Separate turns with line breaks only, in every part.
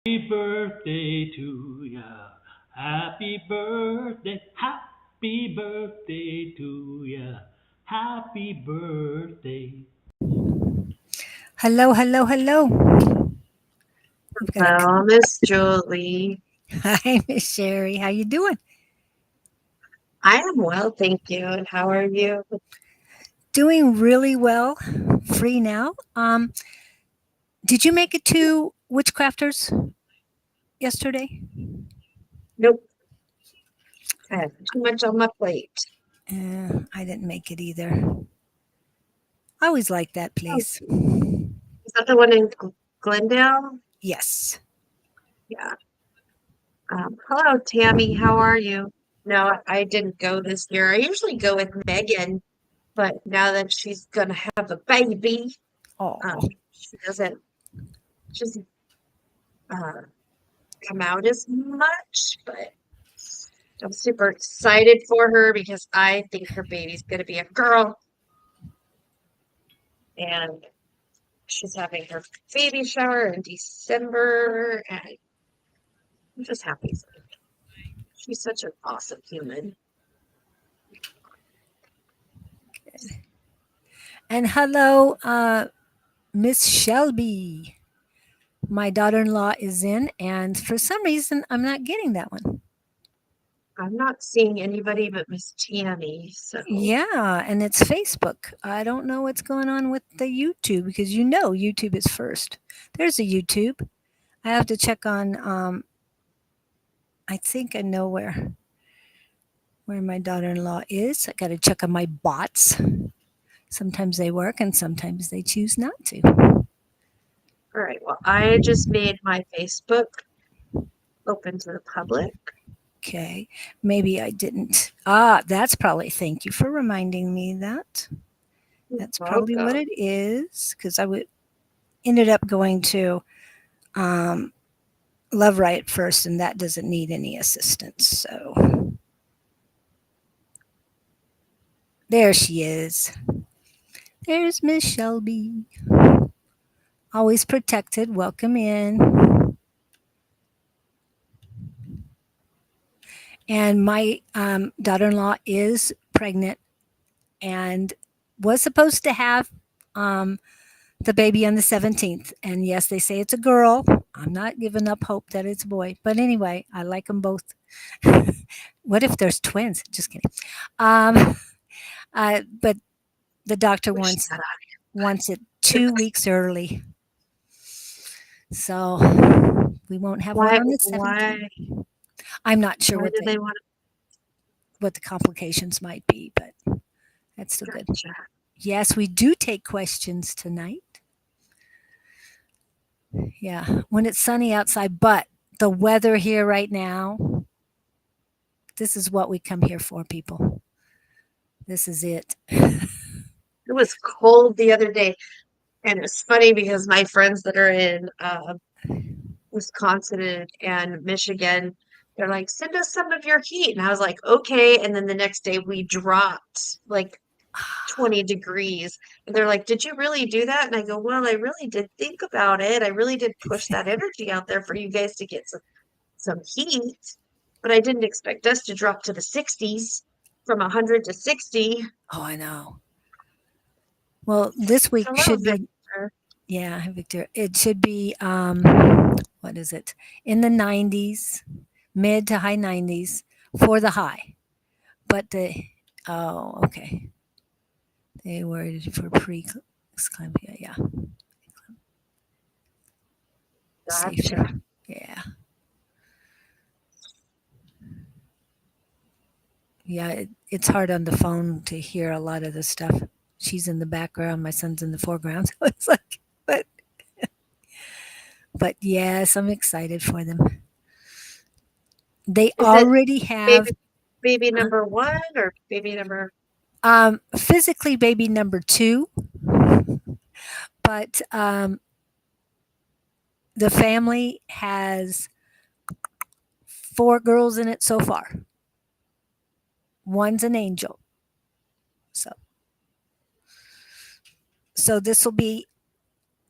Happy birthday to ya. Happy birthday to ya. Happy birthday.
Hello, hello, hello. We've got a
Well, Miss Julie,
hi, Miss Sherry. How you doing?
I am well, thank you. And how are you?
Doing really well. Free now. Did you make it to Witchcrafters yesterday?
Nope, I have too much on my plate.
I didn't make it either. I always like that
Oh,
place.
is that the one in Glendale?
Yes.
Yeah. Hello, Tammy. How are you? No, I didn't go this year. I usually go with Megan, but now that she's gonna have a baby,
Oh,
she doesn't uh, come out as much. But I'm super excited for her because I think her baby's gonna be a girl, and she's having her baby shower in December, and I'm just happy for her. She's such an awesome human.
and hello, Miss Shelby. My daughter-in-law is in, and for some reason, I'm not getting that one.
I'm not seeing anybody but Miss Tammy, so
Yeah, and it's Facebook. I don't know what's going on with the YouTube because YouTube is first. There's a YouTube. I have to check on I think I know where my daughter-in-law is. I got to check on my bots. Sometimes they work and sometimes they choose not to.
all right. Well, I just made my Facebook open to the public.
Okay. Maybe I didn't. Ah, that's probably thank you for reminding me that.
You're
That's probably what
welcome.
it is because I would ended up going to um Love Riot first, and that doesn't need any assistance. So there she is. There's Miss Shelby. Always protected. Welcome in. And my daughter in law is pregnant and was supposed to have um, the baby on the 17th. And yes, they say it's a girl. I'm not giving up hope that it's a boy. But anyway, I like them both. What if there's twins? Just kidding. Um, but the doctor
Push
wants
that
wants it
out.
2 weeks early, so we won't have one
Why?
on the 17th.
Why?
I'm not sure
Why do they want
what the complications might be, but that's still
to
good.
gotcha?
Yes, we do take questions tonight. Yeah, when it's sunny outside, but the weather here right now, this is what we come here for, people. This is it.
It was cold the other day, and it's funny because my friends that are in Wisconsin and Michigan, they're like, send us some of your heat. And I was like, okay. And then the next day we dropped like 20 degrees. And they're like, did you really do that? And I go, well, I really did think about it. I really did push that energy out there for you guys to get some heat. But I didn't expect us to drop to the 60s from 100 to 60.
Oh, I know. Well, this week
Hello,
should be,
Victor.
yeah, Victor. It should be, what is it? In the 90s, mid to high 90s for the high. But oh, okay. They were for pre-Columbia, yeah,
Gotcha.
safer. Yeah, yeah. It's hard on the phone to hear a lot of the stuff. She's in the background, my son's in the foreground. So it's like, but but yes, I'm excited for them. They
Is it
already have
baby
uh,
number one or baby number?
physically baby number two, but the family has 4 girls in it so far. One's an angel. So this will be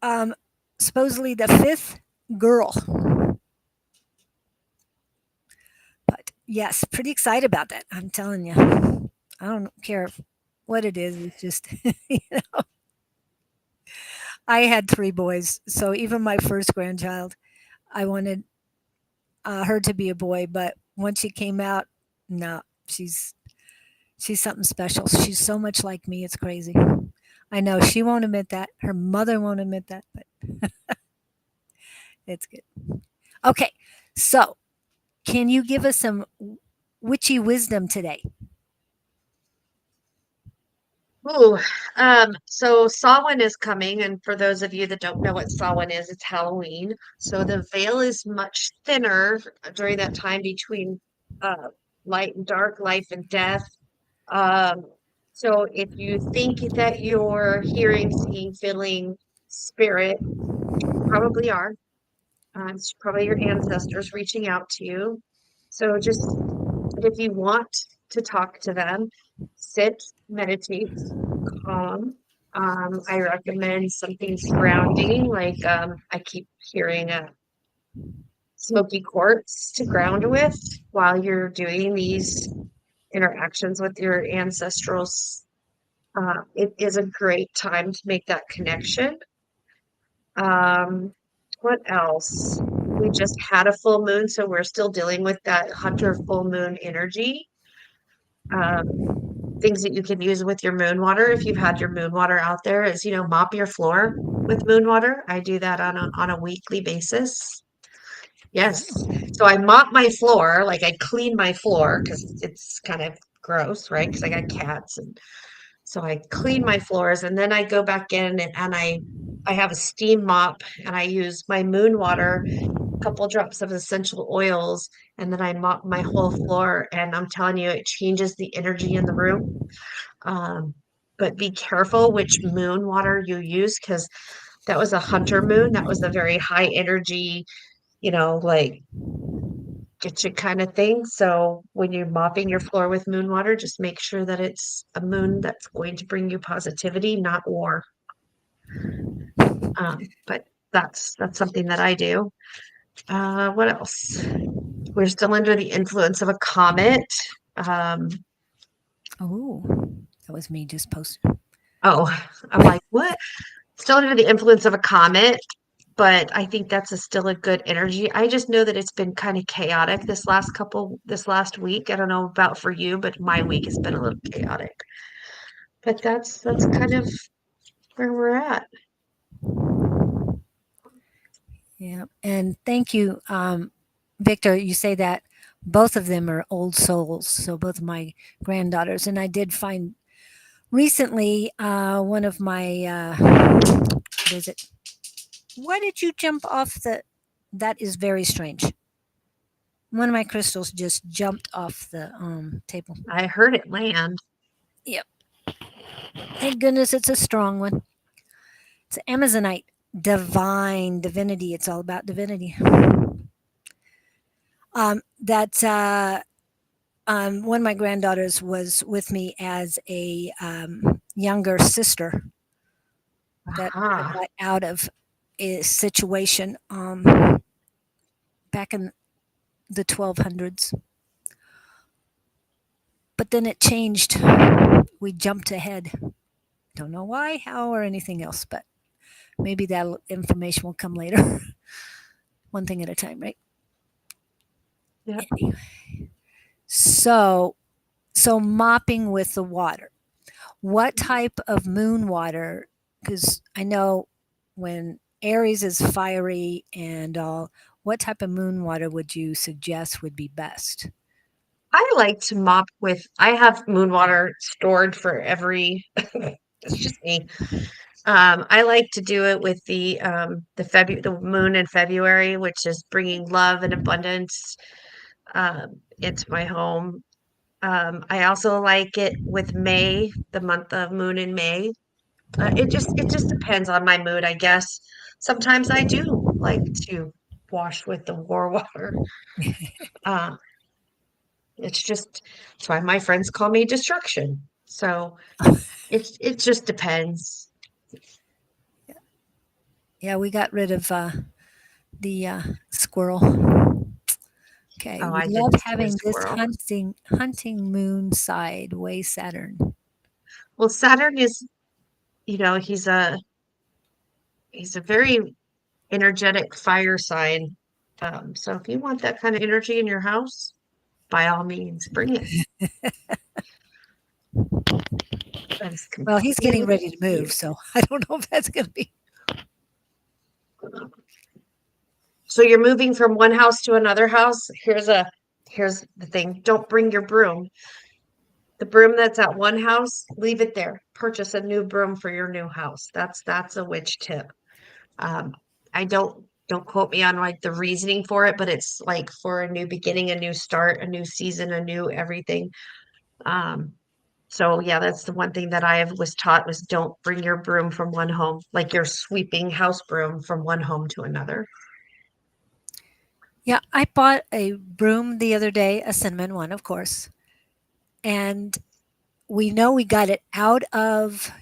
um, supposedly the fifth girl. Yes, pretty excited about that. I'm telling you. I don't care what it is. It's just, I had three boys. So even my first grandchild, I wanted her to be a boy. But once she came out, no, she's something special. She's so much like me. It's crazy. I know she won't admit that. Her mother won't admit that, but it's good. Okay. So can you give us some witchy wisdom today?
Ooh, so Samhain is coming, and for those of you that don't know what Samhain is, it's Halloween. So the veil is much thinner during that time between uh, light and dark, life and death. Um, so if you think that you're hearing, seeing, feeling spirit, you probably are. It's probably your ancestors reaching out to you. So just if you want to talk to them, sit, meditate, calm. I recommend something grounding, like I keep hearing a smoky quartz to ground with while you're doing these interactions with your ancestrals. It is a great time to make that connection. Um, what else? We just had a full moon, so we're still dealing with that hunter full moon energy. Um, things that you can use with your moon water if you've had your moon water out there is, mop your floor with moon water. I do that on a weekly basis. Yes.
Oh,
So I mop my floor, like I clean my floor because it's kind of gross, right? Because I got cats, and so I clean my floors, and then I go back in, and I have a steam mop, and I use my moon water, a couple drops of essential oils, and then I mop my whole floor. And I'm telling you, it changes the energy in the room. Um, but be careful which moon water you use, because that was a hunter moon. That was a very high energy, like get you kind of thing. So when you're mopping your floor with moon water, just make sure that it's a moon that's going to bring you positivity, not war. But that's something that I do. What else? We're still under the influence of a comet. Um,
oh, that was me just posting.
oh, I'm like, what? Still under the influence of a comet, but I think that's still a good energy. I just know that it's been kind of chaotic this last week. I don't know about for you, but my week has been a little chaotic. But that's kind of where we're at.
Yeah. And thank you, Victor. You say that both of them are old souls. So both of my granddaughters. And I did find recently one of my, what is it? Why did you jump off the? That is very strange. One of my crystals just jumped off the table.
I heard it land.
Yep. Thank goodness it's a strong one. It's Amazonite. Divine divinity. It's all about divinity. That one of my granddaughters was with me as a younger sister that I
Aha.
got out of a situation back in the 1200s. But then it changed. We jumped ahead. Don't know why, how, or anything else, but maybe that information will come later. One thing at a time, right?
Yep.
So, so mopping with the water. What type of moon water? Because I know when Aries is fiery and all, what type of moon water would you suggest would be best?
I like to mop with, I have moon water stored for every, it's just me. I like to do it with the moon in February, which is bringing love and abundance into my home. I also like it with May, the month of moon in May. It just depends on my mood, I guess. Sometimes I do like to wash with the war water. Uh, it's just that's why my friends call me destruction. So it just depends.
Yeah, we got rid of the squirrel. Okay,
Oh,
we
I
love
did see a
having this
squirrel.
hunting moon sideways Saturn.
Well, Saturn is, he's a very energetic fire sign. So if you want that kind of energy in your house, by all means, bring it. That is
Well, he's getting
completely
ready to
you.
move, so I don't know if that's going to be.
So you're moving from one house to another house. Here's the thing. Don't bring your broom. The broom that's at one house, leave it there. Purchase a new broom for your new house. That's a witch tip. Um, I don't quote me on like the reasoning for it, but it's like for a new beginning, a new start, a new season, a new everything. Um, so yeah, that's the one thing that was taught was don't bring your broom from one home, like your sweeping house broom from one home to another.
Yeah, I bought a broom the other day, a cinnamon one, of course. And we know we got it out of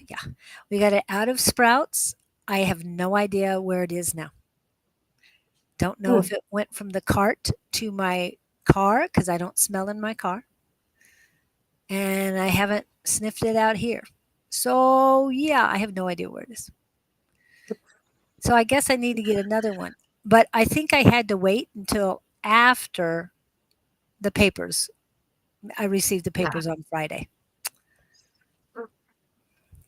Sprouts. I have no idea where it is now. Don't know
Hmm.
if it went from the cart to my car because I don't smell in my car. And I haven't sniffed it out here. So, yeah, I have no idea where it is. So, I guess I need to get another one. But I think I had to wait until after the papers. I received the
Yeah,
papers on Friday.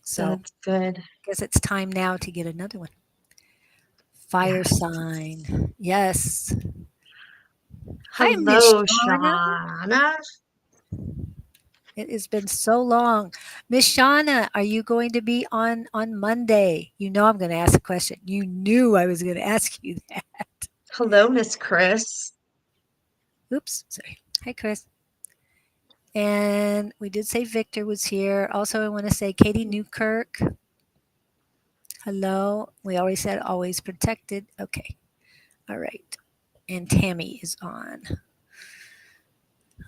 So,
that's good.
I guess it's time now to get another one. Fire
Yes.
sign. Yes. Hi, Miss
Hello,
Shauna.
Shauna.
It has been so long. Miss Shauna, are you going to be on Monday? You know I'm going to ask a question. You knew I was going to ask you that.
Hello, Miss Chris.
Oops, sorry. Hi, Chris. And we did say Victor was here. Also, I want to say Katie Newkirk. Hello. We always said always protected. Okay. All right. And Tammy is on.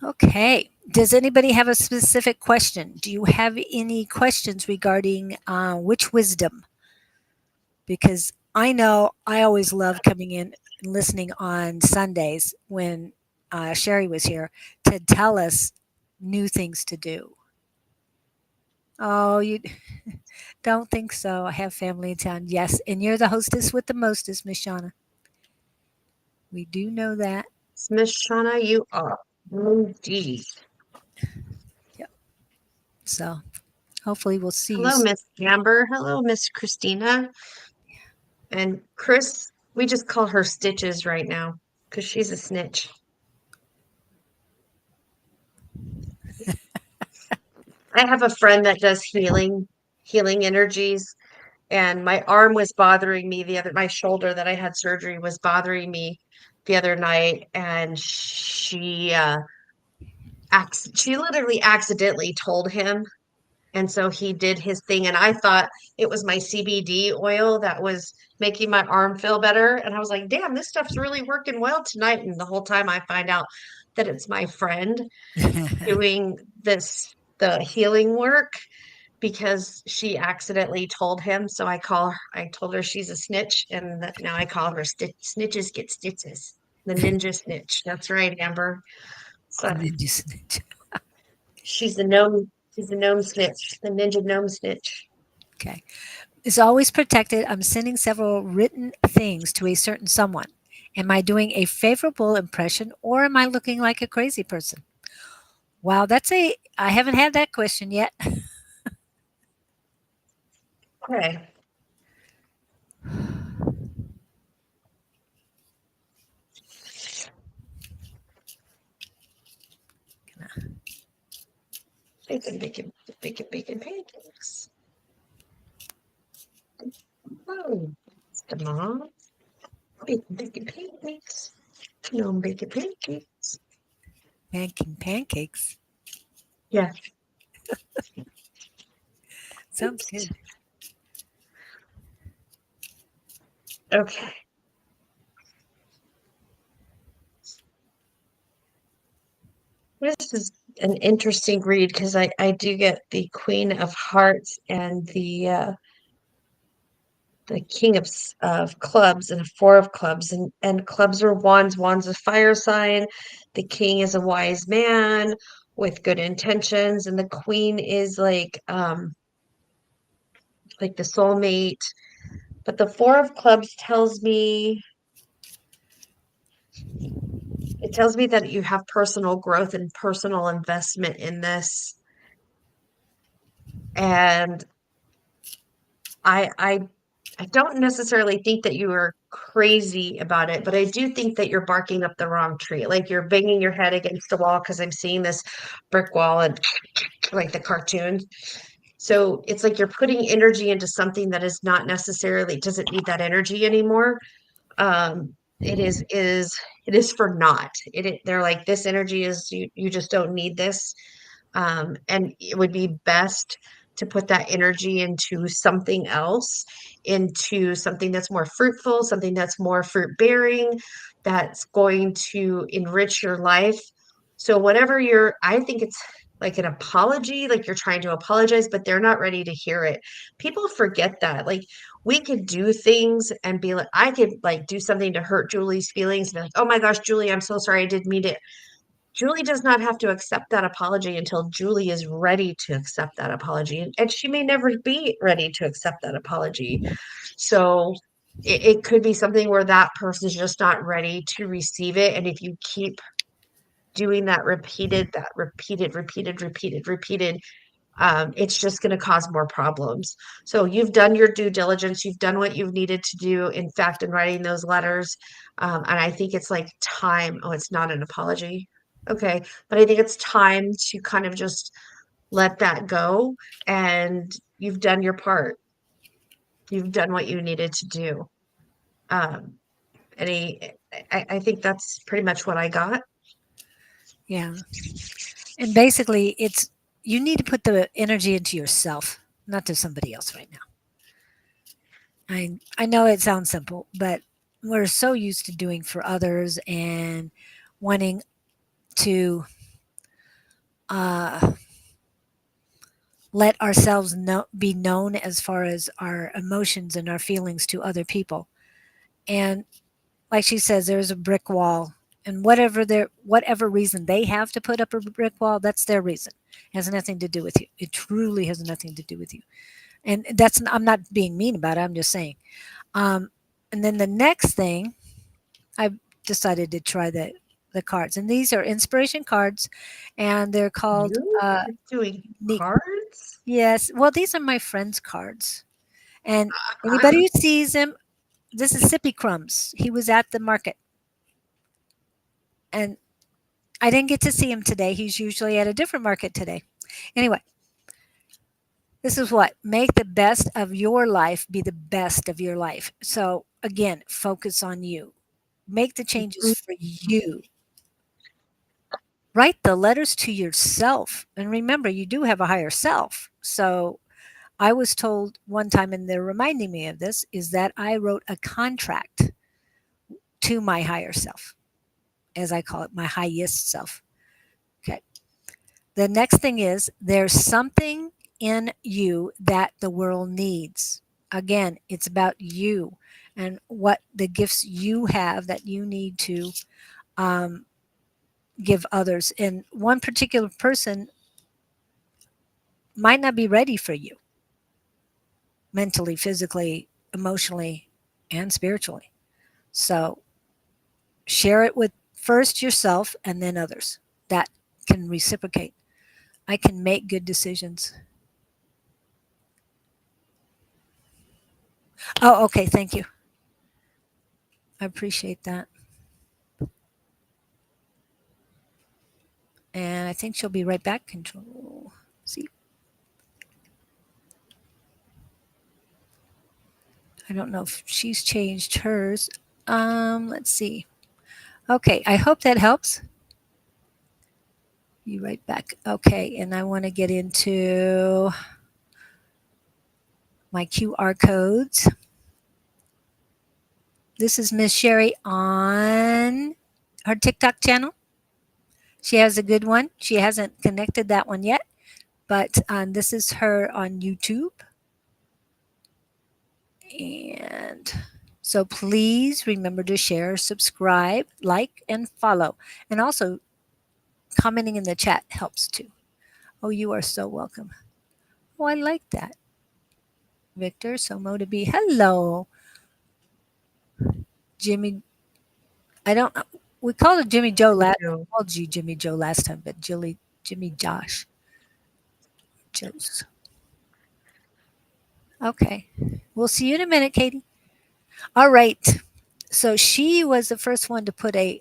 Okay. Does anybody have a specific question? Do you have any questions regarding which wisdom? Because I know I always loved coming in and listening on Sundays when Sherry was here to tell us new things to do. Oh, you don't think so? I have family in town. Yes, and you're the hostess with the mostest, Miss Shauna. We do know that.
Miss Shauna, you are indeed.
Yep. So hopefully we'll see you.
Hello, Miss Amber. Hello, Miss Christina. And Chris, we just call her Stitches right now because she's a snitch. I have a friend that does healing energies, and my arm was bothering me my shoulder that I had surgery was bothering me the other night, and she literally accidentally told him, and so he did his thing, and I thought it was my CBD oil that was making my arm feel better, and I was like, damn, this stuff's really working well tonight, and the whole time I find out that it's my friend doing the healing work because she accidentally told him. So I told her she's a snitch, and that now I call her snitches get stitches. The ninja snitch. That's right, Amber. So
Ninja snitch.
she's a gnome snitch, the ninja gnome snitch.
Okay. Is always protected. I'm sending several written things to a certain someone. Am I doing a favorable impression or am I looking like a crazy person? Wow, I haven't had that question yet.
Okay. Bacon pancakes. Oh, it's the mom. Bacon pancakes. Gnome bacon pancakes.
Making pancakes.
Yeah.
Sounds good.
Okay. This is an interesting read because I do get the Queen of Hearts and the the king of clubs and a four of clubs, and clubs are wands. Wands a fire sign. The king is a wise man with good intentions, and the queen is like the soulmate. But the four of clubs tells me, it tells me that you have personal growth and personal investment in this. And I I don't necessarily think that you are crazy about it, but I do think that you're barking up the wrong tree. Like you're banging your head against the wall because I'm seeing this brick wall and like the cartoon. So it's like you're putting energy into something that is not necessarily doesn't need that energy anymore. It is for naught. They're like this energy is you just don't need this. And it would be best to put that energy into something else, into something that's more fruitful, something that's more fruit bearing, that's going to enrich your life. So whatever I think it's like an apology, like you're trying to apologize, but they're not ready to hear it. People forget that. Like we could do things and be like, I could like do something to hurt Julie's feelings and be like, oh my gosh, Julie, I'm so sorry. I didn't mean it. Julie does not have to accept that apology until Julie is ready to accept that apology. And she may never be ready to accept that apology. So it could be something where that person is just not ready to receive it. And if you keep doing that repeated, it's just going to cause more problems. So you've done your due diligence. You've done what you've needed to do, in fact, in writing those letters. And I think it's like time. Oh, it's not an apology. Okay. But I think it's time to kind of just let that go. And you've done your part. You've done what you needed to do. Um, I think that's pretty much what I got.
Yeah. And basically, it's you need to put the energy into yourself, not to somebody else right now. I know it sounds simple, but we're so used to doing for others and wanting to uh, let ourselves be known as far as our emotions and our feelings to other people. And like she says, there's a brick wall, and whatever reason they have to put up a brick wall, that's their reason. It has nothing to do with you. It truly has nothing to do with you. And I'm not being mean about it. I'm just saying. Um, and then the next thing, I decided to try the cards, and these are inspiration cards, and they're called
You are doing
neat.
cards?
Yes, well, these are my friend's cards, and
I'm
anybody who sees him, this is Sippy Crumbs. He was at the market, and I didn't get to see him today. He's usually at a different market today. Anyway, this is what make the best of your life be the best of your life. So again, focus on you. Make the changes for you. Write the letters to yourself. And remember, you do have a higher self. So I was told one time, and they're reminding me of this, is that I wrote a contract to my higher self, as I call it, my highest self. Okay. The next thing is there's something in you that the world needs. Again, it's about you and what the gifts you have that you need to um, give others. And one particular person might not be ready for you mentally, physically, emotionally, and spiritually. So share it with first yourself and then others. That can reciprocate. I can make good decisions. Oh, okay. Thank you. I appreciate that. And I think she'll be right back. Control. See, I don't know if she's changed hers. Let's see. Okay, I hope that helps. You right back. Okay, and I want to get into my QR codes. This is Miss Sherry on her TikTok channel. She has a good one. She hasn't connected that one yet, but this is her on YouTube. And so please remember to share, subscribe, like, and follow. And also, commenting in the chat helps too. Oh, you are so welcome. Oh, I like that. Victor, Somo to be. Hello, Jimmy. I don't. We called it Jimmy Joe last. I
No.
called you Jimmy Joe last time, but Jimmy Josh, Joe's. Okay, we'll see you in a minute, Katie. All right. So she was the first one to put a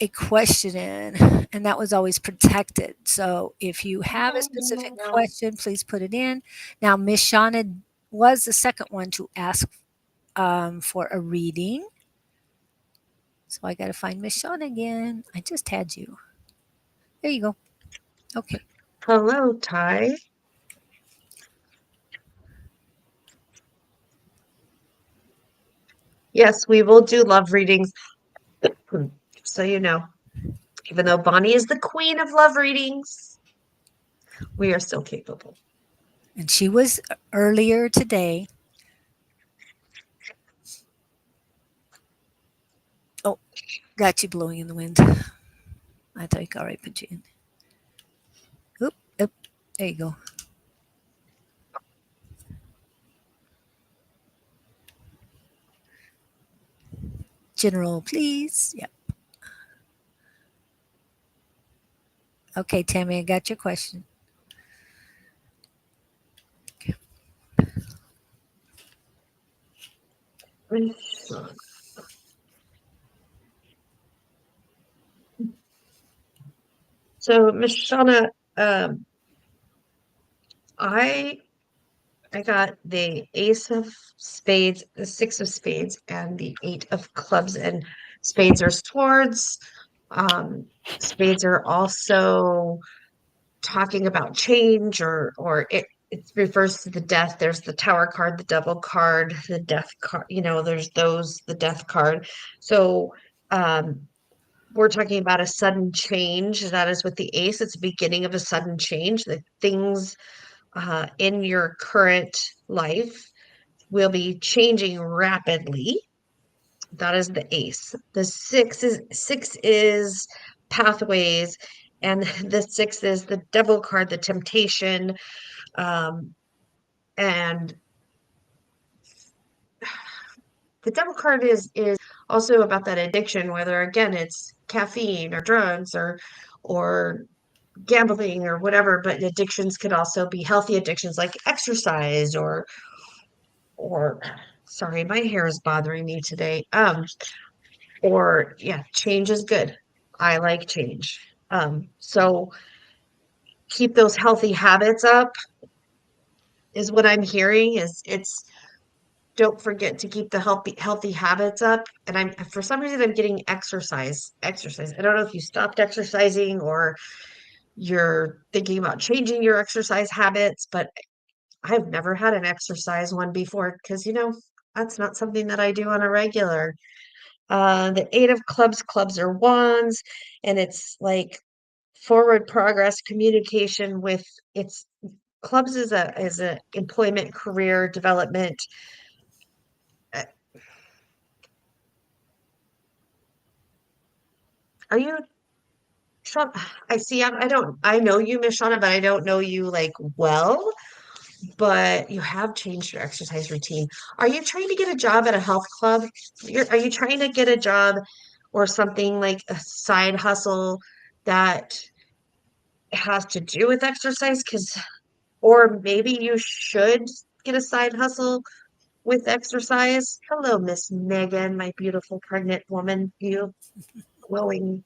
question in, and that was always protected. So if you have a specific question, please put it in. Now, Miss Shauna was the second one to ask for a reading. So I got to find Miss Shauna again. I just had you. There you go. Okay.
Hello, Ty. Yes, we will do love readings. So you know, even though Bonnie is the queen of love readings, we are still capable.
And she was earlier today. Oh, got you blowing in the wind. I think all right, put you in. Oop, oop. There you go. General, please. Yep. Okay, Tammy, I got your question.
So, Miss Shauna, um, I I got the ace of spades, the six of spades, and the eight of clubs, and spades are swords. Um, Spades are also talking about change, or it refers to the death. There's the tower card, the devil card, the death card, there's those, the death card. So um we're talking about a sudden change. That is with the ace. It's the beginning of a sudden change. The things in your current life will be changing rapidly. That is the ace. The six is pathways, and the six is the devil card, the temptation, and the devil card is also about that addiction, whether again it's caffeine or drugs or gambling or whatever, but addictions could also be healthy addictions like exercise or sorry, my hair is bothering me today. Or yeah, change is good. I like change. So keep those healthy habits up is what I'm hearing. Is it's Don't forget to keep the healthy habits up. And I'm for some reason I'm getting exercise. I don't know if you stopped exercising or you're thinking about changing your exercise habits, but I've never had an exercise one before because that's not something that I do on a regular. The eight of clubs are wands, and it's like forward progress, communication with it's clubs is a employment, career development. Uh, Are you Shauna? I see. I know you, Miss Shauna, but I don't know you like well. But you have changed your exercise routine. Are you trying to get a job at a health club? Are you trying to get a job or something like a side hustle that has to do with exercise? Or maybe you should get a side hustle with exercise. Hello, Miss Megan, my beautiful pregnant woman. You glowing.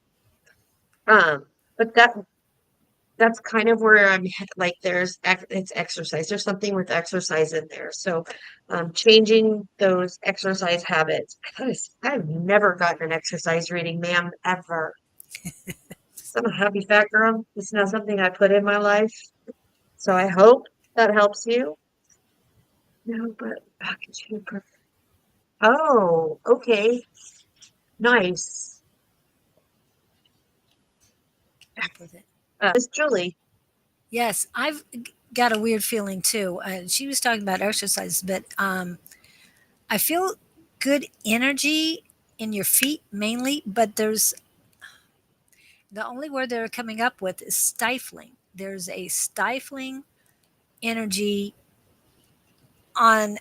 Um, but that's kind of where like it's exercise. There's something with exercise in there. So changing those exercise habits. I've never gotten an exercise reading, ma'am, ever. I'm a happy fat girl. It's not something I put in my life. So I hope that helps you. No, but package super. Oh, okay. Nice.
Up with it.
Miss Julie.
Yes, got a weird feeling too. She was talking about exercise, but I feel good energy in your feet mainly, but there's the only word they're coming up with is stifling. There's a stifling energy on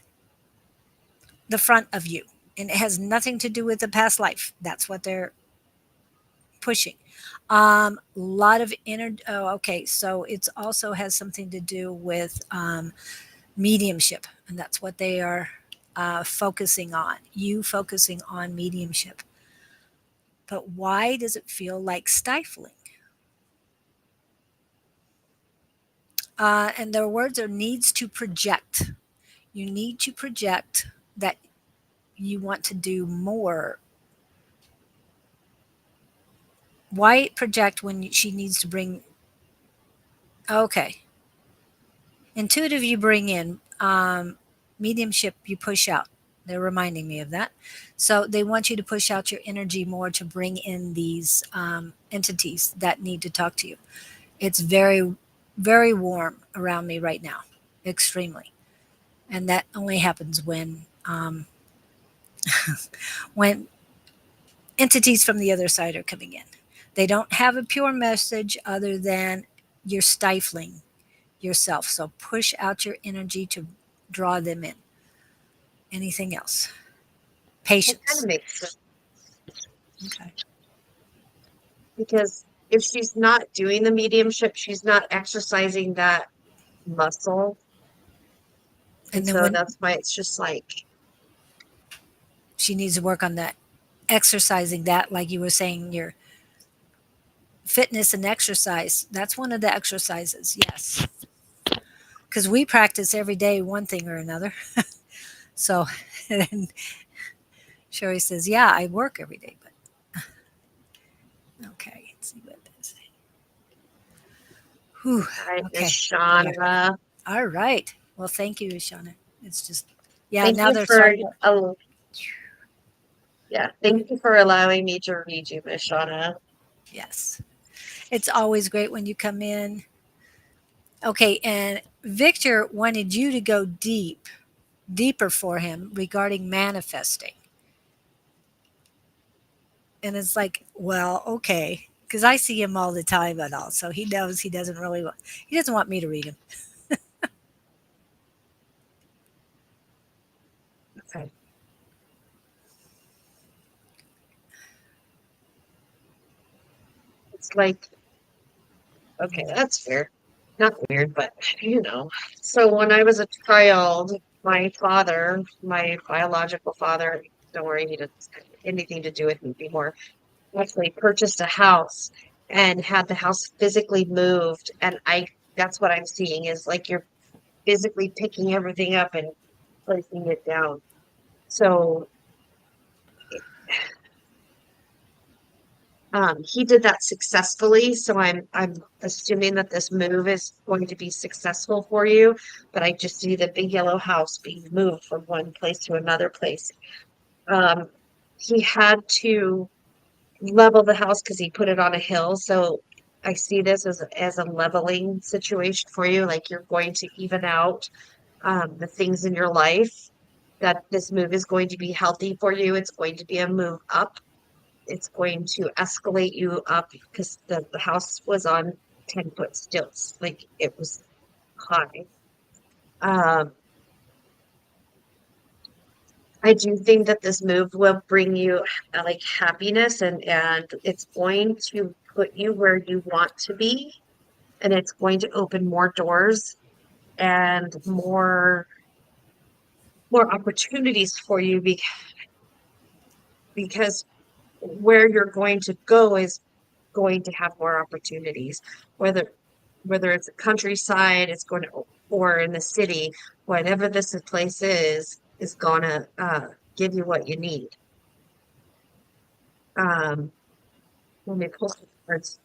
the front of you, and it has nothing to do with the past life. That's what they're pushing. Lot of energy. Oh, okay. So it's also has something to do with mediumship, and that's what they are focusing on. You focusing on mediumship. But why does it feel like stifling? And their words are needs to project. You need to project that you want to do more. Why project when she needs to bring? Okay, intuitive you bring in, mediumship you push out. They're reminding me of that. So they want you to push out your energy more to bring in these entities that need to talk to you. It's very, very warm around me right now, extremely, and that only happens when entities from the other side are coming in. They don't have a pure message other than you're stifling yourself. So push out your energy to draw them in. Anything else?
It kind
Patience.
of makes sense
Okay.
because if she's not doing the mediumship, she's not exercising that muscle. And
And then
so
when
that's why it's just like,
she needs to work on that, exercising that, like you were saying, your fitness and exercise. That's one of the exercises, yes. Because we practice every day, one thing or another. So, and Sherry says, yeah, I work every day, but okay. Let's see what this. Whew,
right, Miss
okay. Yeah.
Shauna.
All right. Well, thank you, Shauna. It's just, yeah,
Thank
now
you
they're
for
starting to,
yeah, thank you for allowing me to read you, Miss Shauna.
yes. It's always great when you come in. Okay, and Victor wanted you to go deeper for him regarding manifesting. And it's like, well, okay, because I see him all the time and all, so he knows he doesn't really want, he doesn't want me to read him.
Okay. It's like, okay, that's fair. Not weird, but you know. So when I was a child, my father, my biological father, don't worry, he doesn't have anything to do with me anymore, actually purchased a house and had the house physically moved. And that's what I'm seeing is like you're physically picking everything up and placing it down. So he did that successfully. So I'm assuming that this move is going to be successful for you. But I just see the big yellow house being moved from one place to another place. Um, he had to level the house because he put it on a hill. So I see this as a leveling situation for you. Like you're going to even out the things in your life. That this move is going to be healthy for you. It's going to be a move up. It's going to escalate you up because the house was on 10-foot stilts. Like it was high. Um, I do think that this move will bring you like happiness and it's going to put you where you want to be and it's going to open more doors and more opportunities for you because where you're going to go is going to have more opportunities whether it's a countryside it's going to or in the city whatever this place is gonna give you what you need. um let me pull some cards.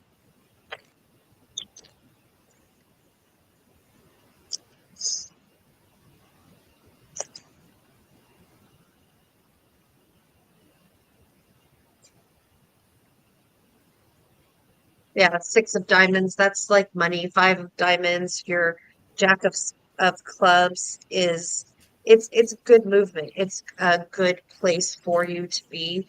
Yeah, 6 of diamonds, that's like money. 5 of diamonds, you're Jack of clubs is it's good movement. It's a good place for you to be.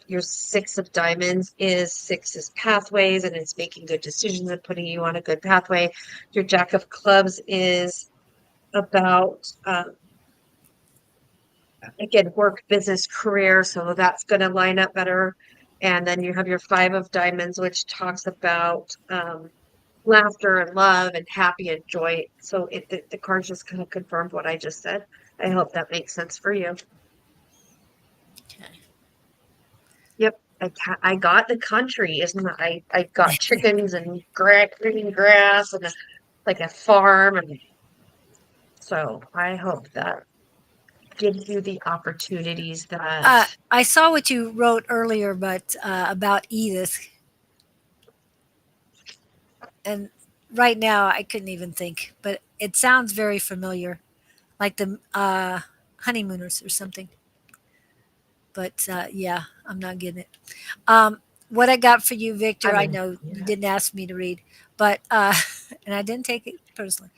Your six of diamonds is six is pathways, and it's making good decisions and putting you on a good pathway. Your Jack of clubs is about again work, business, career, so that's going to line up better. And then you have your five of diamonds, which talks about laughter and love and happy and joy. So the cards just kind of confirmed what I just said. I hope that makes sense for you.
Okay.
Yep. I got the country, isn't it? I got chickens and green grass and like a farm, and so I hope that gives you the opportunities that
I saw what you wrote earlier, but about Edith, and right now I couldn't even think, but it sounds very familiar, like the honeymooners or something. But yeah, I'm not getting it. What I got for you,
I
Victor, I
mean,
know you
yeah.
didn't ask me to read, but and I didn't take it personally.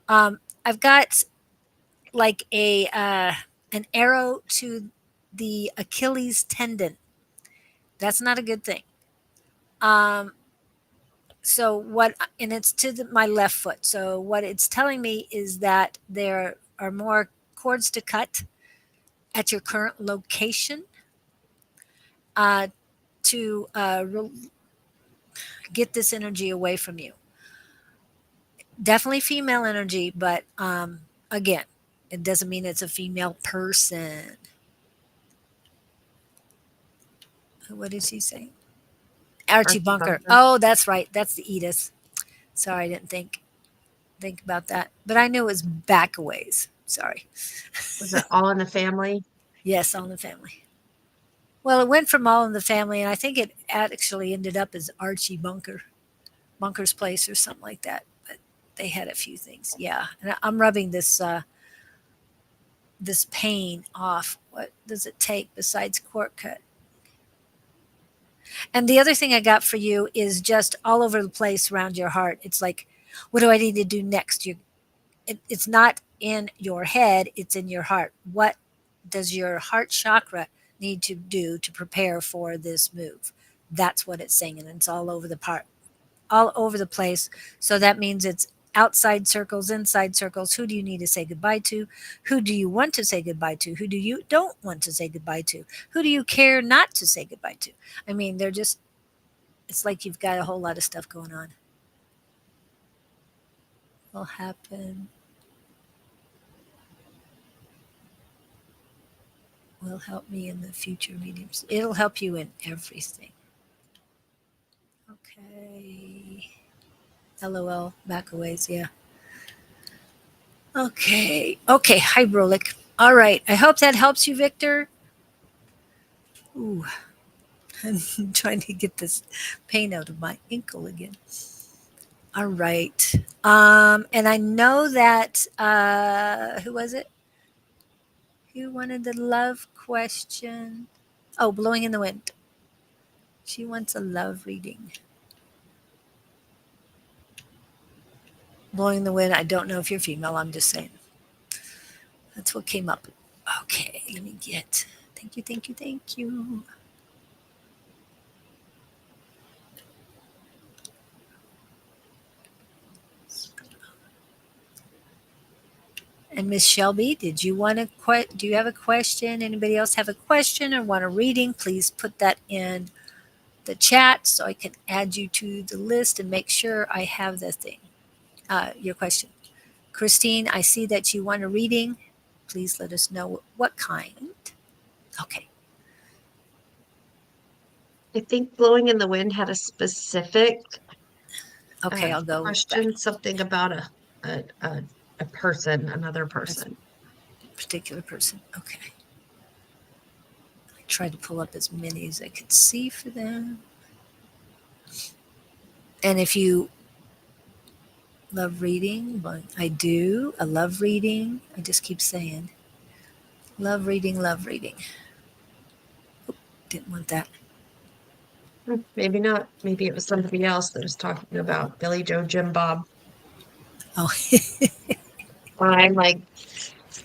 I've got like a an arrow to the Achilles tendon. That's not a good thing. Um, so what? And it's to my left foot. So what it's telling me is that there are more cords to cut at your current location uh, to get this energy away from you. Definitely female energy, but again, it doesn't mean it's a female person. What is he saying? Archie
Archie
Bunker.
Bunker.
Oh, that's right. That's the Edith. Sorry, I didn't think about that. But I knew it was back a ways. Sorry.
Was it All in the Family?
Yes, All in the Family. Well, it went from All in the Family, and I think it actually ended up as Archie Bunker's Place or something like that. But they had a few things. Yeah, and I'm rubbing this pain off. What does it take besides cork cut? And the other thing I got for you is just all over the place around your heart. It's like, what do I need to do next? It's not in your head, it's in your heart. What does your heart chakra need to do to prepare for this move? That's what it's saying, and it's all over the place. So that means it's outside circles, inside circles. Who do you need to say goodbye to? Who do you want to say goodbye to? Who do you don't want to say goodbye to? Who do you care not to say goodbye to? I mean, they're just, it's like you've got a whole lot of stuff going on. Will happen. Will help me in the future mediums. It'll help you in everything. Okay. LOL. Back a ways. Yeah. Okay. Okay. Hi, Brolik. All right. I hope that helps you, Victor. Ooh, I'm trying to get this pain out of my ankle again. All right. And I know that who was it? Who wanted the love question? Oh, blowing in the wind. She wants a love reading. Blowing in the wind. I don't know if you're female. I'm just saying. That's what came up. Okay, let me get. Thank you, thank you, thank you. And Miss Shelby, did you want to do you have a question? Anybody else have a question or want a reading? Please put that in the chat so I can add you to the list and make sure I have the thing. Your question. Christine, I see that you want a reading. Please let us know what kind. Okay.
I think Blowing in the Wind had a specific
Okay, I'll go back.
question, something about a, a, a person, another
A
person.
particular person. Okay. I tried to pull up as many as I could see for them. And if you love reading, but I do. I love reading. I just keep saying, love reading, love reading. Oop, didn't want that.
Maybe not. Maybe it was somebody else that was talking about Billy Joe Jim Bob.
Oh,
I'm like,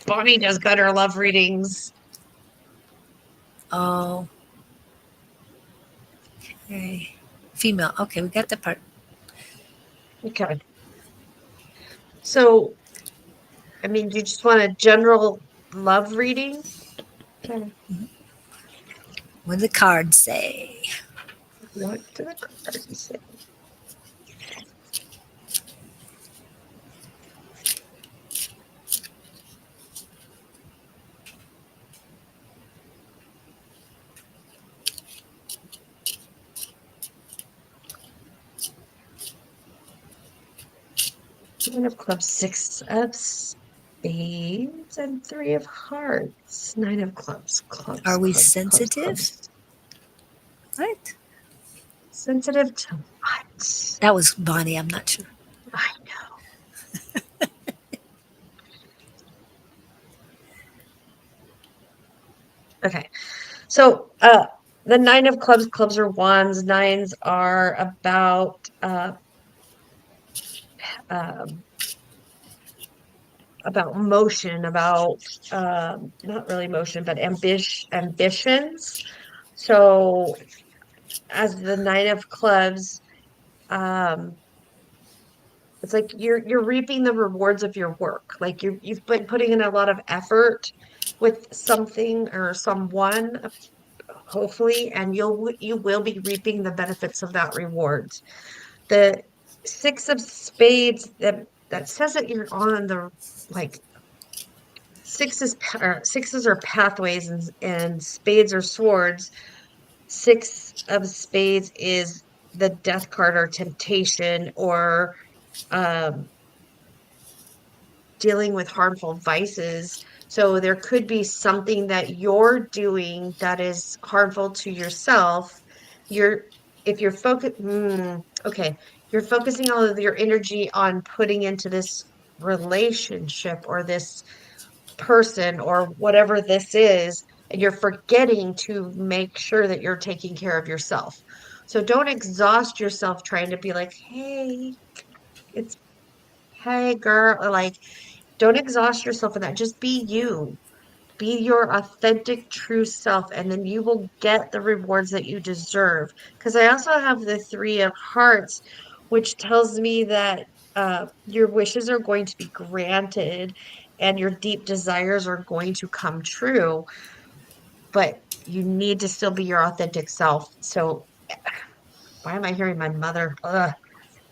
Bonnie does better love readings.
oh, okay. Female. Okay, we got the part.
Okay. So, I mean, do you just want a general love reading? Okay.
What do the cards say?
What do the cards say? Nine of clubs, six of spades, and three of hearts. Nine of clubs,
Are
clubs,
we
clubs, clubs,
sensitive?
clubs.
What?
Sensitive to what?
That was Bonnie. I'm not sure.
I know. Okay. So, the nine of clubs, clubs are wands. Nines are um, about motion, about not really motion, but ambitions. So, as the nine of clubs, um, it's like you're reaping the rewards of your work. Like you've been putting in a lot of effort with something or someone, hopefully, and you will be reaping the benefits of that reward. The six of spades that says that you're on the like sixes are pathways and spades are swords. Six of spades is the death card or temptation or um dealing with harmful vices. So there could be something that you're doing that is harmful to yourself. You're if you're okay, you're focusing all of your energy on putting into this relationship or this person or whatever this is, and you're forgetting to make sure that you're taking care of yourself. So don't exhaust yourself trying to be like, hey, it's hey girl, or like don't exhaust yourself in that. Just be you. Be your authentic, true self, and then you will get the rewards that you deserve. Because I also have the Three of Hearts, which tells me that your wishes are going to be granted and your deep desires are going to come true, but you need to still be your authentic self. So, why am I hearing my mother? Ugh.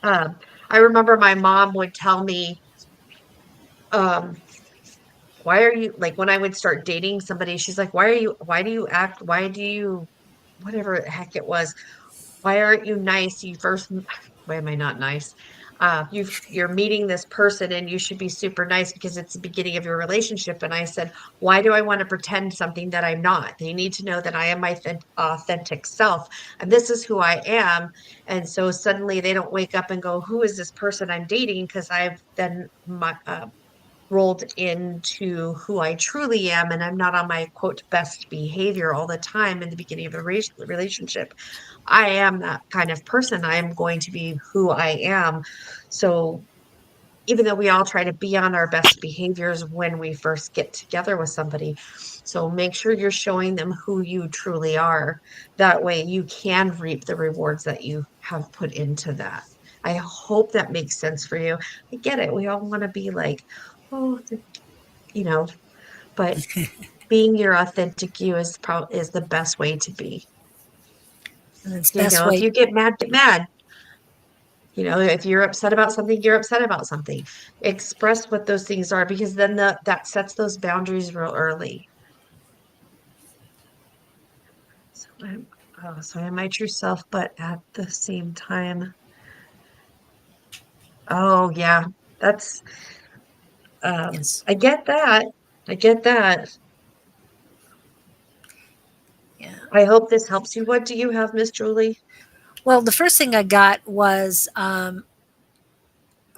Um, I remember my mom would tell me, um, why are you like when I would start dating somebody, she's like, why do you act, why do you, whatever the heck it was, why aren't you nice? Why am I not nice? You're meeting this person and you should be super nice because it's the beginning of your relationship. And I said, why do I want to pretend something that I'm not? They need to know that I am my authentic self and this is who I am. And so suddenly they don't wake up and go, who is this person I'm dating? Because I've then rolled into who I truly am, and I'm not on my quote best behavior all the time in the beginning of a relationship. I am that kind of person. I am going to be who I am. So even though we all try to be on our best behaviors when we first get together with somebody, so make sure you're showing them who you truly are. That way you can reap the rewards that you have put into that. I hope that makes sense for you. I get it. We all want to be like, oh, you know, but being your authentic you is the best way to be.
And it's
You
best
know, if
way.
you get mad, get mad. You know, if you're upset about something, you're upset about something. Express what those things are because then that sets those boundaries real early. So so I am my true self, but at the same time, oh yeah, that's
Yes.
I get that. I get that.
Yeah.
I hope this helps you. What do you have, Miss Julie?
Well, the first thing I got was,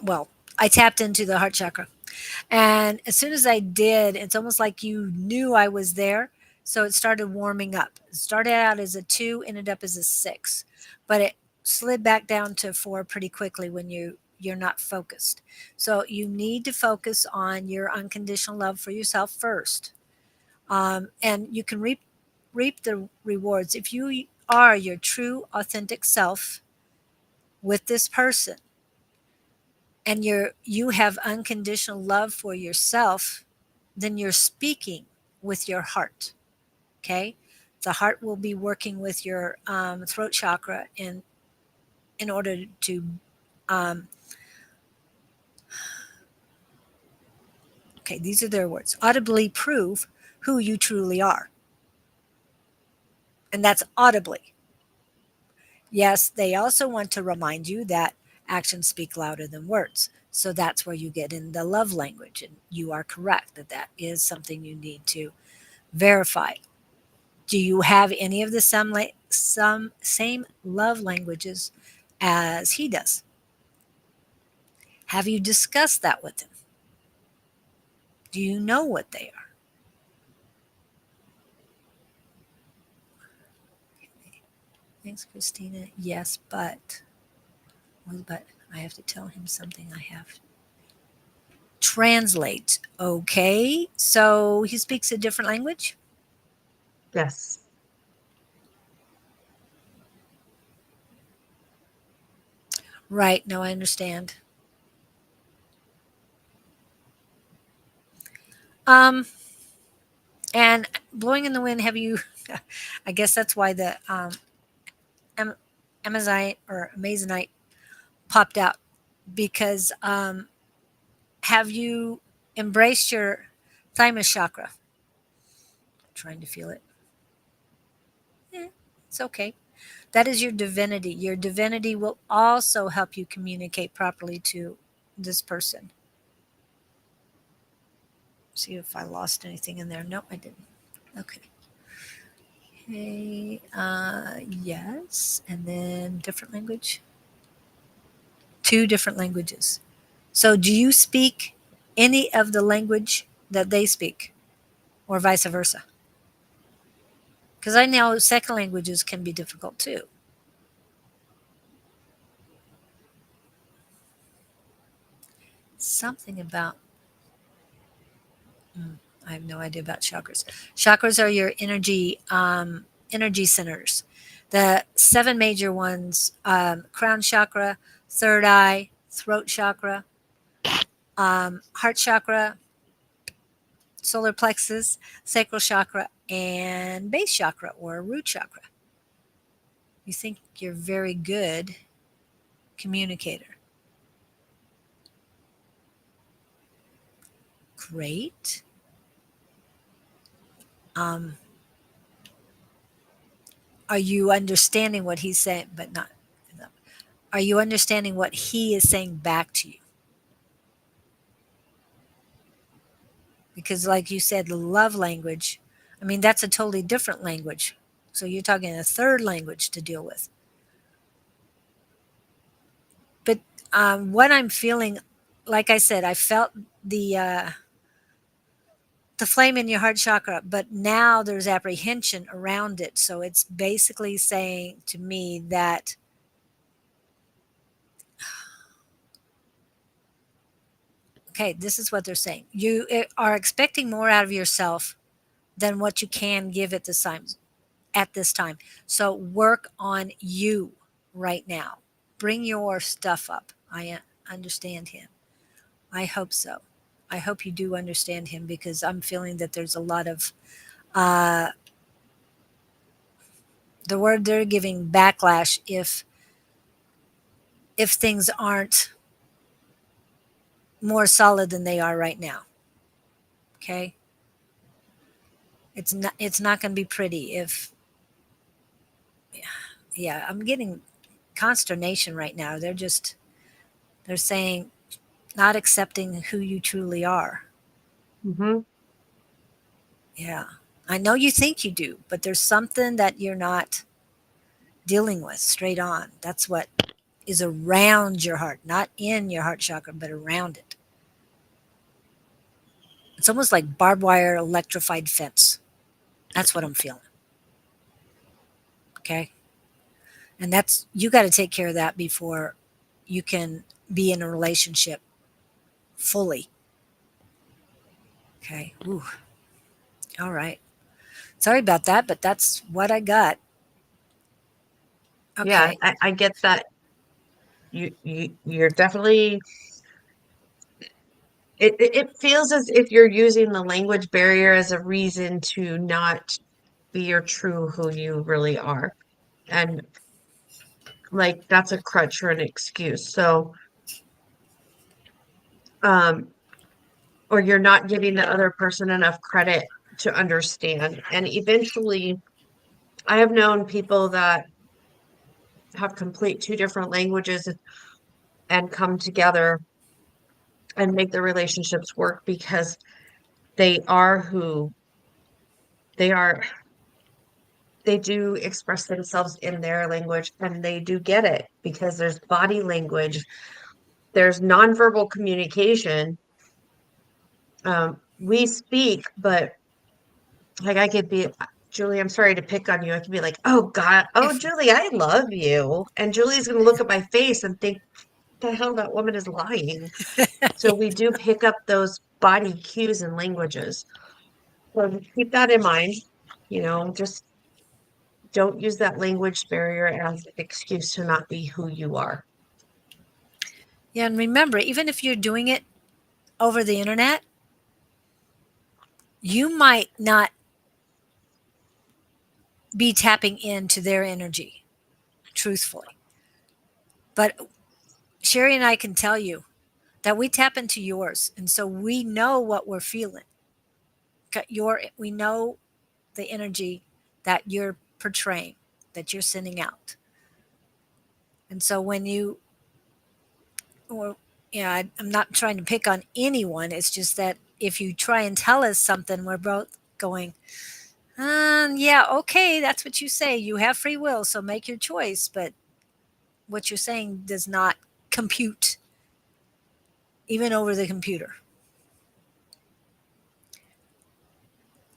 well, I tapped into the heart chakra. And as soon as I did, it's almost like you knew I was there. So it started warming up. It started out as a two, ended up as a six, but it slid back down to four pretty quickly when you you're not focused. So you need to focus on your unconditional love for yourself first. And you can reap the rewards if you are your true authentic self with this person, and you have unconditional love for yourself, then you're speaking with your heart. Okay, the heart will be working with your throat chakra in order to um, okay, these are their words, audibly prove who you truly are. And that's audibly. Yes, they also want to remind you that actions speak louder than words. So that's where you get in the love language. And you are correct that that is something you need to verify. Do you have any of the some same love languages as he does? Have you discussed that with him? Do you know what they are? Thanks, Christina. Yes, but I have to tell him something I have. Translate. Okay. So he speaks a different language?
Yes.
Right. No, I understand. Um, and blowing in the wind, have you, I guess that's why the Am- Amazonite or Amazonite popped out because have you embraced your thymus chakra? Trying to feel it. Yeah, it's okay. That is your divinity. Your divinity will also help you communicate properly to this person. See if I lost anything in there. No, I didn't. Okay. Okay. Yes. And then different language. Two different languages. So do you speak any of the language that they speak or vice versa? Because I know second languages can be difficult too. Something about, I have no idea about chakras. Chakras are your energy centers. The seven major ones: crown chakra, third eye, throat chakra, heart chakra, solar plexus, sacral chakra, and base chakra or root chakra. You think you're very good communicator. Great. Um, are you understanding what he's saying? But not. Are you understanding what he is saying back to you? Because, like you said, the love language, I mean, that's a totally different language. So you're talking a third language to deal with. But what I'm feeling, like I said, I felt the uh, the flame in your heart chakra, but now there's apprehension around it. So it's basically saying to me that, okay, this is what they're saying. You are expecting more out of yourself than what you can give at this time. So work on you right now. Bring your stuff up. I understand him. I hope so. I hope you do understand him because I'm feeling that there's a lot of uh, the word they're giving backlash if things aren't more solid than they are right now. Okay, it's not going to be pretty if yeah. I'm getting consternation right now. They're saying not accepting who you truly are.
Mm-hmm.
Yeah. I know you think you do, but there's something that you're not dealing with straight on. That's what is around your heart, not in your heart chakra, but around it. It's almost like barbed wire electrified fence. That's what I'm feeling. Okay. And that's, you got to take care of that before you can be in a relationship fully. Okay. Ooh. All right. Sorry about that, but that's what I got.
Yeah,
Okay.
I get that. You're definitely, it feels as if you're using the language barrier as a reason to not be your true who you really are. And like that's a crutch or an excuse. So, um, or you're not giving the other person enough credit to understand. And eventually, I have known people that have complete two different languages and come together and make their relationships work because they are who they are. They do express themselves in their language and they do get it because there's body language, there's nonverbal communication. We speak, but like I could be, Julie, I'm sorry to pick on you. I could be like, oh God, oh Julie, I love you. And Julie's gonna look at my face and think, the hell that woman is lying. So we do pick up those body cues and languages. So keep that in mind. Just don't use that language barrier as an excuse to not be who you are.
Yeah, and remember, even if you're doing it over the internet, you might not be tapping into their energy, truthfully. But Sheri and I can tell you that we tap into yours, and so we know what we're feeling. We know the energy that you're portraying, that you're sending out. And so when you, or yeah, I'm not trying to pick on anyone. It's just that if you try and tell us something, we're both going, yeah, okay, that's what you say. You have free will, so make your choice. But what you're saying does not compute, even over the computer.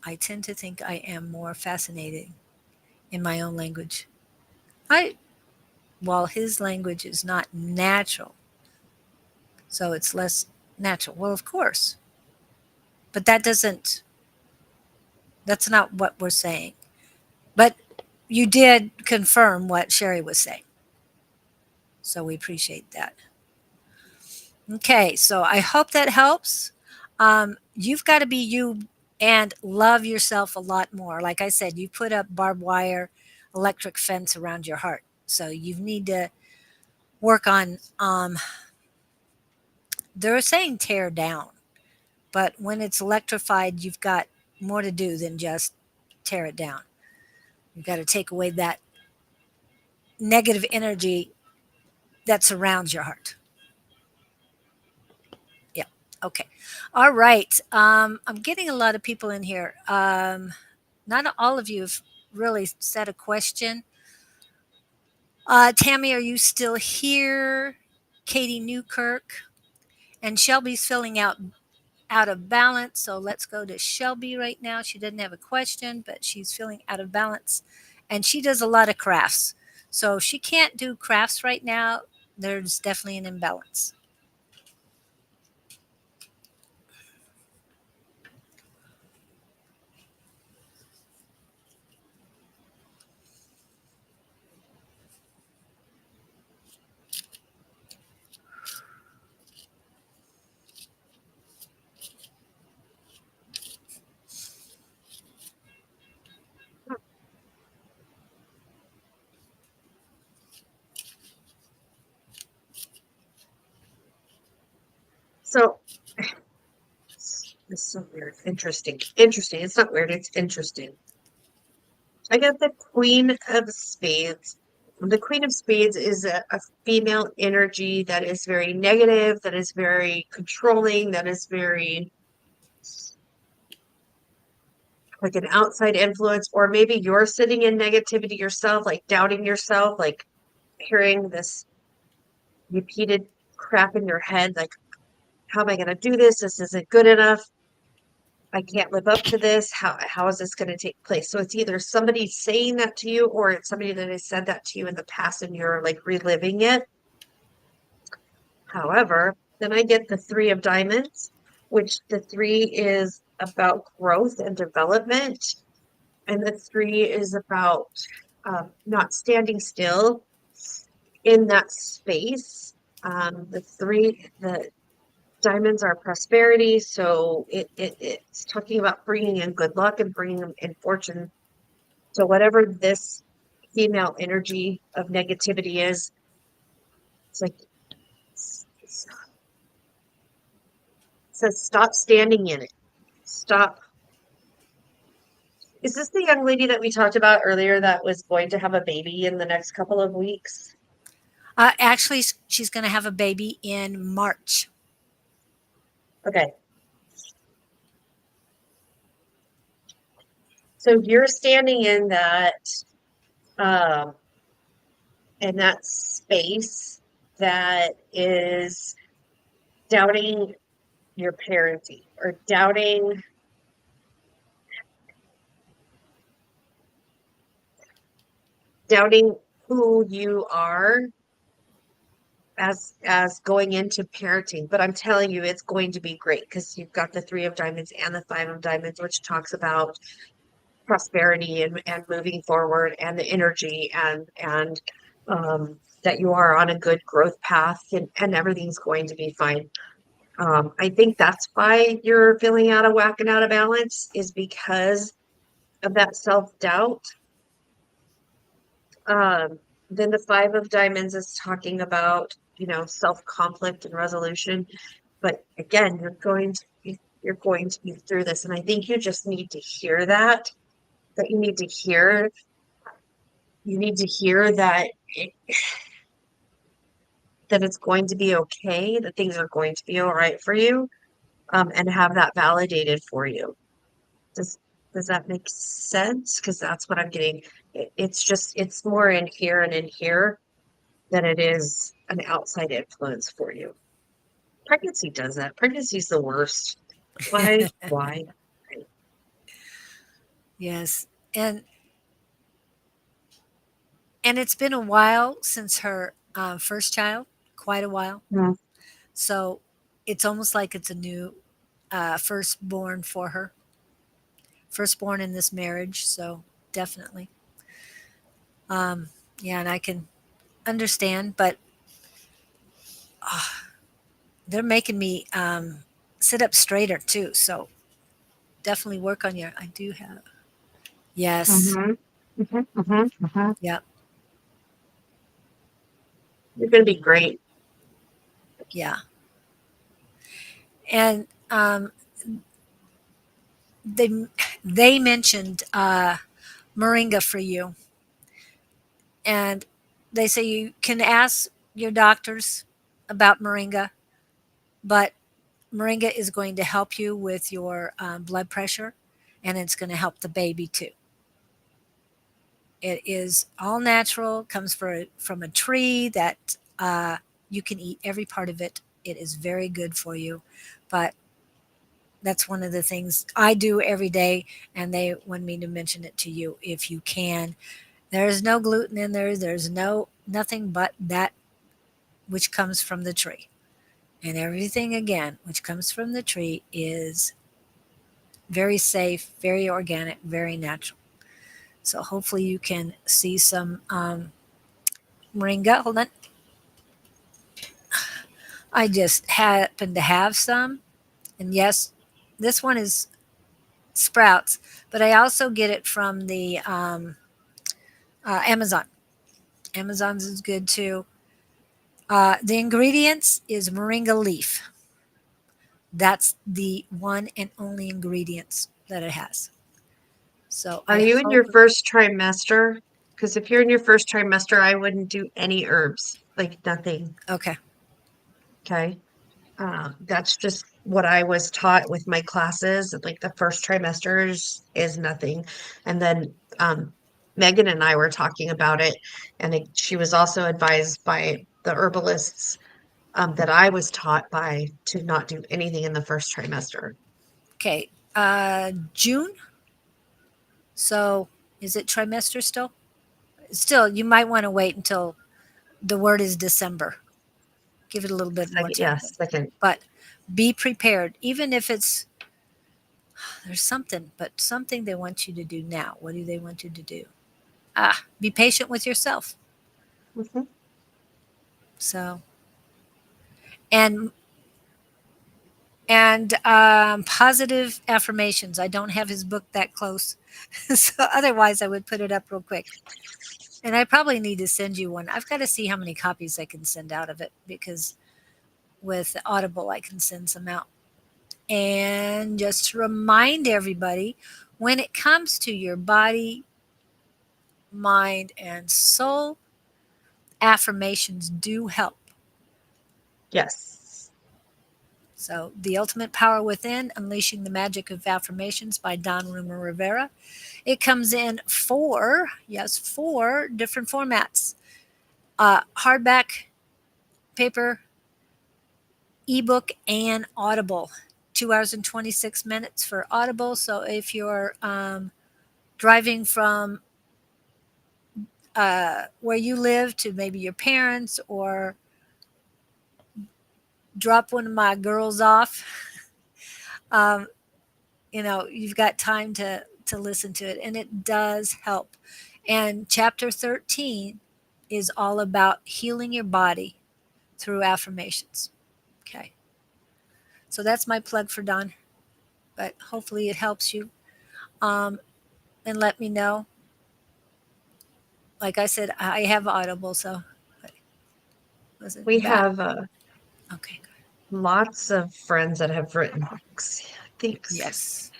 I tend to think I am more fascinating in my own language. I, while his language is not natural, so it's less natural. Well, of course, but that's not what we're saying. But you did confirm what Sheri was saying. So we appreciate that. Okay, so I hope that helps. You've got to be you and love yourself a lot more. Like I said, you put up barbed wire, electric fence around your heart. So you need to work on, they're saying tear down, but when it's electrified, you've got more to do than just tear it down. You've got to take away that negative energy that surrounds your heart. Yeah. Okay. All right. I'm getting a lot of people in here. Not all of you have really said a question. Tammy, are you still here? Katie Newkirk. And Shelby's filling out of balance. So let's go to Shelby right now. She doesn't have a question, but she's feeling out of balance. And she does a lot of crafts. So if she can't do crafts right now, there's definitely an imbalance.
So it's so weird. Interesting. Interesting. It's not weird, it's interesting. I got the Queen of Spades. The Queen of Spades is a female energy that is very negative, that is very controlling, that is very like an outside influence, or maybe you're sitting in negativity yourself, like doubting yourself, like hearing this repeated crap in your head, like, how am I going to do this? This isn't good enough. I can't live up to this. How is this going to take place? So it's either somebody saying that to you or it's somebody that has said that to you in the past and you're like reliving it. However, then I get the three of diamonds, which the three is about growth and development, and the three is about not standing still in that space. The diamonds are prosperity, so it's talking about bringing in good luck and bringing in fortune. So whatever this female energy of negativity is, it's like it says stop standing in it. Stop. Is this the young lady that we talked about earlier that was going to have a baby in the next couple of weeks?
Actually, she's going to have a baby in March.
Okay. So you're standing um, in that space that is doubting your parenting or doubting who you are as going into parenting. But I'm telling you, it's going to be great because you've got the three of diamonds and the five of diamonds, which talks about prosperity and moving forward and the energy and that you are on a good growth path and everything's going to be fine. I think that's why you're feeling out of whack and out of balance is because of that self-doubt. Um, then the five of diamonds is talking about, self-conflict and resolution. But again, you're going to be through this. And I think you just need to hear that you need to hear that it's going to be okay, that things are going to be all right for you, and have that validated for you. Does does that make sense? Because that's what I'm getting. It's more in here and in here than it is an outside influence for you. Pregnancy does that. Pregnancy's the worst. Why? Why?
Yes. And it's been a while since her first child, quite a while.
Mm.
So it's almost like it's a new firstborn for her, firstborn in this marriage. So definitely, yeah, and I can understand, but they're making me sit up straighter too. So definitely work on your. I do have. Yes.
Mm-hmm. Mm-hmm. Mm-hmm. Mm-hmm.
Yep.
You're gonna be great.
Yeah. And they they mentioned moringa for you, and they say you can ask your doctors about moringa, but moringa is going to help you with your blood pressure, and it's going to help the baby too. It is all natural, comes from a tree that you can eat every part of it. It is very good for you, but that's one of the things I do every day, and they want me to mention it to you if you can. There's no gluten in there. There's nothing but that which comes from the tree. And everything again, which comes from the tree is very safe, very organic, very natural. So hopefully you can see some moringa. Hold on. I just happen to have some. And yes, this one is sprouts, but I also get it from the Amazon. Amazon's is good too. The ingredients is moringa leaf. That's the one and only ingredients that it has. So
Are
I
you in
hope.
your first trimester? Because if you're in your first trimester, I wouldn't do any herbs, like nothing.
Okay.
Okay. That's just what I was taught with my classes. Like the first trimester is nothing. And then Megan and I were talking about it, and she was also advised by the herbalists that I was taught by to not do anything in the first trimester.
Okay. June. So is it trimester still? Still, you might want to wait until the word is December. Give it a little bit more
Second,
time.
yeah, second.
But be prepared, even if it's there's something, but something they want you to do now. What do they want you to do? Be patient with yourself.
Hmm.
So, and positive affirmations. I don't have his book that close, so otherwise I would put it up real quick. And I probably need to send you one. I've got to see how many copies I can send out of it because with Audible I can send some out. And just to remind everybody, when it comes to your body, mind, and soul, affirmations do help.
Yes.
So, The Ultimate Power Within, Unleashing the Magic of Affirmations by Don Rumor Rivera. It comes in four different formats: hardback, paper, ebook, and Audible. 2 hours and 26 minutes for Audible. So, if you're driving from where you live to maybe your parents, or drop one of my girls off, um, you've got time to listen to it, and it does help. And chapter 13 is all about healing your body through affirmations. Okay, so that's my plug for Don, but hopefully it helps you. um, and let me know. Like I said, I have Audible, so was it
We
back?
have
Okay, good.
lots of friends that have written books. Thanks.
Yes,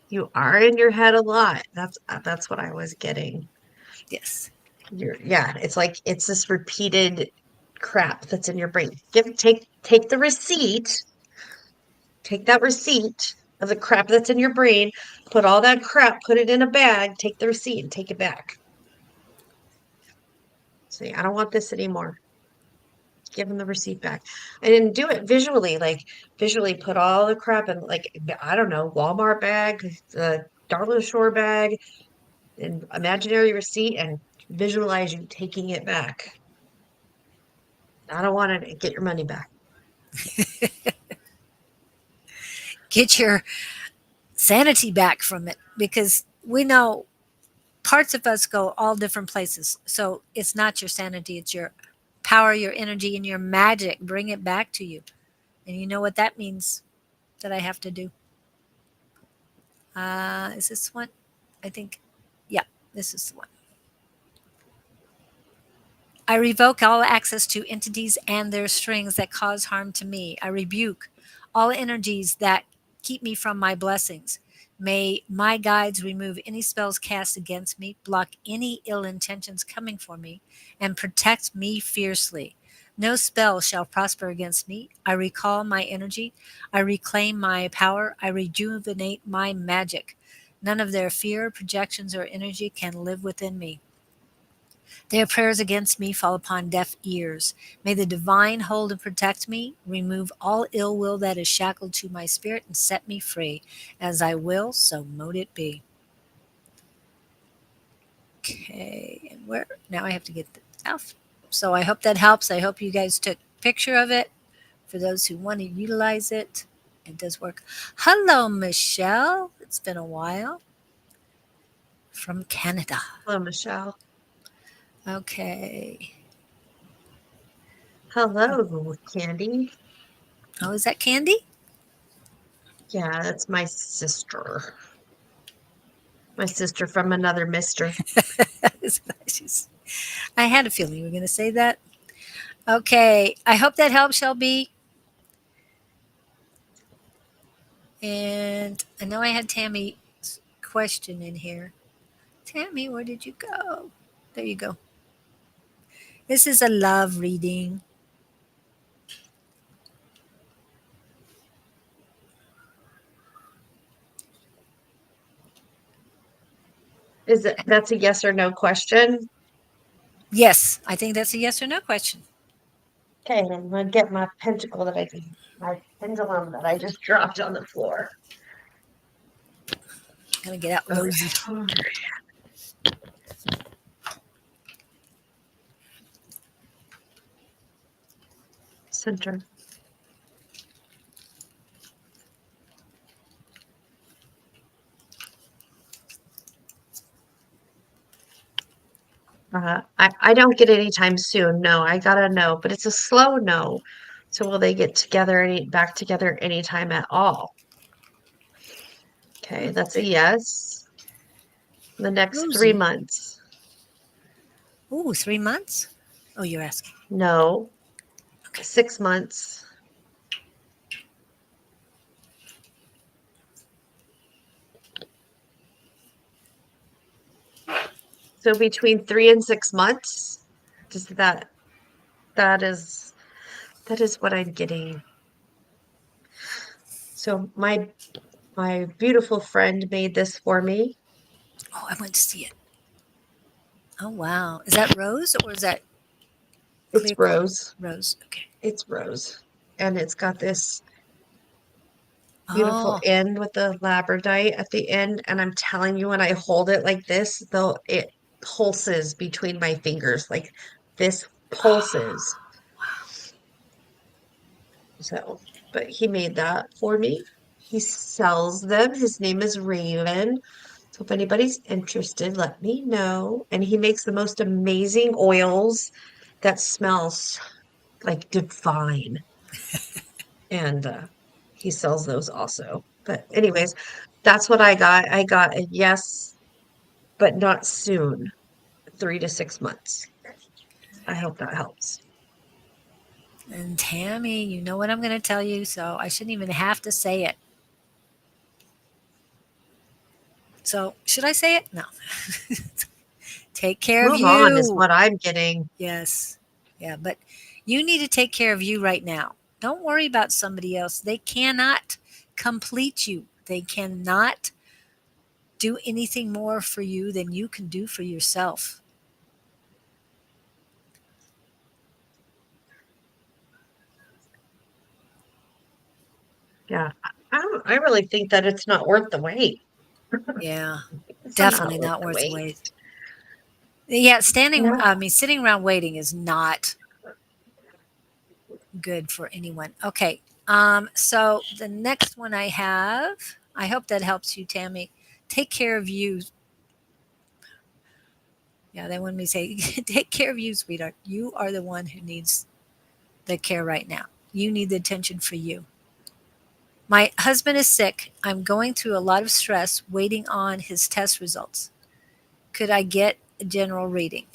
You are in your head a lot. That's what I was getting.
yes.
Yeah, it's like it's this repeated crap that's in your brain. Take the receipt, take that receipt of the crap that's in your brain, put all that crap, put it in a bag, take the receipt and take it back. Say, I don't want this anymore. Give them the receipt back. I didn't do it visually, like visually put all the crap in, like, I don't know, Walmart bag, Darla Shore bag, an imaginary receipt, and visualize you taking it back. I don't want to get your money back.
Get your sanity back from it, because we know parts of us go all different places. So it's not your sanity, it's your power, your energy, and your magic. Bring it back to you. And you know what that means that I have to do. Is this one? I think, yeah, this is the one. I revoke all access to entities and their strings that cause harm to me. I rebuke all energies that keep me from my blessings. May my guides remove any spells cast against me, block any ill intentions coming for me, and protect me fiercely. No spell shall prosper against me. I recall my energy. I reclaim my power. I rejuvenate my magic. None of their fear, projections, or energy can live within me. Their prayers against me fall upon deaf ears. May the divine hold and protect me, remove all ill will that is shackled to my spirit, and set me free. As I will, so mote it be. Okay, and where now I have to get the F. So I hope that helps. I hope you guys took a picture of it. For those who want to utilize it, it does work. Hello, Michelle. It's been a while. From Canada.
Hello, Michelle.
Okay.
Hello, Candy.
Oh, is that Candy?
Yeah, that's my sister. My sister from another mister.
She's- I had a feeling you were going to say that. Okay. I hope that helps, Shelby. And I know I had Tammy's question in here. Tammy, where did you go? There you go. This is a love reading.
That's a yes or no question?
Yes, I think that's a yes or no question.
Okay, I'm gonna get my pentacle my pendulum that I just dropped on the floor.
I'm going to get out
Okay.
Rosie.
center. I don't get anytime soon. No, I gotta know, but it's a slow no. So will they get together back together anytime at all? Okay, that's a yes. The next 3
Rosie.
months.
Ooh, 3 months? Oh, you're asking.
No.
Okay.
6 months. So between 3 and 6 months, does that is what I'm getting. So my beautiful friend made this for me.
Oh, I went to see it. Oh, wow. Is that rose or is that
It's
clear
rose.
rose? Okay.
It's rose. And it's got this beautiful
Oh,
end with the labradorite at the end. And I'm telling you, when I hold it like this, though, it pulses between my fingers. Like this pulses. So, but he made that for me. He sells them. His name is Raven. So if anybody's interested, let me know. And he makes the most amazing oils that smells like divine. And he sells those also. But anyways, that's what I got. I got a yes, but not soon. 3 to 6 months. I hope that helps.
and Tammy, you know what I'm going to tell you, so I shouldn't even have to say it. So, should I say it? No. Take care of
Move on is
you.
what I'm getting.
Yes. Yeah, but you need to take care of you right now. Don't worry about somebody else. They cannot complete you. They cannot do anything more for you than you can do for yourself.
Yeah. I really think that it's not worth the wait.
Yeah,
It's not
definitely
worth
not
the
worth the
wait.
wait. Yeah,
No.
sitting around waiting is not good for anyone. Okay. So the next one I have, I hope that helps you, Tammy. Take care of you. Yeah, they want me to say, take care of you, sweetheart. You are the one who needs the care right now. You need the attention for you. My husband is sick. I'm going through a lot of stress waiting on his test results. Could I get a general reading?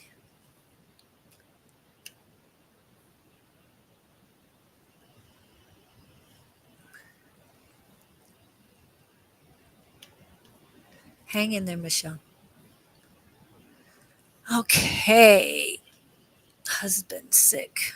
Hang in there, Michelle. Okay. Husband sick.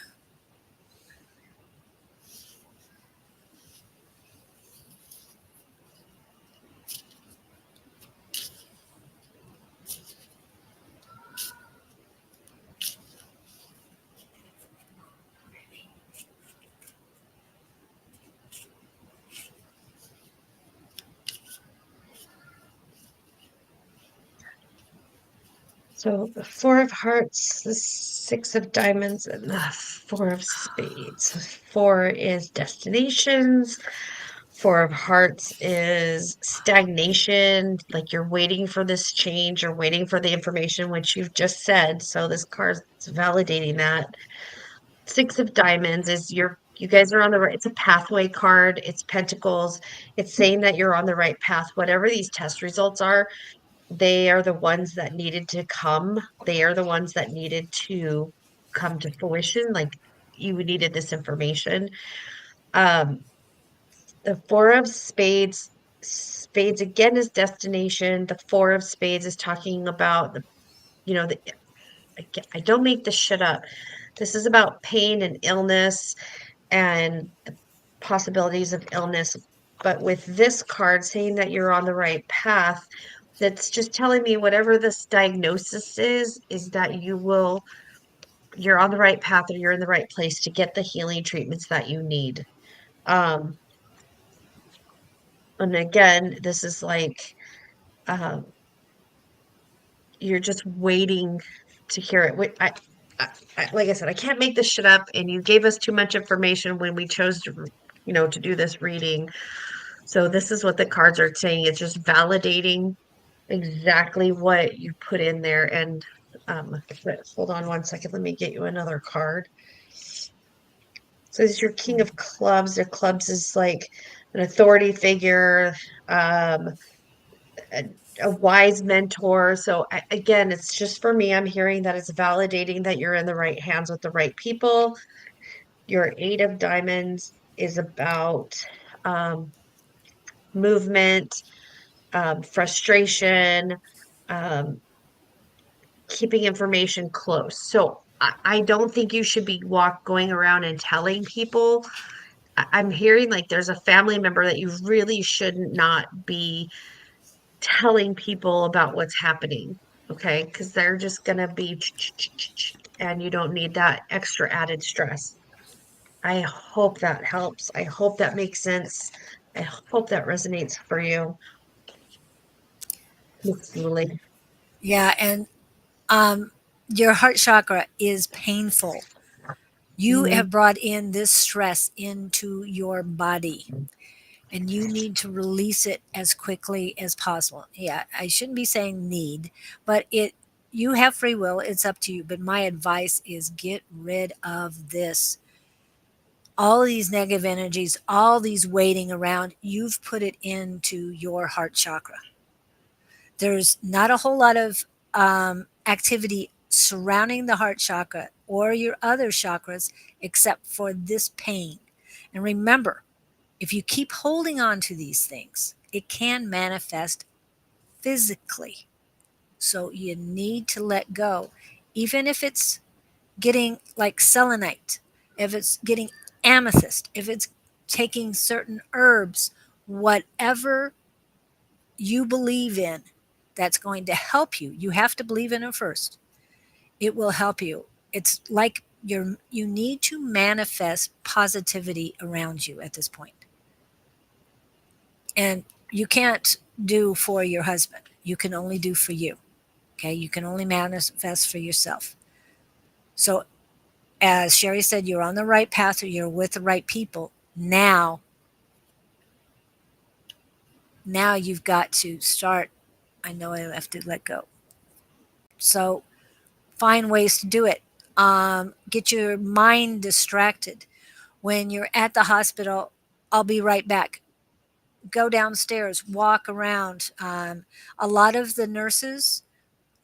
So the Four of Hearts, the Six of Diamonds, and the Four of Spades. Four is destinations. Four of Hearts is stagnation, like you're waiting for this change, you're waiting for the information, which you've just said. So this card's validating that. Six of Diamonds is you guys are on the right, it's a pathway card, it's pentacles, it's saying that you're on the right path. Whatever these test results are, they are the ones that needed to come. They are the ones that needed to come to fruition. Like you needed this information. Um, the Four of Spades, Spades again is destination. The Four of Spades is talking about the I don't make this shit up. This is about pain and illness and the possibilities of illness. But with this card saying that you're on the right path, that's just telling me whatever this diagnosis is that you're on the right path or you're in the right place to get the healing treatments that you need. Um, and again, this is like um, you're just waiting to hear it. like I said, I can't make this shit up, and you gave us too much information when we chose to, to do this reading. So this is what the cards are saying. It's just validating exactly what you put in there. And hold on one second. Let me get you another card. So this is your King of Clubs. The clubs is like an authority figure, um, a wise mentor. So again, it's just for me. I'm hearing that it's validating that you're in the right hands with the right people. Your Eight of Diamonds is about um, movement, frustration, um, keeping information close. So I don't think you should be going around and telling people. I'm hearing like there's a family member that you really should not be telling people about what's happening. Okay, because they're just gonna be, and you don't need that extra added stress. I hope that helps. I hope that makes sense. I hope that resonates for you, Miss Lily.
Yeah, and um, your heart chakra is painful. You
Mhm.
have brought in this stress into your body, and you need to release it as quickly as possible. Yeah, I shouldn't be saying need, but you have free will, it's up to you. But my advice is get rid of this. All these negative energies, all these waiting around, you've put it into your heart chakra. There's not a whole lot of activity surrounding the heart chakra or your other chakras except for this pain. And remember, if you keep holding on to these things, it can manifest physically. So you need to let go, even if it's getting like selenite, if it's getting amethyst, if it's taking certain herbs, whatever you believe in that's going to help you. You have to believe in it first. It will help you. It's like you need to manifest positivity around you at this point. And you can't do for your husband. You can only do for you. Okay? You can only manifest for yourself. So as Sheri said, you're on the right path or you're with the right people. Now you've got to start. I know I have to let go. So find ways to do it. Get your mind distracted. When you're at the hospital, I'll be right back. Go downstairs, walk around. A lot of the nurses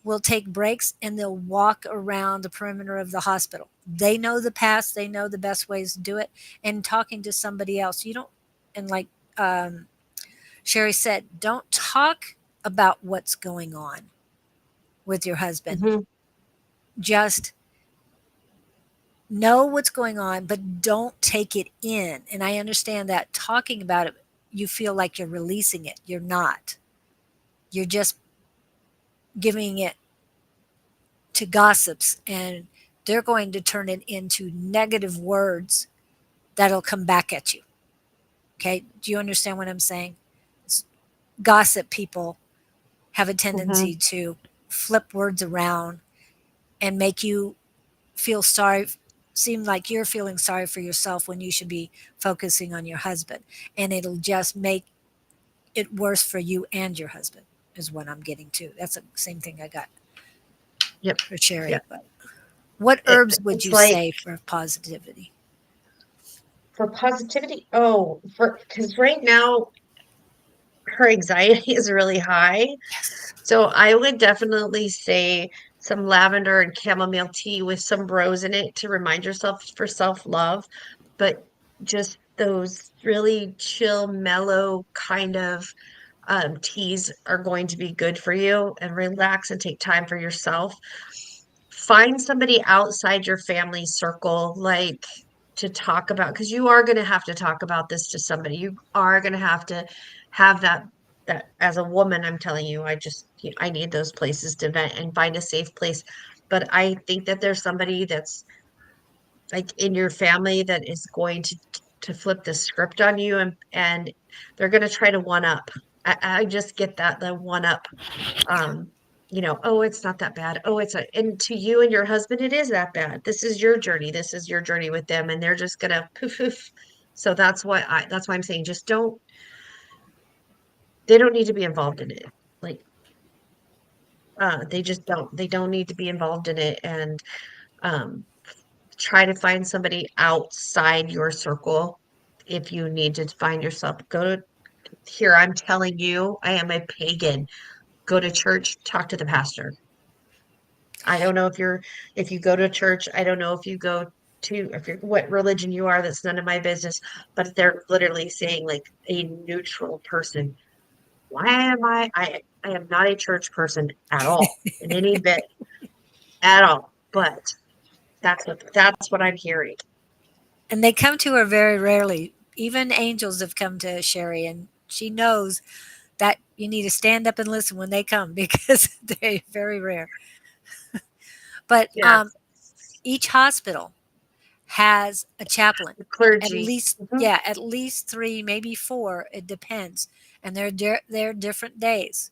will take breaks and they'll walk around the perimeter of the hospital. They know the past, they know the best ways to do it. And talking to somebody else, you don't, and like um, Sheri said, don't talk about what's going on with your husband.
Mhm.
Just know what's going on, but don't take it in. And I understand that talking about it, you feel like you're releasing it. You're not. You're just giving it to gossips, and they're going to turn it into negative words that'll come back at you. Okay. Do you understand what I'm saying? Gossip people have a tendency
Mhm.
to flip words around and make you feel sorry, seem like you're feeling sorry for yourself when you should be focusing on your husband. And it'll just make it worse for you and your husband, is what I'm getting to. That's the same thing I got
Yep.
for Sheri.
Yep.
But what herbs would
It's
you
like
say for positivity?
for positivity. Oh, for because right now her anxiety is really high.
Yes.
So I would definitely say some lavender and chamomile tea with some rose in it to remind yourself for self-love. But just those really chill, mellow kind of teas are going to be good for you, and relax and take time for yourself. Find somebody outside your family circle, like to talk about, because you are going to have to talk about this to somebody. You are going to have that as a woman. I'm telling you, I need those places to vent and find a safe place. But I think that there's somebody that's like in your family that is going to flip the script on you, and they're going to try to one up. I just get that, the one up. um oh, it's not that bad. Oh, and to you and your husband, it is that bad. This is your journey. This is your journey with them, and they're just gonna poof poof. So that's why I'm saying just don't, they don't need to be involved in it. Like, they don't need to be involved in it, and um try to find somebody outside your circle. If you need to find yourself, go to here. I'm telling you, I am a pagan. Go to church, talk to the pastor. I don't know if you go to church. I don't know if you go to if you're what religion you are. That's none of my business. But they're literally saying like a neutral person. Why am I am not a church person at all in any bit at all. But that's what I'm hearing.
And they come to her very rarely. Even angels have come to Sheri, and she knows that you need to stand up and listen when they come because they're very rare. But
Yes,
each hospital has a chaplain.
the
At
clergy.
least,
Mhm.
yeah, at least three, maybe four. It depends, and they're different days.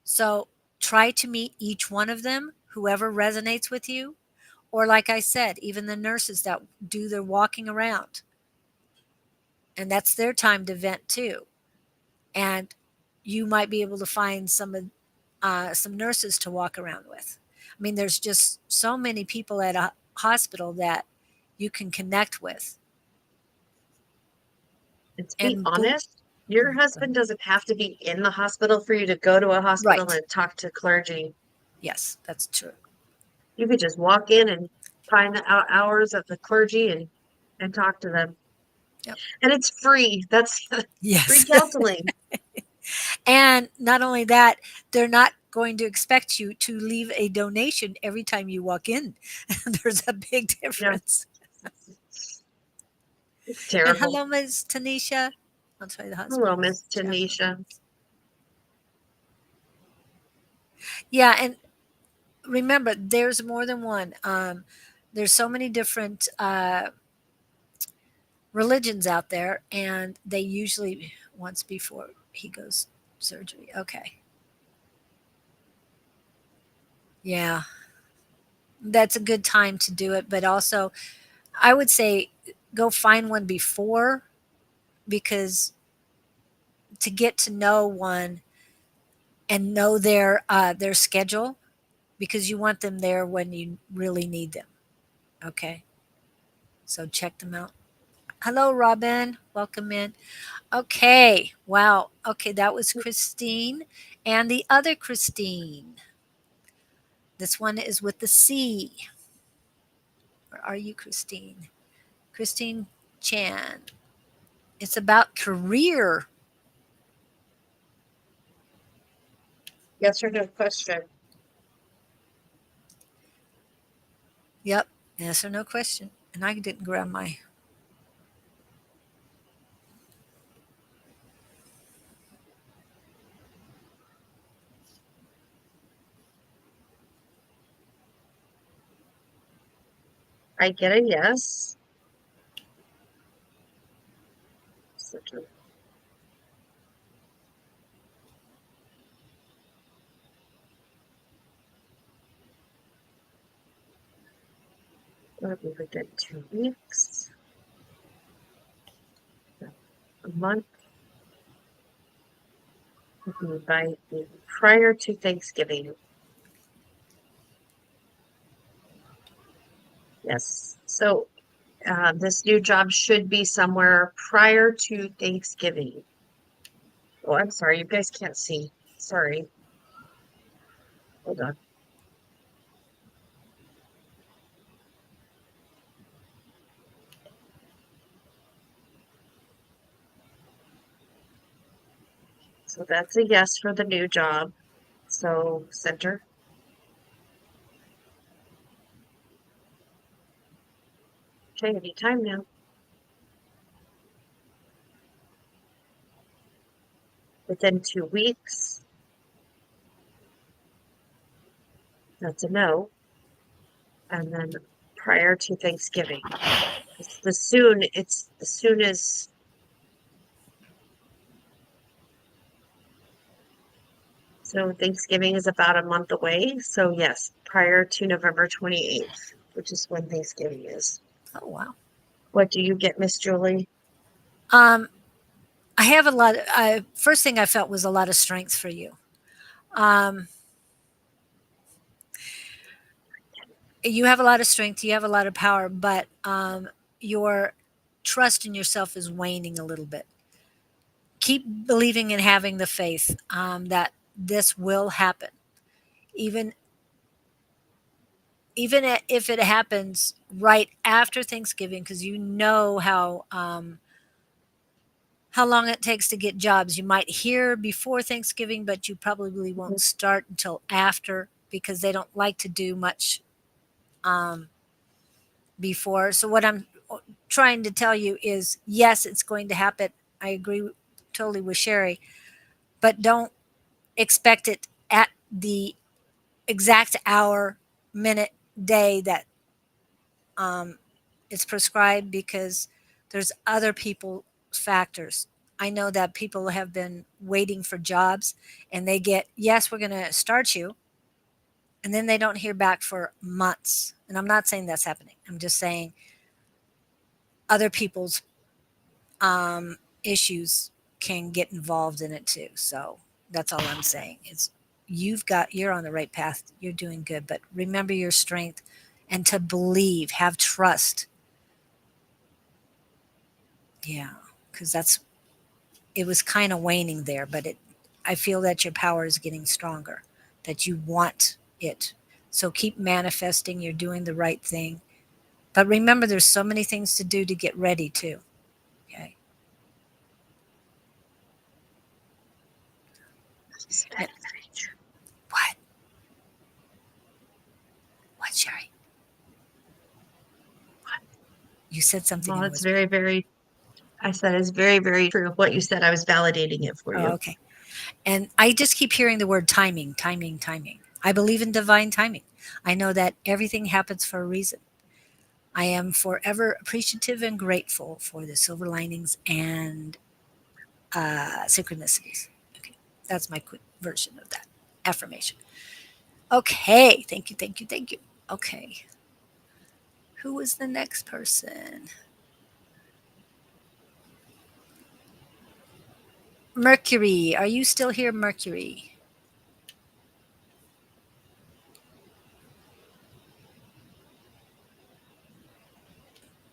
So try to meet each one of them, whoever resonates with you. Or, like I said, even the nurses that do their walking around, and that's their time to vent too. And you might be able to find some nurses to walk around with. I mean, there's just so many people at a hospital that you can connect with.
And to be
And
honest, your husband doesn't have to be in the hospital for you to go to a hospital
right,
and talk to clergy.
yes, that's true.
You could just walk in and find the hours of the clergy and talk to them.
Yep.
And it's free. That's free
Yes.
counseling.
And not only that, they're not going to expect you to leave a donation every time you walk in. There's a big
Yeah,
difference.
it's
And
terrible.
hello, Ms. Tanisha. I'll tell you the
Hello,
hospital
Miss
chaplain.
Tanisha.
Yeah, and remember, there's more than one. There's so many different religions out there, and they usually once before he goes surgery. Okay, yeah, that's a good time to do it. But also, I would say go find one before because to get to know one and know their schedule because you want them there when you really need them. Okay, so check them out. Hello, Robin. Welcome in. Okay. Wow. Okay, that was Christine and the other Christine. This one is with the C. Where are you, Christine? Christine Chan. It's about career.
Yes or no question.
Yep. Yes or no question. And I didn't grab my.
I get a yes. That'll be within 2 weeks, a month, would be by prior to Thanksgiving. Yes. So this new job should be somewhere prior to Thanksgiving. Oh, I'm sorry, you guys can't see. Sorry. Hold on. So that's a yes for the new job. So center. Okay, anytime now. Within 2 weeks. That's a no. And then prior to Thanksgiving. It's the soon So Thanksgiving is about a month away. So yes, prior to November 28th, which is when Thanksgiving is.
Oh, wow.
What do you get, Miss Julie?
Um, I have a lot. First thing I felt was a lot of strength for you. Um, you have a lot of strength. You have a lot of power, but your trust in yourself is waning a little bit. Keep believing and having the faith that this will happen, even if it happens right after Thanksgiving, because you know how long it takes to get jobs. You might hear before Thanksgiving, but you probably won't
Mhm.
start until after because they don't like to do much um, before. So what I'm trying to tell you is, yes, it's going to happen. I agree totally with Sherry, but don't expect it at the exact hour, minute, day that um, it's prescribed because there's other people factors. I know that people have been waiting for jobs and they get, yes, we're going to start you. And then they don't hear back for months. And I'm not saying that's happening. I'm just saying other people's issues can get involved in it too. So that's all I'm saying. It's you're on the right path. You're doing good, but remember your strength and to believe, have trust. Yeah, because it was kind of waning there, but I feel that your power is getting stronger, that you want it. So keep manifesting. You're doing the right thing. But remember, there's so many things to do to get ready too. Okay.
It's
Now,
very, very true.
what? What, Sherry? You said something
Well,
and it
it's
was,
very, very, I said it's very, very true. What you said, I was validating it for
oh,
you.
okay. And I just keep hearing the word timing, timing, timing. I believe in divine timing. I know that everything happens for a reason. I am forever appreciative and grateful for the silver linings and synchronicities. Okay, that's my quick version of that affirmation. Okay, thank you, thank you, thank you. Okay, who was the next person? Mercury, are you still here, Mercury?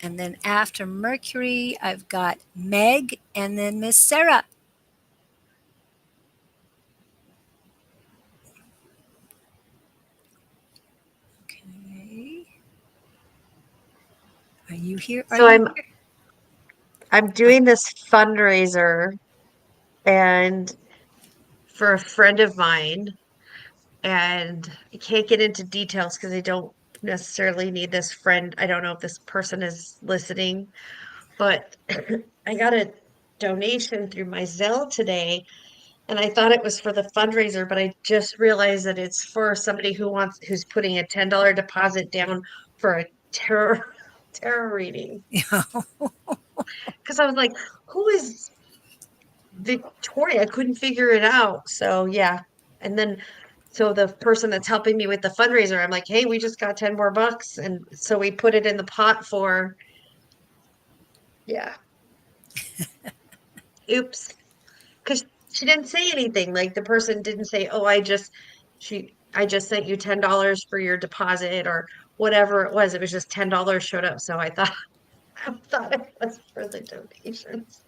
And then after Mercury, I've got Meg and then Miss Sarah. Okay. Are you here? Are
So
you
I'm
here?
I'm
Oh,
doing this fundraiser and for a friend of mine, and I can't get into details because I don't necessarily need this friend. I don't know if this person is listening, but I got a donation through my Zelle today, and I thought it was for the fundraiser, but I just realized that it's for somebody who's putting a $10 deposit down for a tarot tarot reading.
yeah.
Because I was like, who is Victoria? I couldn't figure it out. So yeah. And then so the person that's helping me with the fundraiser, I'm like, hey, we just got 10 more bucks. And so we put it in the pot for, yeah, oops. Because she didn't say anything. Like the person didn't say, oh, I just sent you $10 for your deposit or whatever it was. It was just $10 showed up. So I thought I thought it was for the donations.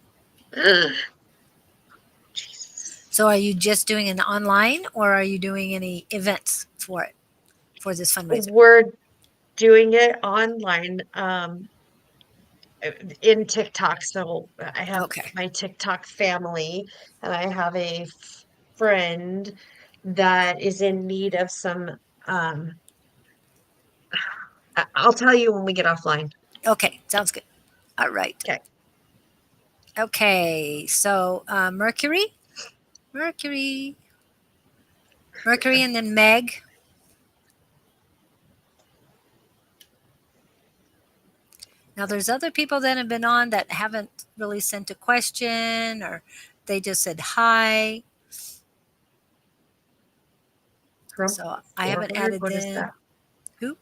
Jesus.
So are you just doing it online or are you doing any events for it, for this fundraiser?
We're doing it online. In TikTok. So I have
Okay.
my TikTok family, and I have a friend that is in need of some. Um, I'll tell you when we get offline.
Okay. Sounds good. All right.
Okay.
Okay. So Mercury, Mercury, Mercury, and then Meg. Now, there's other people that have been on that haven't really sent a question or they just said hi.
Trump
So I haven't
forward.
added
What is that
them. Who?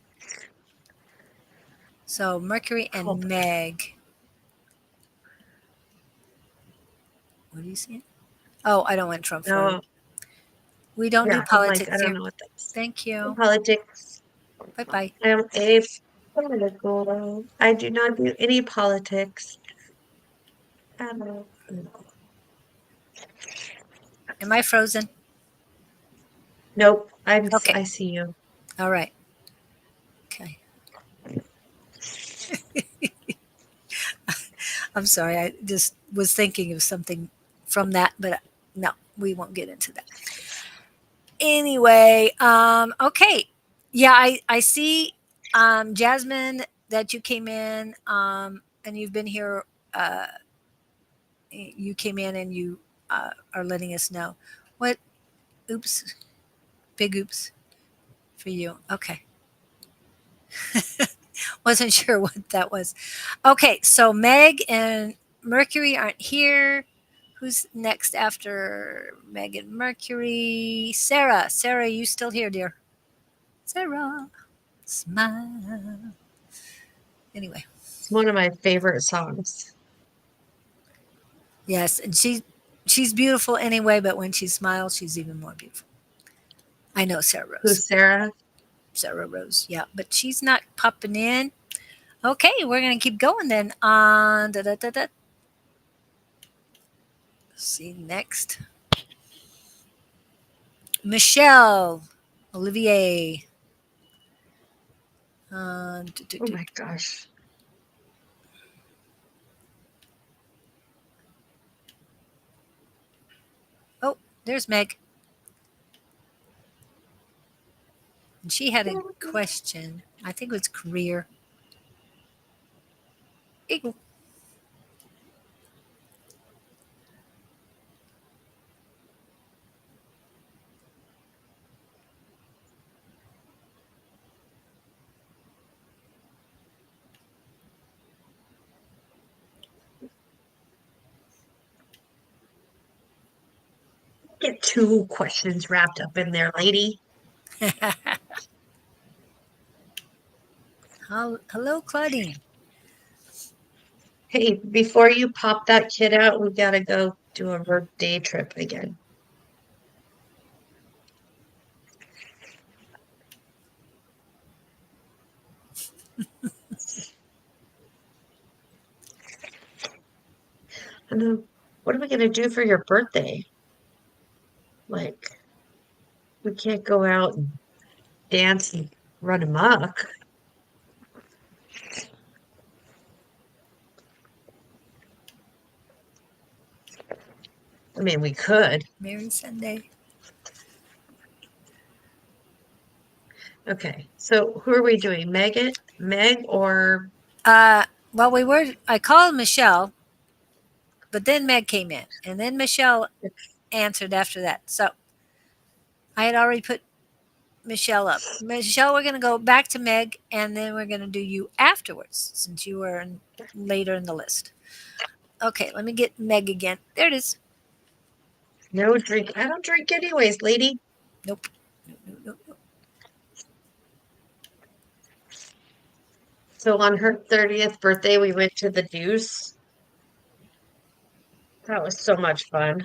So Mercury and
called?
Meg. What are you seeing? Oh, I don't want Trump forward.
No,
We don't do
yeah, I'm like, I
politics
don't
here.
know what that's.
Thank you.
Politics.
Bye bye.
I am a political. I do not do any politics at all.
Am I frozen?
Nope,
Okay.
I see you.
All right. Okay. I'm sorry. I just was thinking of something from that, but no, we won't get into that. Anyway, okay. Yeah, I see, Jasmine, that you came in, and you've been here. You came in and you are letting us know. What? Oops. Big oops for you. Okay. Wasn't sure what that was. Okay, so Meg and Mercury aren't here. Who's next after Meg and Mercury? Sarah. Sarah, you still here, dear? Sarah, smile. Anyway,
It's one of my favorite songs.
yes, and she's beautiful anyway, but when she smiles, she's even more beautiful. I know Sarah Rose.
Who's Sarah?
Sarah Rose, yeah, but she's not popping in. Okay, we're gonna keep going then. On da, da, da, da. See next, Michelle, Olivier.
Oh my gosh.
Oh, there's Meg. And she had a question. I think it was career. Eagle.
Get two questions wrapped up in there, lady.
Hello, Claudine.
Hey, before you pop that kid out, we gotta go do a birthday trip again. And then what are we gonna do for your birthday? Like, we can't go out and dance and run amok. I mean, we could.
Merry Sunday.
Okay, so who are we doing? Meg or
Well, I called Michelle, but then Meg came in, and then Michelle answered after that. So I had already put Michelle up. Michelle, we're going to go back to Meg, and then we're going to do you afterwards, since you were later in the list. Okay, let me get Meg again. There it is.
no drink? I don't drink anyways, lady.
Nope. Nope.
So on her 30th birthday, we went to the Deuce. That was so much fun.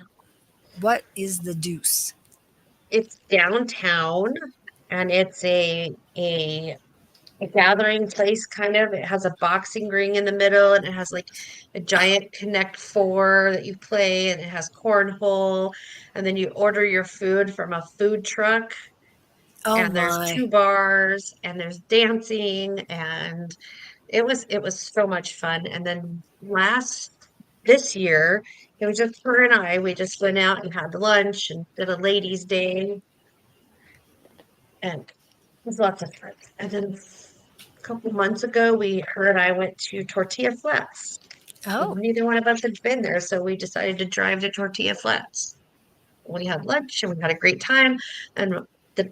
What is the deuce?
It's downtown and it's a gathering place kind of. It has a boxing ring in the middle and it has like a giant Connect Four that you play and it has cornhole and then you order your food from a food truck
Oh
and there's
my.
two bars and there's dancing and it was so much fun. And then this year, it was just her and I. We just went out and had lunch and did a ladies' day and it was lots of fun. And then a couple months ago, her and I went to Tortilla Flats.
Oh,
Neither one of us had been there, so we decided to drive to Tortilla Flats. We had lunch and we had a great time. And the,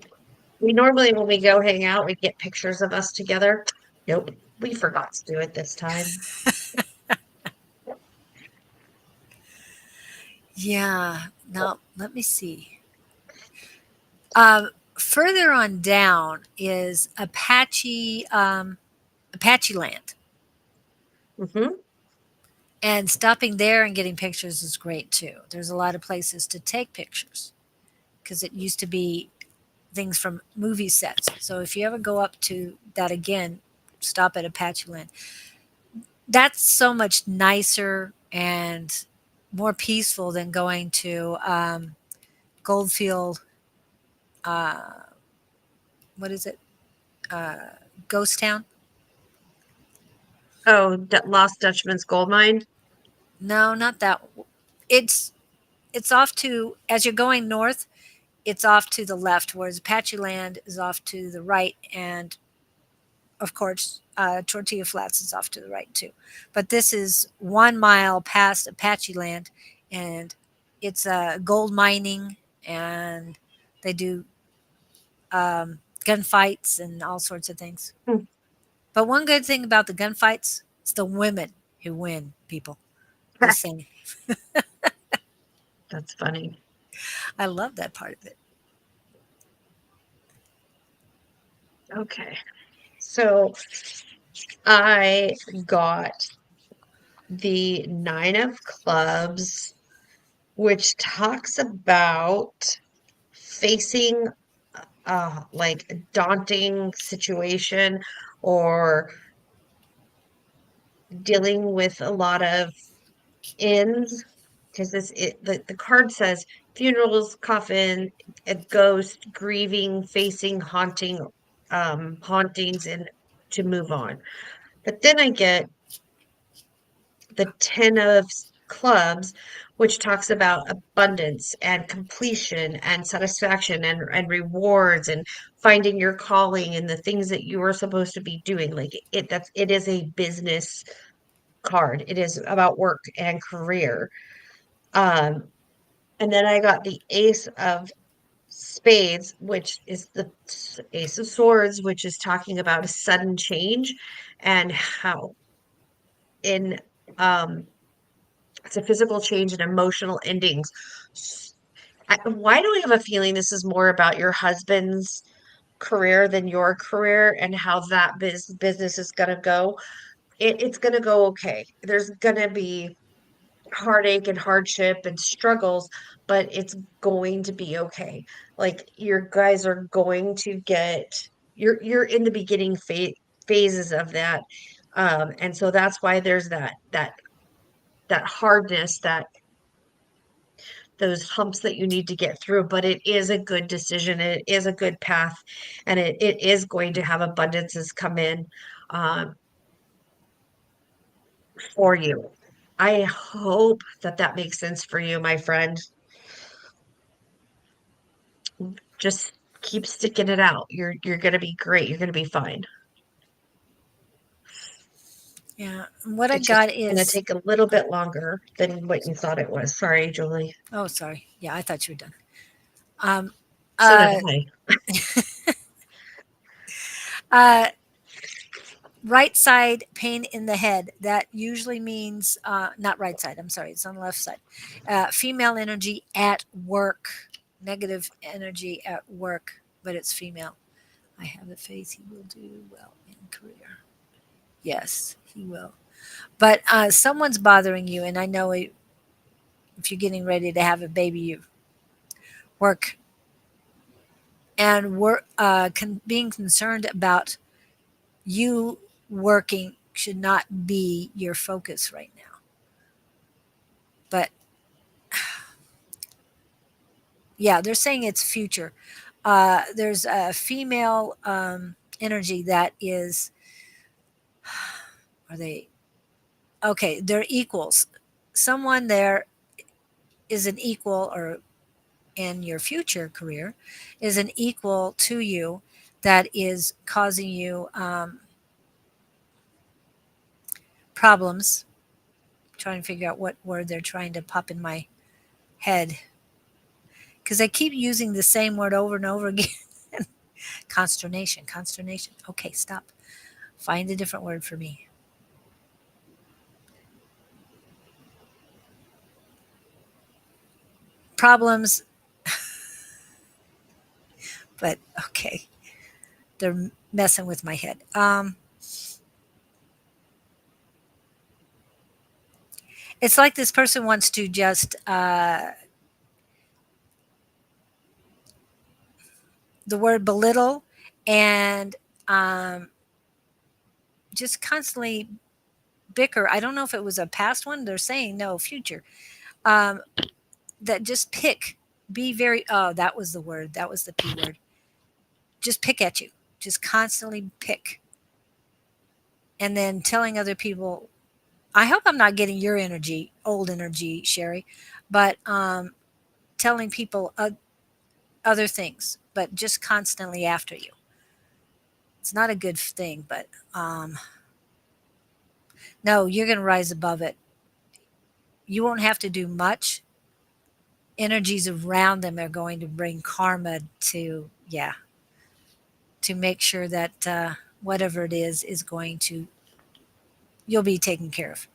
we normally, when we go hang out, we get pictures of us together. Nope, we forgot to do it this time.
yeah. Now, let me see. further on down is Apache land,
Hmm.
and stopping there and getting pictures is great too. There's a lot of places to take pictures because it used to be things from movie sets. So if you ever go up to that again, stop at Apache land. That's so much nicer and more peaceful than going to Goldfield. Uh, what is it? Uh, Ghost Town?
Oh, Lost Dutchman's Gold Mine.
No, not that. It's it's off to as you're going north. It's off to the left, whereas Apache Land is off to the right, and of course, Tortilla Flats is off to the right too. But this is 1 mile past Apache Land, and it's gold mining, and they do gunfights and all sorts of things.
Hmm.
But one good thing about the gunfights is the women who win, people. Just saying.
That's funny.
I love that part of it.
Okay. So I got the Nine of Clubs, which talks about facing like a daunting situation or dealing with a lot of ends, because the card says funerals, coffin, a ghost, grieving, facing hauntings, and to move on. But then I get the Ten of Clubs, which talks about abundance and completion and satisfaction and rewards and finding your calling and the things that you are supposed to be doing. Like it is a business card. It is about work and career. Um, and then I got the Ace of Spades, which is the Ace of Swords, which is talking about a sudden change and how in um it's a physical change and emotional endings. Why do I have a feeling this is more about your husband's career than your career and how that business is going to go? It's going to go okay. There's going to be heartache and hardship and struggles, but it's going to be okay. Like your guys are going to get you're in the beginning phases of that. And so that's why there's that hardness, that those humps that you need to get through, but it is a good decision. It is a good path, and it is going to have abundances come in um, for you. I hope that that makes sense for you, my friend. Just keep sticking it out. You're going to be great. You're going to be fine.
Yeah. What I
It's just
got
going to
is,
take a little bit longer than what you thought it was. Sorry, Julie.
oh, sorry. Yeah, I thought you were done. Um,
So did
uh,
I.
uh, right side pain in the head. That usually means, not right side. I'm sorry. It's on the left side. Female energy at work, negative energy at work, but it's female. I have the faith he will do well in career. Yes, he will. But someone's bothering you, and I know if you're getting ready to have a baby, you work and work being concerned about you working should not be your focus right now. But yeah, they're saying it's future. There's a female energy that is, are they okay? They're equals. Someone there is an equal, or in your future career, is an equal to you that is causing you problems. Trying to figure out what word they're trying to pop in my head because I keep using the same word over and over again. Consternation, consternation. Okay, stop. Find a different word for me. Problems, But okay, they're messing with my head. It's like this person wants to just the word belittle and um, just constantly bicker. I don't know if it was a past one. They're saying no, future. Um, that just pick, be very. Oh, that was the word. That was the P word. Just pick at you. Just constantly pick, and then telling other people. I hope I'm not getting your energy, old energy, Sherry, but telling people other things, but just constantly after you. It's not a good thing, but no, you're going to rise above it. You won't have to do much. Energies around them are going to bring karma to, yeah, to make sure that whatever it is going to, you'll be taken care of.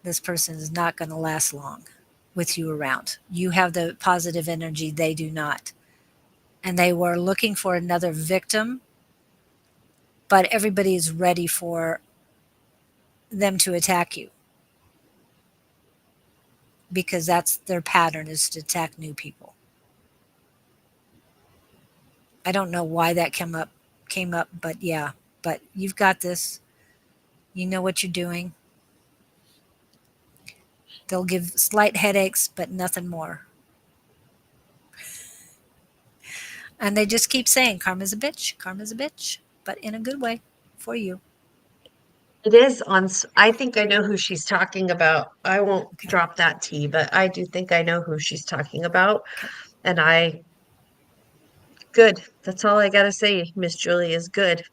This person is not going to last long with you around. You have the positive energy, they do not. And they were looking for another victim, but everybody is ready for them to attack you because that's their pattern is to attack new people. I don't know why that came up, but yeah, but you've got this. You know what you're doing. They'll give slight headaches, but nothing more. And they just keep saying karma's a bitch, karma's a bitch, but in a good way for you.
It is I think I know who she's talking about. I won't
Okay.
drop that tea, but I do think I know who she's talking about.
Okay.
And good. That's all I gotta say, Miss Julie, is good.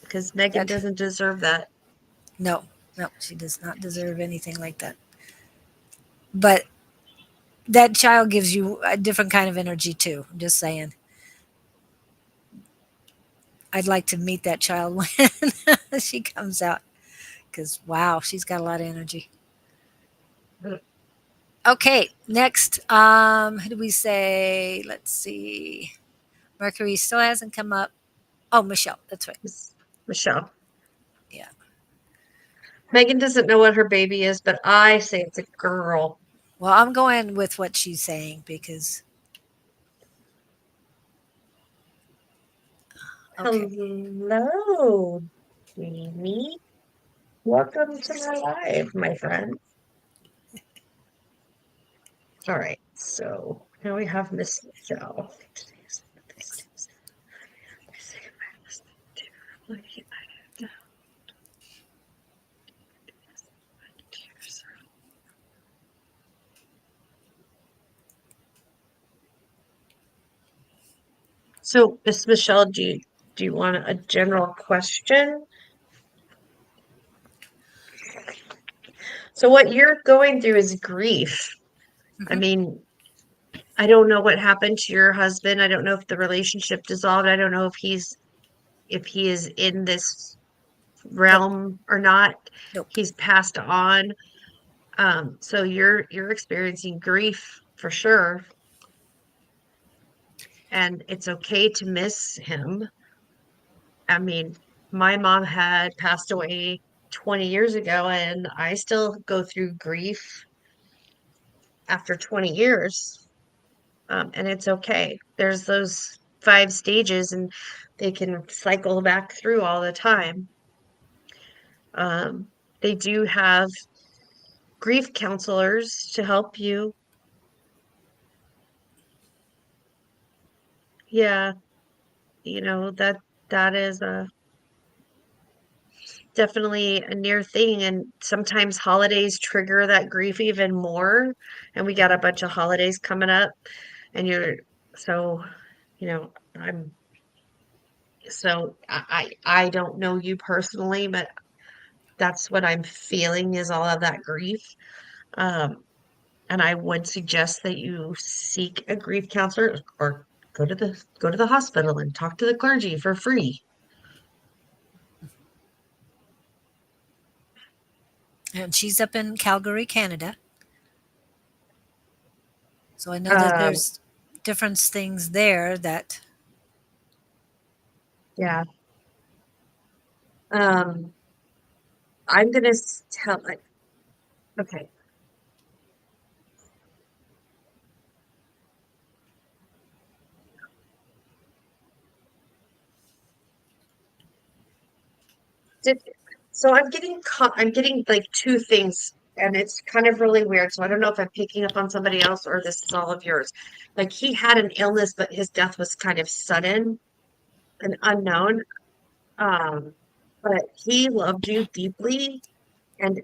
Because Megan
That
doesn't deserve that.
no, no, she does not deserve anything like that. But that child gives you a different kind of energy too. I'm just saying. I'd like to meet that child when she comes out because wow, she's got a lot of energy. Okay, next, who do we say? Let's see. Mercury still hasn't come up. Oh, Michelle, that's right.
Michelle.
Yeah.
Megan doesn't know what her baby is, but I say it's a girl.
Well, I'm going with what she's saying because okay.
Hello, Jamie. Welcome to my live, my friend. All right, so now we have Miss Michelle. So, Miss Michelle, do you want a general question? So, what you're going through is grief. I
Hmm.
mean, I don't know what happened to your husband. I don't know if the relationship dissolved. I don't know if he is in this
Nope.
realm or not.
Nope.
He's passed on. So you're experiencing grief for sure, and it's okay to miss him. I mean, my mom had passed away 20 years ago, and I still go through grief after 20 years. And it's okay. There's those 5 stages, and they can cycle back through all the time. Um, they do have grief counselors to help you. Yeah, that is definitely a near thing, and sometimes holidays trigger that grief even more. And we got a bunch of holidays coming up, and so, I'm I don't know you personally, but that's what I'm feeling is all of that grief. Um, and I would suggest that you seek a grief counselor or go to the hospital and talk to the clergy for free.
And she's up in Calgary, Canada. So I know that
Um,
there's different things there that
Yeah. Um, I'm gonna tell like, okay. Did, so I'm getting like two things, and it's kind of really weird. So I don't know if I'm picking up on somebody else or this is all of yours. Like he had an illness, but his death was kind of sudden and unknown. Um, but he loved you deeply and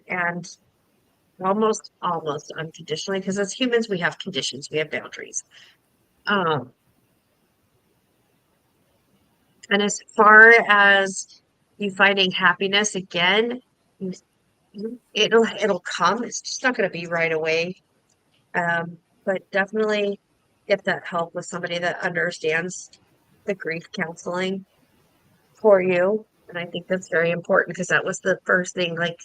almost unconditionally, because as humans we have conditions, we have boundaries. Um, and as far as you finding happiness again, you, it'll come. It's just not going to be right away. But definitely get that help with somebody that understands the grief counseling for you. And I think that's very important because that was the first thing. Like,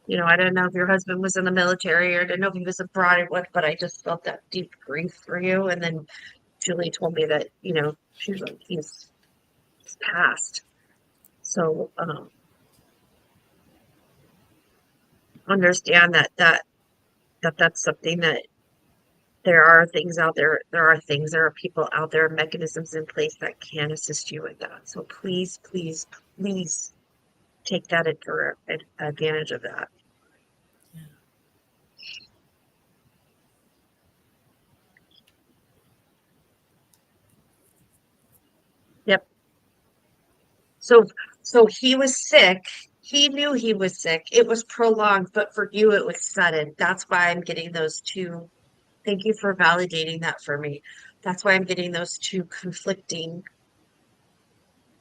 I don't know if your husband was in the military or I didn't know if he was abroad or what, but I just felt that deep grief for you. And then Julie told me that, she was like, he's passed. So understand that's something that there are things out there. There are people out there, mechanisms in place that can assist you with that. So please, please, please take that advantage of that. Yep. So, so he was sick. He knew he was sick. It was prolonged, but for you, it was sudden. That's why I'm getting those two. Thank you for validating that for me. That's why I'm getting those two conflicting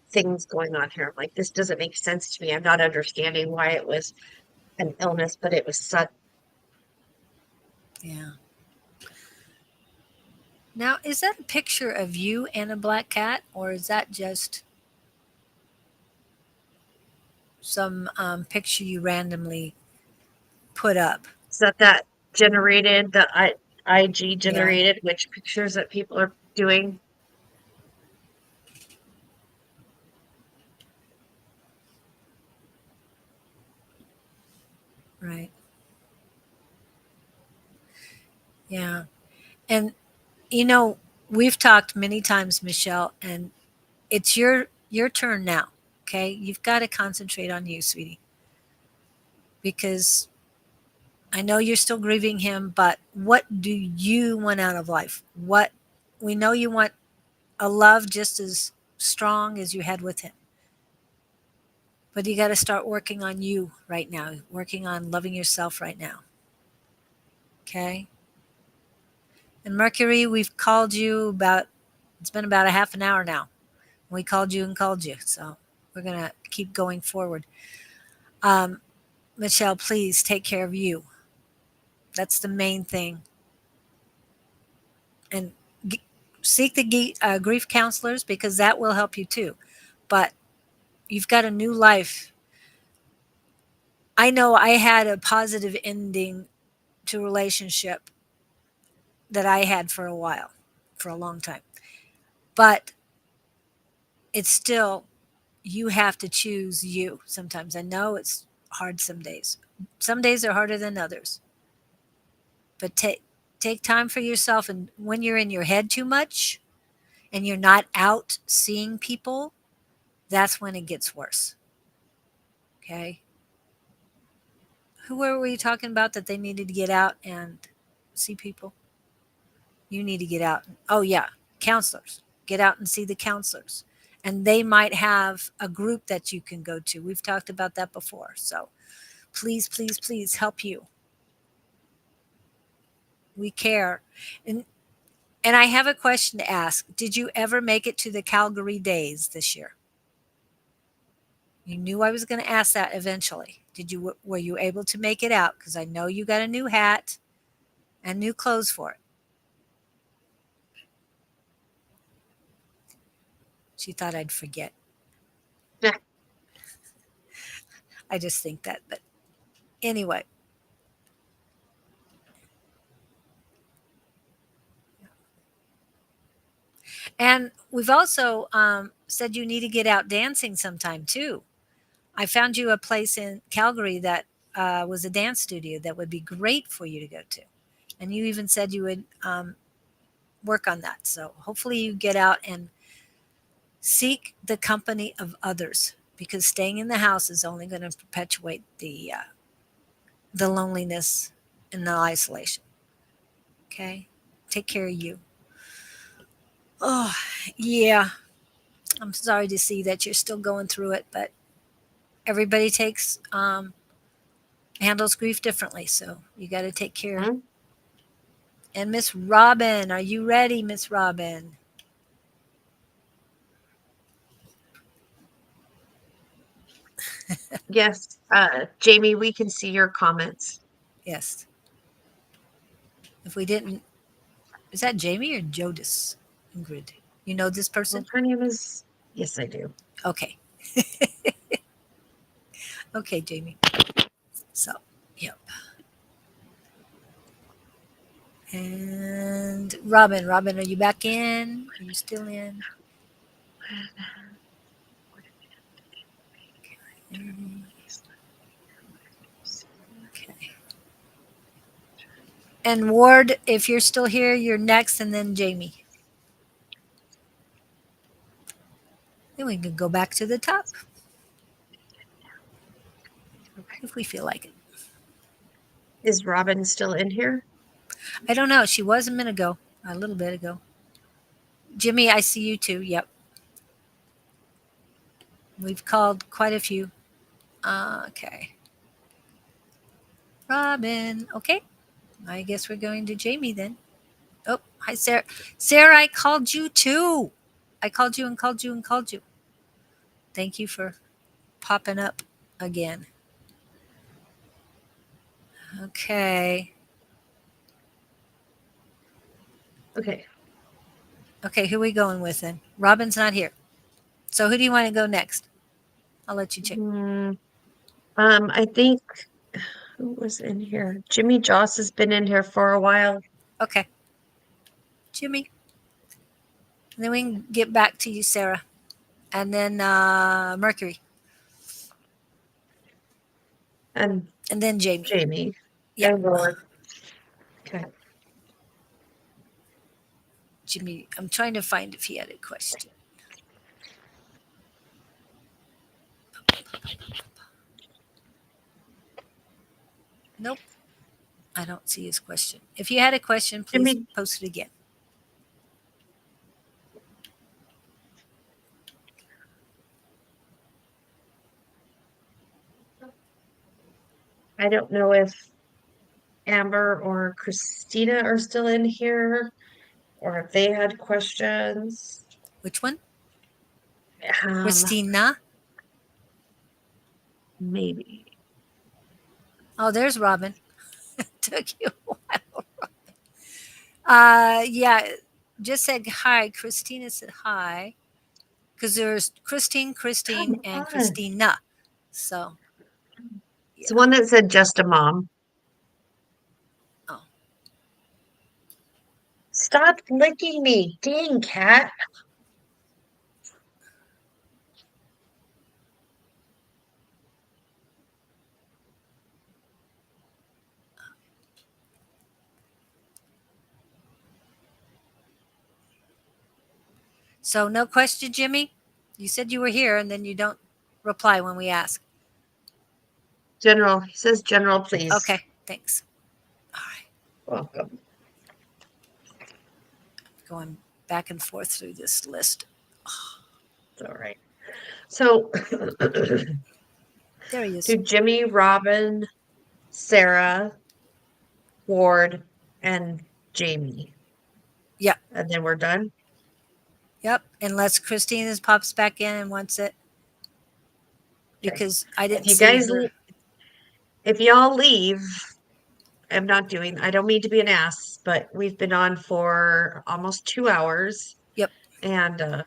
things going on here. I'm like, this doesn't make sense to me. I'm not understanding why it was an illness, but it was sudden.
Yeah. Now, is that a picture of you and a black cat, or is that just some picture you randomly put up?
Is that generated, IG
Yeah,
generated, which pictures that people are doing?
right. Yeah. And you know, we've talked many times, Michelle, and it's your turn now. Okay? You've got to concentrate on you, sweetie, because I know you're still grieving him, but what do you want out of life? What we know you want a love just as strong as you had with him. But you got to start working on you right now, working on loving yourself right now. Okay? And Mercury, we've called you it's been about a half an hour now. We called you and called you. So we're going to keep going forward. Um, Michelle, please take care of you. That's the main thing. And g- seek the grief counselors because that will help you too. But you've got a new life. I know I had a positive ending to a relationship that I had for a while, for a long time. But it's still, you have to choose you sometimes. I know it's hard some days. Some days are harder than others. But take time for yourself. And when you're in your head too much and you're not out seeing people, that's when it gets worse. Okay? Who were we talking about that they needed to get out and see people? You need to get out. Oh, yeah, counselors. Get out and see the counselors. And they might have a group that you can go to. We've talked about that before. So please, please, please help you. We care. And and I have a question to ask. Did you ever make it to the Calgary Days this year? You knew I was going to ask that eventually. Were you able to make it out? Because I know you got a new hat and new clothes for it. She thought I'd forget.
Yeah.
I just think that. But anyway, And we've also said you need to get out dancing sometime too. I found you a place in Calgary that was a dance studio that would be great for you to go to. And you even said you would work on that. So hopefully you get out and seek the company of others, because staying in the house is only going to perpetuate the loneliness and the isolation. Okay, take care of you. Oh, yeah. I'm sorry to see that you're still going through it, but everybody takes handles grief differently. So you got to take care.
Mhm.
And Miss Robin, are you ready, Miss Robin?
Yes, Jamie, we can see your comments.
Yes. If we didn't, is that Jamie or Jodis? Ingrid, you know this
Well,
person?
her name is, yes, I do.
Okay. Okay, Jamie. So, yep. And Robin, Robin, are you back in? Are you still in? Okay. And Ward, if you're still here, you're next, and then Jamie. Then we can go back to the top if we feel like it.
Is Robin still in here?
I don't know. She was a minute ago, a little bit ago. Jimmy, I see you too. Yep. We've called quite a few. Okay. Robin. Okay. I guess we're going to Jamie then. Oh, hi, Sarah. Sarah, I called you too. I called you and called you and called you. Thank you for popping up again. Okay.
Okay.
Okay, who are we going with then? Robin's not here. So who do you want to go next? I'll let you check.
I think who was in here? Jimmy Joss has been in here for a while.
Okay. Jimmy. And then we can get back to you, Sarah. And then Mercury.
And
And then Jamie.
Jamie.
Yeah.
And Lord. Okay.
Jimmy, I'm trying to find if he had a question. Nope. I don't see his question. If you had a question, please
Jimmy,
post it again.
I don't know if Amber or Christina are still in here or if they had questions.
Which one?
Um,
Christina?
maybe.
Oh, there's Robin. Took you a while. Yeah, just said hi. Christina said hi. Because there's Christine,
Come
and
on.
Christina. So,
It's the
yeah.
one that said just a mom.
Oh,
Stop licking me. Dang, cat.
so no question, Jimmy? You said you were here and then you don't reply when we ask.
General. He says general, please.
Okay, thanks. All right.
Welcome.
Going back and forth through this list.
It's all right. So,
There he is.
to Jimmy, Robin, Sarah, Ward, and Jamie.
Yep.
And then we're done.
Yep. Unless Christina pops back in and wants it.
Okay.
Because I
If
didn't
you
see
guys,
her.
if y'all leave, I'm not doing, I don't mean to be an ass, but we've been on for almost 2 hours
Yep.
and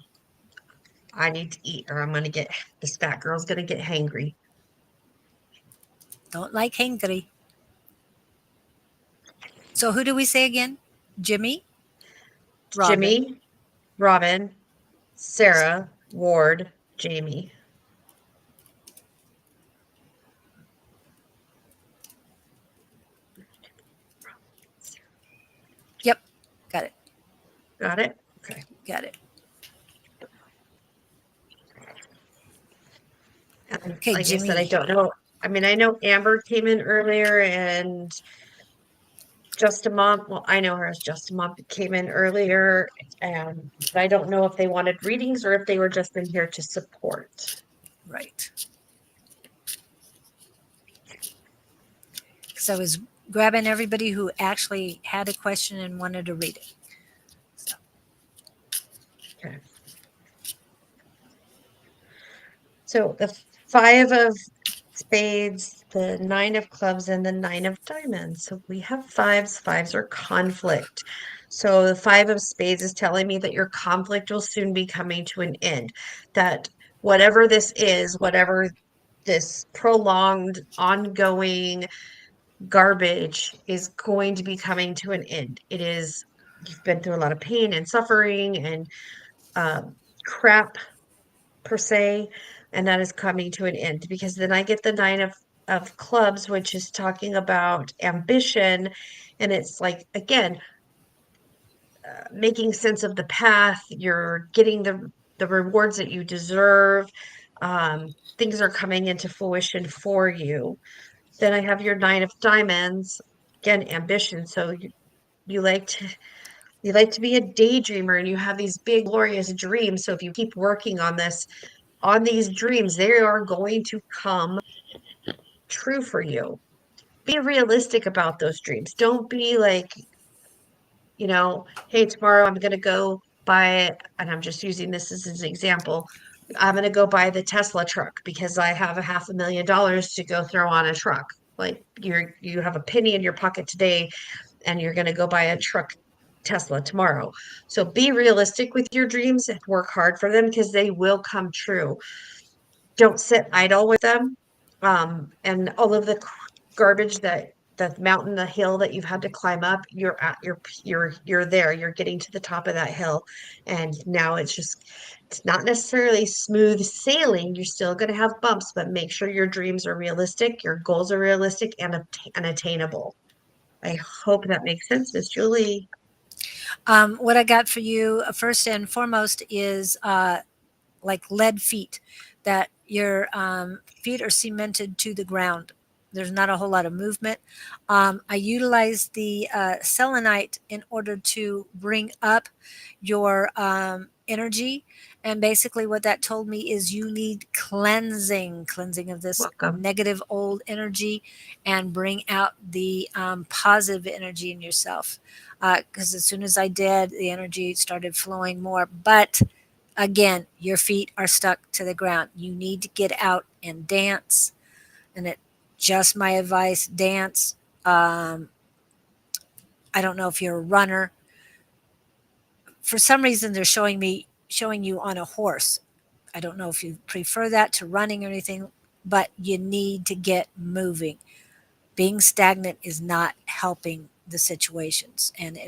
I need to eat or I'm gonna get, this fat girl's gonna get hangry.
Don't like hangry. So who do we say again? Jimmy? Robin.
Jimmy, Robin, Sarah, Ward, Jamie.
Yep. Got it.
Got it? Okay.
Got it.
And
Okay,
like I said, I
Jimmy.
don't know. I mean, I know Amber came in earlier and Just a Mom. Well, I know her as Just a Mom came in earlier, and but I don't know if they wanted readings or if they were just in here to support.
Right. Because I was grabbing everybody who actually had a question and wanted to read it. So,
Okay. So the Five of Spades, the Nine of Clubs, and the Nine of Diamonds. So we have fives. Fives are conflict. So the Five of Spades is telling me that your conflict will soon be coming to an end. That whatever this is, whatever this prolonged, ongoing garbage is going to be coming to an end. It is, you've been through a lot of pain and suffering and crap per se, and that is coming to an end because then I get the Nine of Clubs, which is talking about ambition, and it's like again making sense of the path. You're getting the rewards that you deserve. Things are coming into fruition for you. Then I have your Nine of Diamonds, again ambition. So you like to you like to be a daydreamer and you have these big glorious dreams. So if you keep working on this on these dreams, they are going to come true for you. Be realistic about those dreams. Don't be like, hey, tomorrow I'm going to go buy, and I'm just using this as an example. I'm going to go buy the Tesla truck because I have a $500,000 to go throw on a truck. Like you have a penny in your pocket today and you're going to go buy a truck Tesla tomorrow. So be realistic with your dreams and work hard for them because they will come true. Don't sit idle with them. And all of the garbage that the mountain, the hill that you've had to climb up, you're there. You're getting to the top of that hill, and now it's not necessarily smooth sailing. You're still going to have bumps, but make sure your dreams are realistic, your goals are realistic and attainable. I hope that makes sense, Miss Julie.
what I got for you first and foremost is like lead feet, that your feet are cemented to the ground. There's not a whole lot of movement. I utilize the selenite in order to bring up your energy. And basically, what that told me is you need cleansing of this
Welcome.
negative old energy and bring out the positive energy in yourself. Because as soon as I did, the energy started flowing more. But again, your feet are stuck to the ground. You need to get out and dance. And it just my advice, dance. I don't know if you're a runner. For some reason they're showing you on a horse. I don't know if you prefer that to running or anything, but you need to get moving. Being stagnant is not helping the situations, and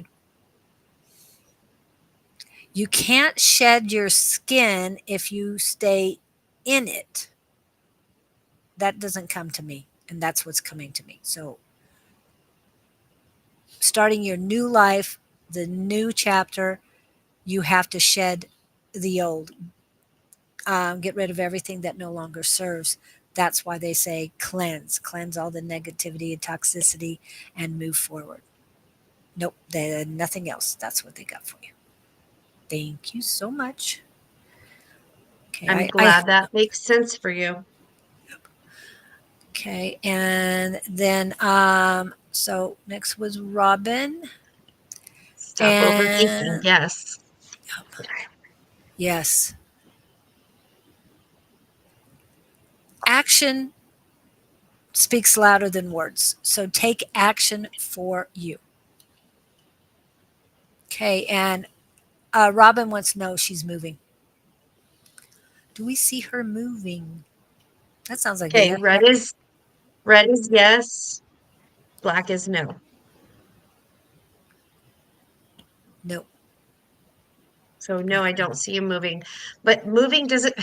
you can't shed your skin if you stay in it. That doesn't come to me, and that's what's coming to me. So starting your new life, the new chapter, you have to shed the old, get rid of everything that no longer serves. That's why they say cleanse all the negativity and toxicity, and move forward. Nope, they nothing else. That's what they got for you. Thank you so much. Okay,
I'm
I
glad that makes sense for you.
okay, and then so next was Robin.
Stop overthinking.
And
Yes.
yes, action speaks louder than words. So take action for you. Okay, and Robin wants to know if she's moving. Do we see her moving? That sounds like
Okay,
yes.
red is yes, black is no.
No.
So no, I don't see you moving. But moving doesn't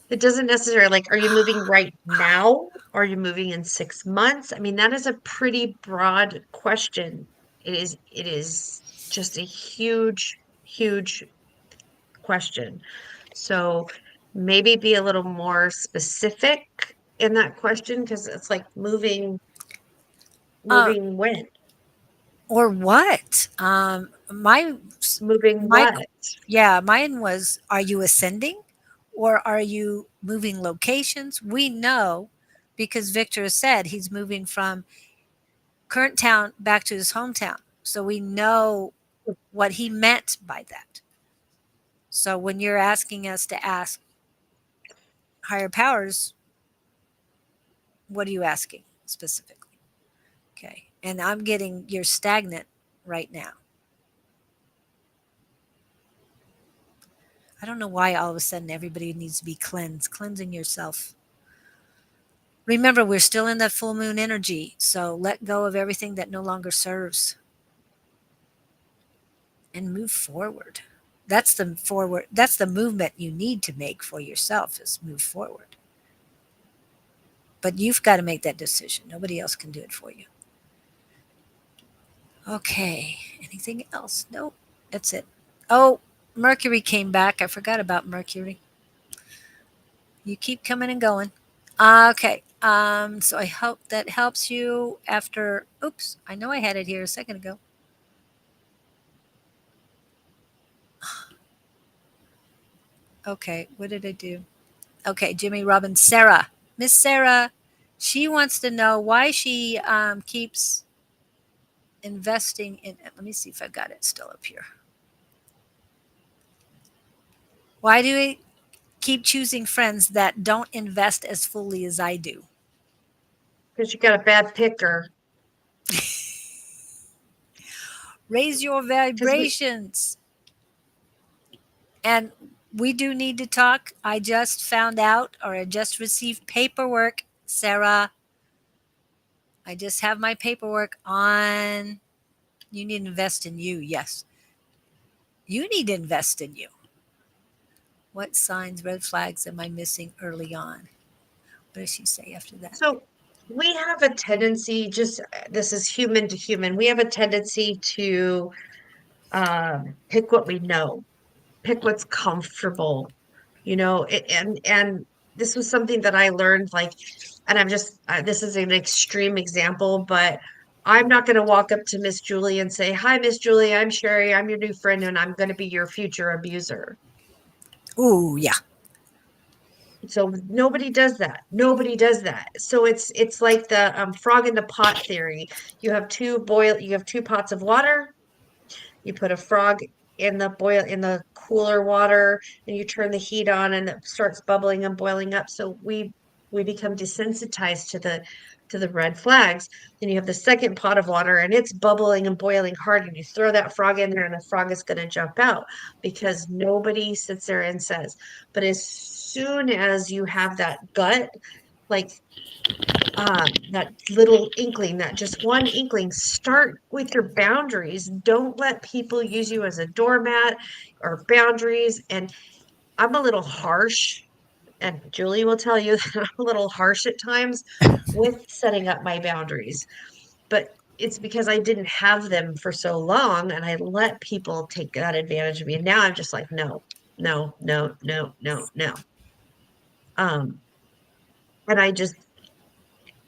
it doesn't necessarily like, are you moving right now? Are you moving in 6 months? I mean, that is a pretty broad question. It is just a huge, huge question. So maybe be a little more specific in that question because it's like
Uh,
moving when?
or what?
Moving
My
what?
Yeah, mine was, are you ascending or are you moving locations? We know because Victor has said he's moving from current town back to his hometown. So we know what he meant by that. So when you're asking us to ask higher powers, what are you asking specifically? Okay. And I'm getting you're stagnant right now. I don't know why all of a sudden everybody needs to be cleansed, cleansing yourself. Remember, we're still in that full moon energy, so let go of everything that no longer serves and move forward. That's the movement you need to make for yourself is move forward. But you've got to make that decision. Nobody else can do it for you. Okay. Anything else? Nope. That's it. Oh, Mercury came back. I forgot about Mercury. You keep coming and going. Okay. So I hope that helps you after. Oops. I know I had it here a second ago. Okay. What did I do? Okay. Jimmy Robbins. Sarah. Miss Sarah. She wants to know why she keeps investing in. Let me see if I've got it still up here. Why do we keep choosing friends that don't invest as fully as I do?
Because you got a bad picker.
Raise your
Because we
vibrations. And we do need to talk. I just found out, or I just received paperwork, Sarah. I just have my paperwork on. You need to invest in you. Yes. You need to invest in you. What signs, red flags am I missing early on? What does she say after that?
so we have a tendency, just this is human to human, we have a tendency to pick what we know, pick what's comfortable, and this was something that I learned, like, and I'm just this is an extreme example, but I'm not going to walk up to Miss Julie and say, "Hi, Miss Julie, I'm Sherry. I'm your new friend, and I'm going to be your future abuser."
Oh, yeah.
So nobody does that. Nobody does that. So it's like the frog in the pot theory. You have two pots of water. You put a frog in the cooler water, and you turn the heat on, and it starts bubbling and boiling up. So we become desensitized to the red flags. Then you have the second pot of water, and it's bubbling and boiling hard, and you throw that frog in there, and the frog is going to jump out because nobody sits there and says. But as soon as you have that gut, like that little inkling, that just one inkling, start with your boundaries. Don't let people use you as a doormat or boundaries. And I'm a little harsh, and Julie will tell you that I'm a little harsh at times with setting up my boundaries, but it's because I didn't have them for so long and I let people take that advantage of me. And now I'm just like, no, no, no, no, no, no. Um, and I just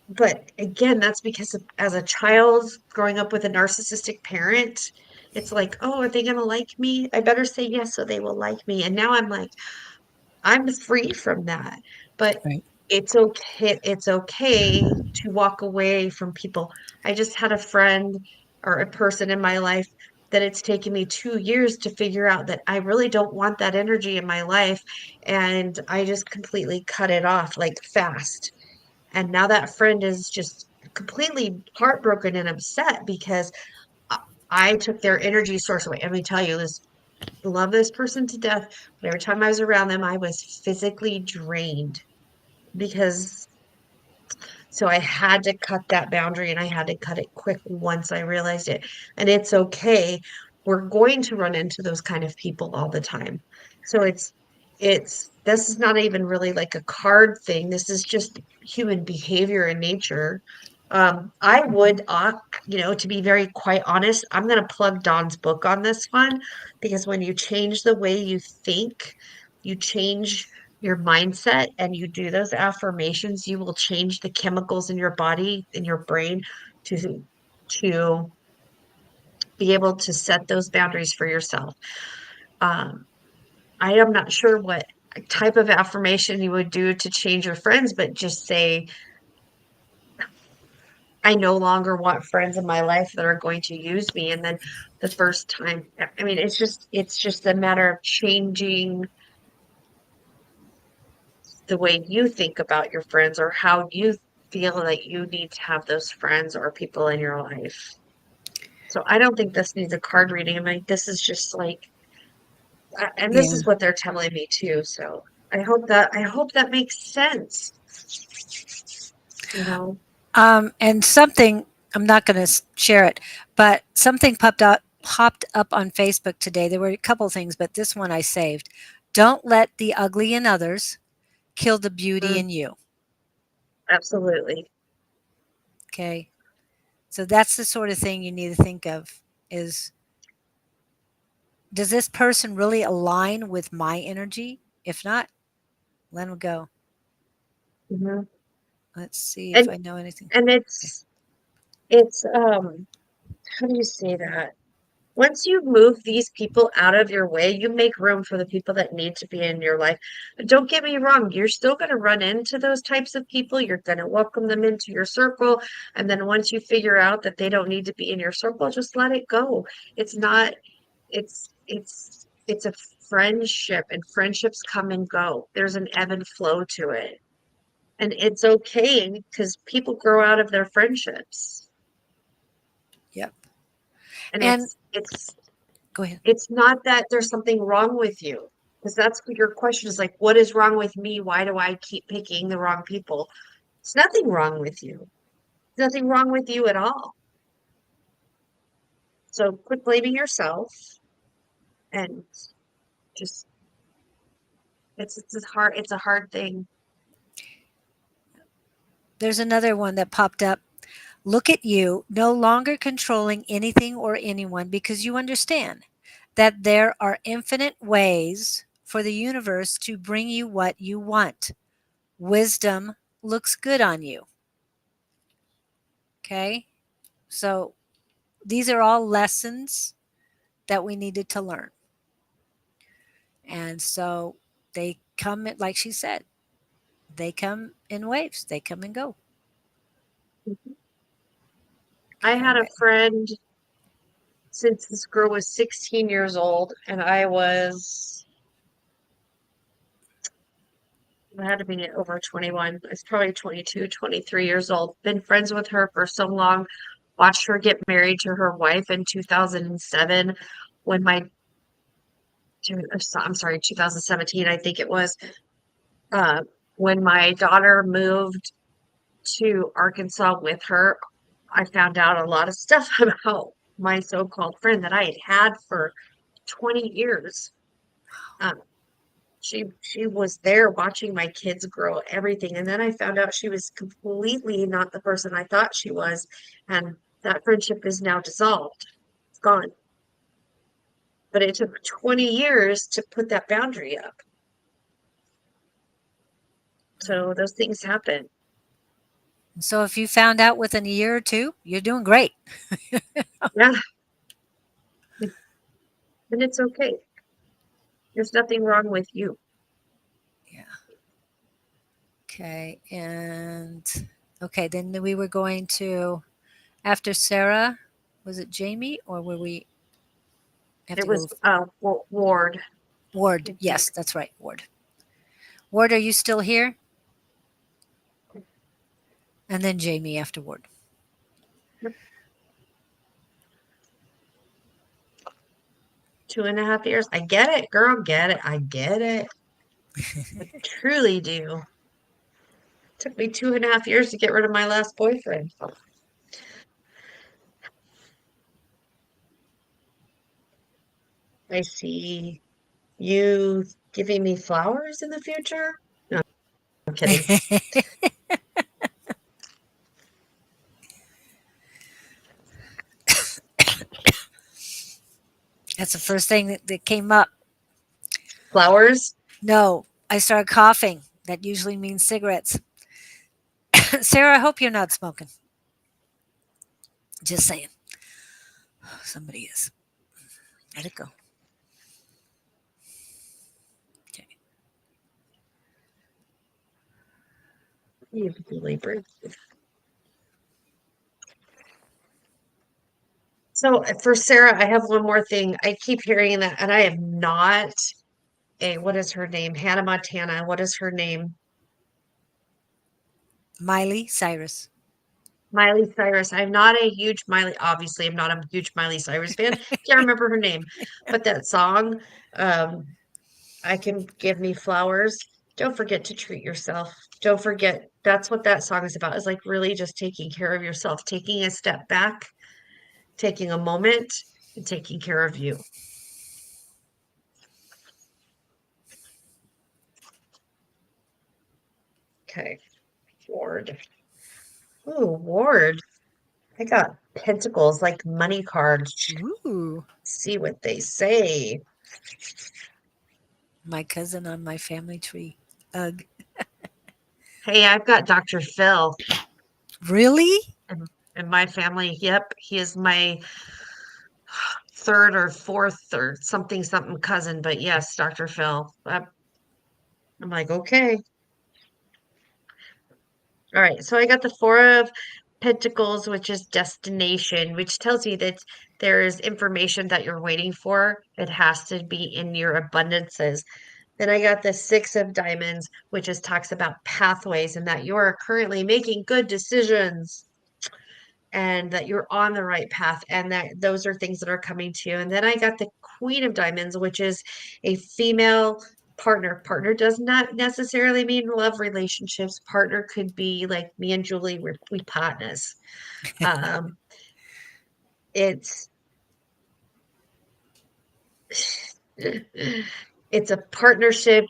But again, that's because as a child growing up with a narcissistic parent, it's like, oh, are they going to like me? I better say yes so they will like me. And now I'm like, I'm free from that. But
Right.
it's okay. It's okay to walk away from people. I just had a friend or a person in my life that it's taken me 2 years to figure out that I really don't want that energy in my life. And I just completely cut it off like fast, and now that friend is just completely heartbroken and upset because I I took their energy source away. Let me tell you this, love this person to death, but every time I was around them, I was physically drained because so I had to cut that boundary and I had to cut it quick once I realized it. And it's okay. we're going to run into those kind of people all the time. So this is not even really like a card thing. This is just human behavior and nature. I would, to be very quite honest, I'm going to plug Dawn's book on this one because when you change the way you think, you change your mindset and you do those affirmations, you will change the chemicals in your body, in your brain to be able to set those boundaries for yourself. Um, I am not sure what type of affirmation you would do to change your friends, but just say, I no longer want friends in my life that are going to use me. And then the first time, I mean, it's just a matter of changing the way you think about your friends or how you feel that you need to have those friends or people in your life. So I don't think this needs a card reading. I mean, this is just like, and this
Yeah.
is what they're telling me too. So I hope that makes sense. You know.
And something, I'm not going to share it, but something popped up on Facebook today. There were a couple things, but this one I saved. Don't let the ugly in others kill the beauty
Mm,
in you.
absolutely.
Okay. So that's the sort of thing you need to think of is, does this person really align with my energy? If not, let them go.
Mhm.
Let's see if
And
I know anything.
and
Okay.
it's how do you say that? Once you move these people out of your way, you make room for the people that need to be in your life. But don't get me wrong, you're still going to run into those types of people. You're going to welcome them into your circle. And then once you figure out that they don't need to be in your circle, just let it go. It's not, it's a friendship, and friendships come and go. There's an ebb and flow to it. And it's okay because people grow out of their friendships.
Yep.
And
And
it's
go ahead.
It's not that there's something wrong with you, because that's what your question is like, what is wrong with me? Why do I keep picking the wrong people? It's nothing wrong with you. There's nothing wrong with you at all. So quit blaming yourself and just it's a hard thing.
There's another one that popped up. Look at you, no longer controlling anything or anyone because you understand that there are infinite ways for the universe to bring you what you want. Wisdom looks good on you. Okay? So these are all lessons that we needed to learn. And so they come, like she said, they come in waves, they come and go.
I had a
Okay.
friend since this girl was 16 years old and I had to be over 21. I was probably 22, 23 years old. Been friends with her for so long. Watched her get married to her wife in 2007 when I'm sorry, 2017, I think it was, uh, when my daughter moved to Arkansas with her. I found out a lot of stuff about my so-called friend that I had had for 20 years. Um, she was there watching my kids grow, everything, and then I found out she was completely not the person I thought she was, and that friendship is now dissolved. It's gone. But it took 20 years to put that boundary up. So those things happen.
So if you found out within a year or two, you're doing great.
Yeah, and it's okay. There's nothing wrong with you.
Yeah. Okay. And okay, then we were going to, after Sarah, was it Jamie or were we have
It
to
was
go
Ward,
Ward?
I think.
Yes, that's right, Ward. Ward, are you still here? And then Jamie after Ward.
2.5 years. I get it, girl. Get it. I get it. I truly do. Took me 2.5 years to get rid of my last boyfriend. I see you giving me flowers in the future. No, I'm kidding.
That's the first thing that came up.
Flowers?
No, I started coughing. That usually means cigarettes. Sarah, I hope you're not smoking. Just saying. Somebody is. Let it go. Okay.
You really brave. So for Sarah, I have one more thing. I keep hearing that, and I have not a what is her name? Hannah Montana. What is her name?
Miley Cyrus.
Miley Cyrus. I'm not a huge Miley, obviously, I'm not a huge Miley Cyrus fan. Can't remember her name. But that song, um, I Can Give Me Flowers. Don't forget to treat yourself. Don't forget that's what that song is about, is like really just taking care of yourself, taking a step back, taking a moment, and taking care of you. Okay. Ward. Ooh, Ward. I got pentacles like money cards.
Ooh.
See what they say.
My cousin on my family tree. Ugh.
Hey, I've got Dr. Phil
Really?
in my family. Yep, he is my third or fourth or something something cousin. But yes, Dr. Phil. I'm like, okay. All right. So I got the Four of Pentacles, which is destination, which tells you that there is information that you're waiting for. It has to be in your abundances. Then I got the Six of Diamonds, which is talks about pathways and that you are currently making good decisions and that you're on the right path and that those are things that are coming to you. And then I got the Queen of Diamonds, which is a female partner. Partner does not necessarily mean love relationships. Partner could be like me and Julie, we partners. Um, it's it's a partnership.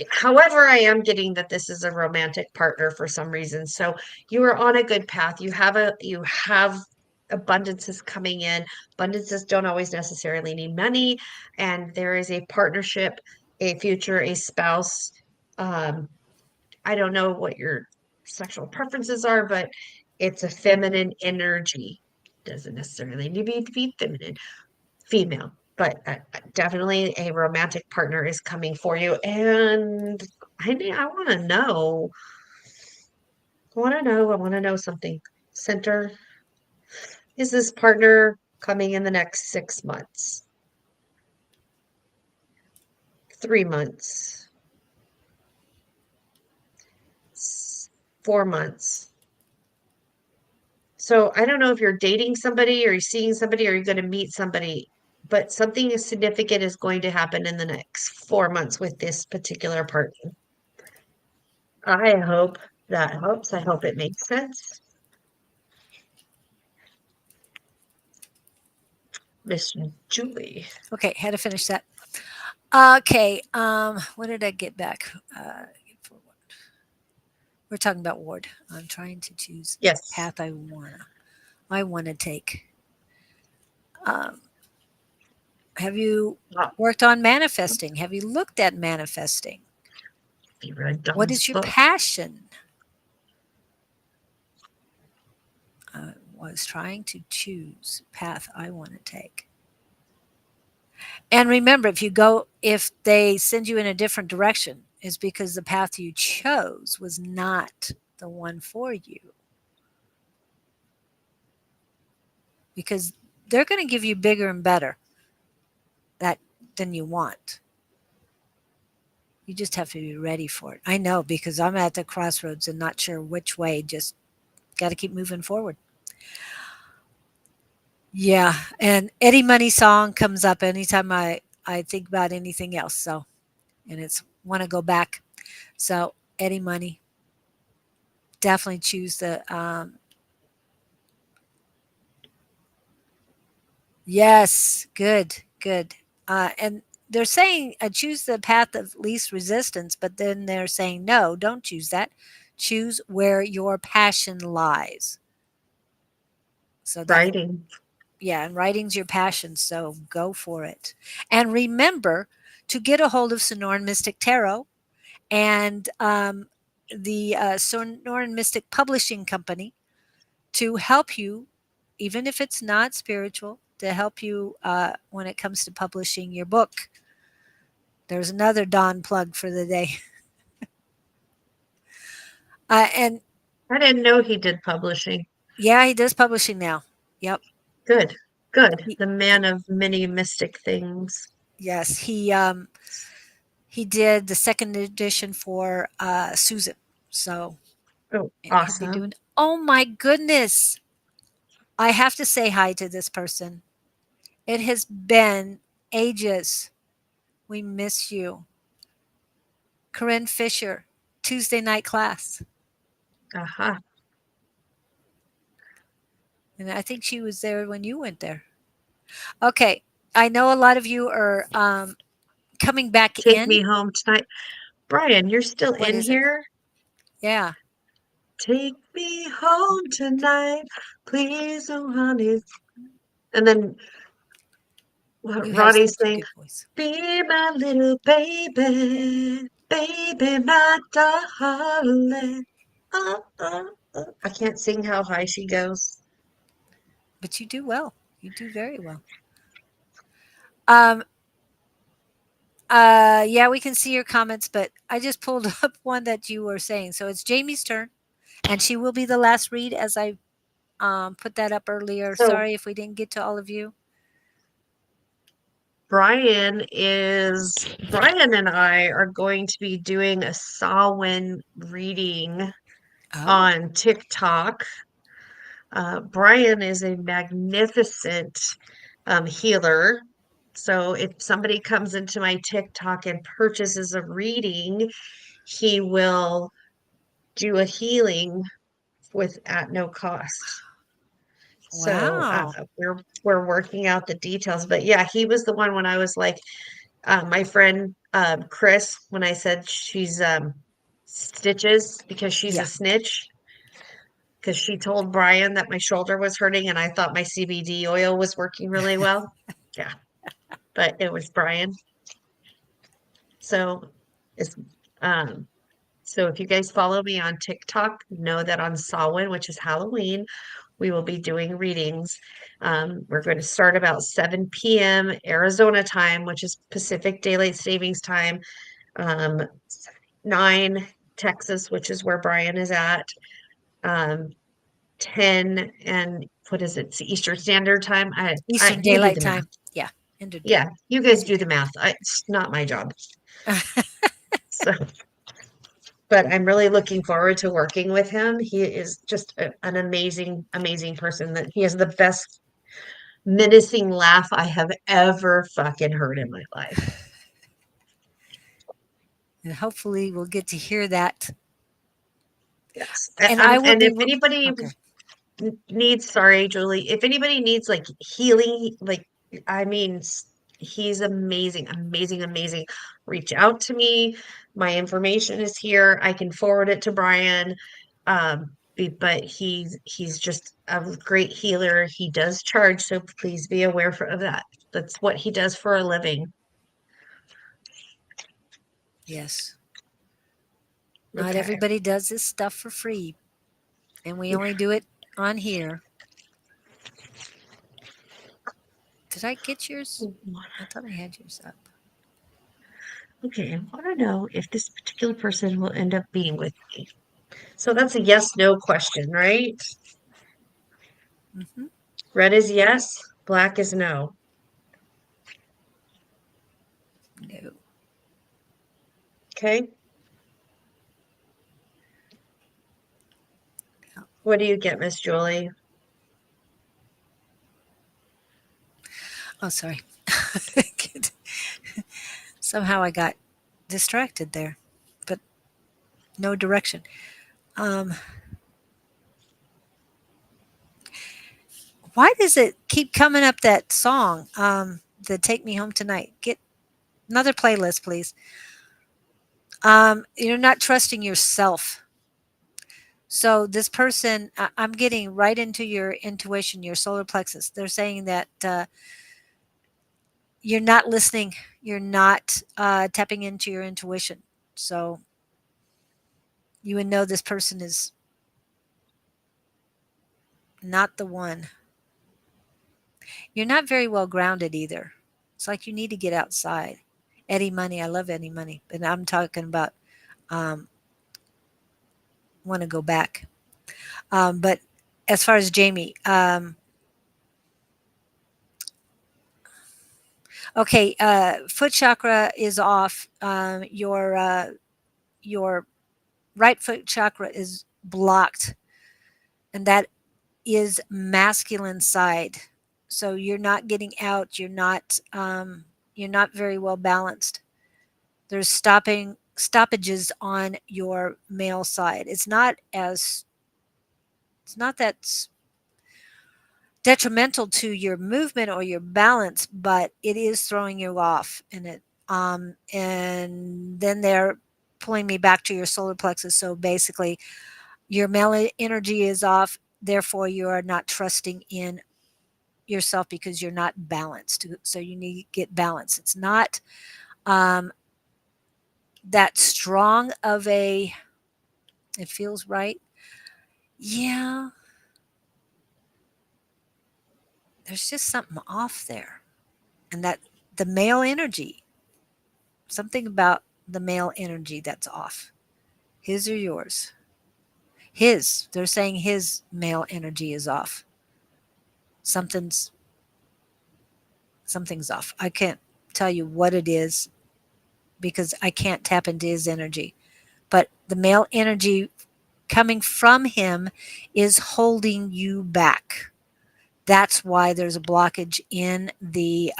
However, I am getting that this is a romantic partner for some reason. So you are on a good path. You have abundances coming in. Abundances don't always necessarily need money, and there is a partnership, a future, a spouse. Um, I don't know what your sexual preferences are, but it's a feminine energy. Doesn't necessarily need to be feminine, female, but definitely a romantic partner is coming for you. And I want to know. I want to know something. Center, is this partner coming in the next 6 months, 3 months, 4 months? So I don't know if you're dating somebody or you're seeing somebody or you're going to meet somebody, but something significant is going to happen in the next 4 months with this particular partner. I hope that helps. I hope it makes sense. Miss Julie.
Okay, had to finish that. Okay, what did I get back? We're talking about Ward. I'm trying to choose the
Yes.
path I wanna take. Um, have you
Ah,
worked on manifesting? Have you looked at manifesting?
you read
What
Dawn's
is your
book.
passion? I was trying to choose path I want to take. And remember, if they send you in a different direction, is because the path you chose was not the one for you. Because they're going to give you bigger and better that than you want. You just have to be ready for it. I know because I'm at the crossroads and not sure which way. Just got to keep moving forward. Yeah, and Eddie Money song comes up anytime I think about anything else. So, and it's want to go back. So Eddie Money, definitely choose the Yes, good, good. And they're saying choose the path of least resistance, but then they're saying no, don't choose that. Choose where your passion lies. So that,
Writing.
yeah, and writing's your passion, so go for it. And remember to get a hold of Sonoran Mystic Tarot and the Sonoran Mystic Publishing Company to help you, even if it's not spiritual, to help you when it comes to publishing your book. There's another Don plug for the day. And
I didn't know he did publishing.
yeah, he does publishing now. Yep.
Good. Good.
He,
The man of many mystic things.
yes, he did the second edition for Susan. So
Oh,
he'll be doing.
awesome.
Oh my goodness! I have to say hi to this person. It has been ages. We miss you, Corinne Fisher. Tuesday night class,
Aha.
and I think she was there when you went there. Okay, I know a lot of you are coming back
Take me
in.
home tonight. Brian, you're still
What
in
is it?
here?
Yeah,
Take me home tonight, please, oh honey. And then
you have
Ronnie's
such a
saying,
good voice.
be my little baby, baby, my darling. I can't sing how high she goes.
But you do well. You do very well. Um, yeah, we can see your comments, but I just pulled up one that you were saying. So it's Jamie's turn, and she will be the last read as I put that up earlier.
So
Sorry if we didn't get to all of you.
Brian and I are going to be doing a Samhain reading
Oh,
on TikTok. Brian is a magnificent healer. So if somebody comes into my TikTok and purchases a reading, he will do a healing with at no cost. So
wow.
we're working out the details. But yeah, he was the one when I was like, my friend Chris, when I said she's stitches because she's a
Yeah.
snitch, because she told Brian that my shoulder was hurting and I thought my CBD oil was working really well. Yeah, but it was Brian. So it's um so if you guys follow me on TikTok, know that on Samhain, which is Halloween, we will be doing readings. We're going to start about 7 p.m. Arizona time, which is Pacific Daylight Savings Time, 9 Texas, which is where Brian is at, um, 10 and what is it? It's Eastern Standard Time.
Eastern
You do
Daylight
the math.
Time. Yeah. Ended.
Yeah, you guys do the math. It's not my job. So, but I'm really looking forward to working with him. He is just an amazing, amazing person. That he has the best menacing laugh I have ever fucking heard in my life.
And hopefully we'll get to hear that.
Yes.
And I will
And
be
if anybody
okay.
needs, sorry, Julie, if anybody needs like healing, like, I mean, he's amazing, amazing, amazing. Reach out to me. My information is here. I can forward it to Brian. But he's just a great healer. He does charge, so please be aware of that. That's what he does for a living.
Yes. Not
Okay.
everybody does this stuff for free, and we only do it on here. Did I get yours? I thought I had yours up.
Okay, I want to know if this particular person will end up being with me. So that's a yes, no question, right?
Hmm.
Red is yes, black is no.
No.
Okay. What do you get, Miss Julie?
Oh, sorry. Somehow I got distracted there, but no direction. Um, Why does it keep coming up that song? The Take Me Home Tonight. Get another playlist, please. You're not trusting yourself. So this person, I'm getting right into your intuition, your solar plexus. They're saying that you're not listening. You're not tapping into your intuition. So you would know this person is not the one. You're not very well grounded either. It's like you need to get outside. Eddie Money, I love Eddie Money, but I'm talking about um, want to go back. But as far as Jamie, okay, foot chakra is off. Your right foot chakra is blocked, and that is masculine side. So you're not getting out. You're not very well balanced. There's stoppages on your male side. It's not that detrimental to your movement or your balance, but it is throwing you off. And then they're pulling me back to your solar plexus. So basically, your male energy is off. Therefore, you are not trusting in yourself because you're not balanced. So you need to get balance. It's not um, that strong of a. It feels right. Yeah, there's just something off there, and that the male energy. Something about the male energy that's off. His or yours? His. They're saying his male energy is off. Something's something's off. I can't tell you what it is because I can't tap into his energy. But the male energy coming from him is holding you back. That's why there's a blockage in the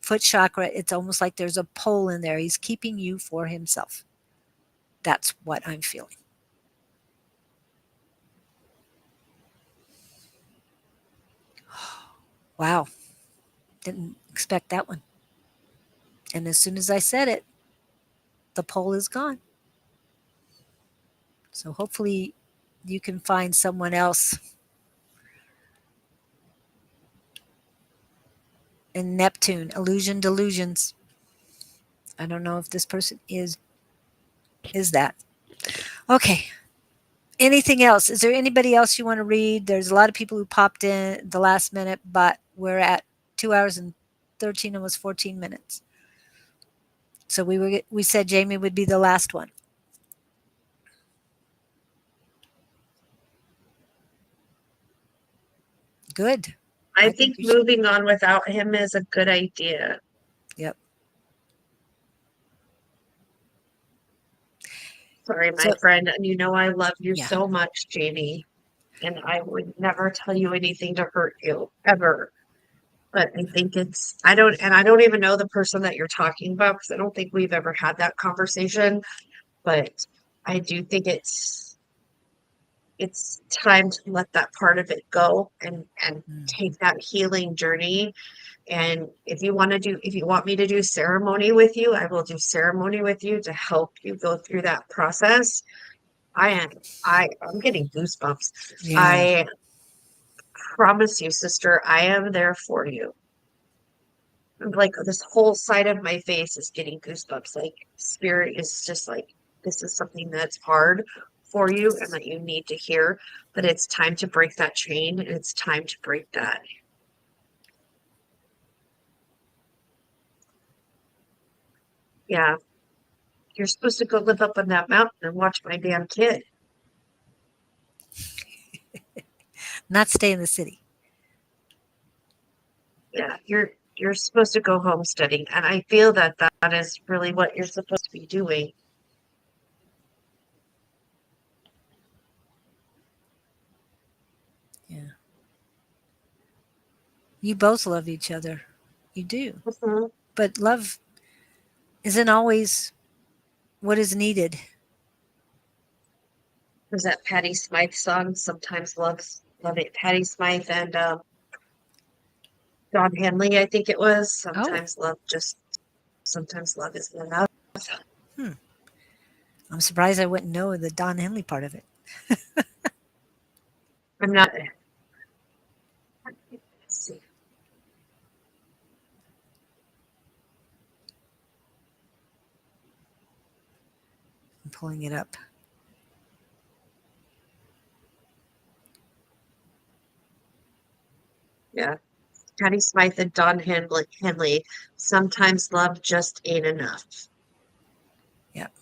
foot chakra. It's almost like there's a pole in there. He's keeping you for himself. That's what I'm feeling. Wow. Didn't expect that one. And as soon as I said it, the pole is gone. So hopefully you can find someone else in Neptune, illusion delusions. I don't know if this person is that. Okay. Anything else? Is there anybody else you want to read? There's a lot of people who popped in the last minute, but we're at 2 hours and 13, almost 14 minutes. So we said Jamie would be the last one. Good.
I
I think
think
we should.
moving on without him is a good idea.
Yep.
Sorry, my
So
friend, and you know I love you
yeah.
so much, Jamie, and I would never tell you anything to hurt you ever. But I think I don't even know the person that you're talking about because I don't think we've ever had that conversation. But I do think it's time to let that part of it go and
Mm.
take that healing journey. And if you want me to do ceremony with you, I will do ceremony with you to help you go through that process. I am I'm getting goosebumps.
Yeah.
I promise you, sister, I am there for you. Like this whole side of my face is getting goosebumps. Like spirit is just like this is something that's hard for you and that you need to hear, but it's time to break that chain and it's time to break that. Yeah, you're supposed to go live up on that mountain and watch my damn kid.
Not stay in the city.
Yeah, you're supposed to go homesteading, and I feel that that is really what you're supposed to be doing.
Yeah. You both love each other. You do.
Mhm.
But love isn't always what is needed.
There's that Patty Smythe song, sometimes love it, Patty Smythe and Don Henley, I think it was.
Oh,
Sometimes love isn't enough.
hmm. I'm surprised I wouldn't know the Don Henley part of it.
I'm not, let's see.
I'm pulling it up.
Yeah. Patty Smythe and Don Henley. Sometimes love just ain't enough.
Yep.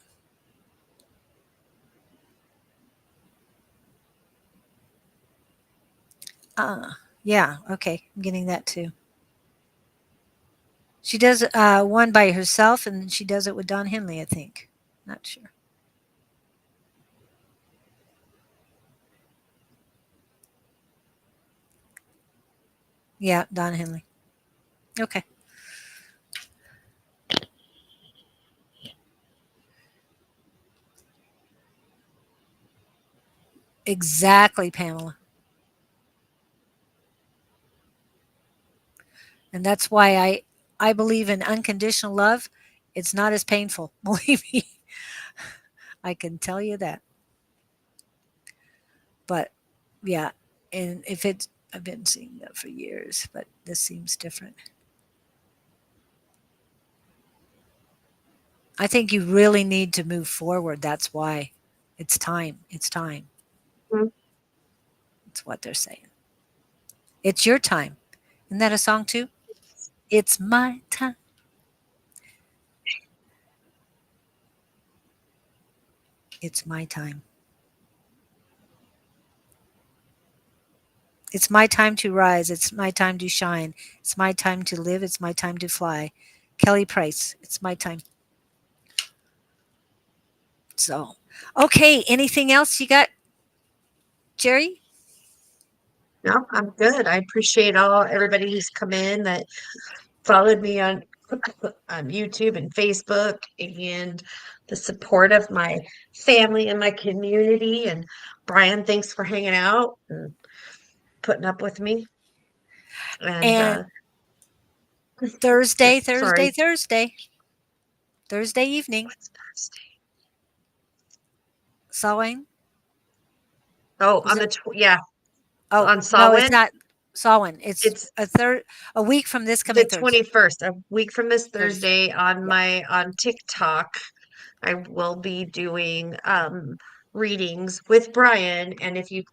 Yeah. Okay. I'm getting that too. She does one by herself, and she does it with Don Henley, I think. Not sure. Yeah, Don Henley. Okay. Exactly, Pamela. And that's why I believe in unconditional love. It's not as painful. Believe me. I can tell you that. But yeah, and if it's I've been seeing that for years, but this seems different. I think you really need to move forward. That's why it's time. It's time.
Mhm.
That's what they're saying. It's your time. Isn't that a song too? It's my time. It's my time. It's my time to rise. It's my time to shine. It's my time to live. It's my time to fly. Kelly Price. It's my time. So, okay. Anything else you got, Jerry?
No, I'm good. I appreciate everybody who's come in that followed me on on YouTube and Facebook and the support of my family and my community. And Brian, thanks for hanging out and putting up with me. And
And Thursday,
sorry,
Thursday, Thursday, Thursday evening,
what's Thursday?
Samhain.
Oh,
Is
on
it?
yeah,
Oh
on
no, it's
Samhain.
not Samhain. It's
It's
a week from this
the
coming Thursday.
21st, a week from this
Thursday.
Thursday on
Yeah.
on TikTok. I will be doing readings with Brian. And if you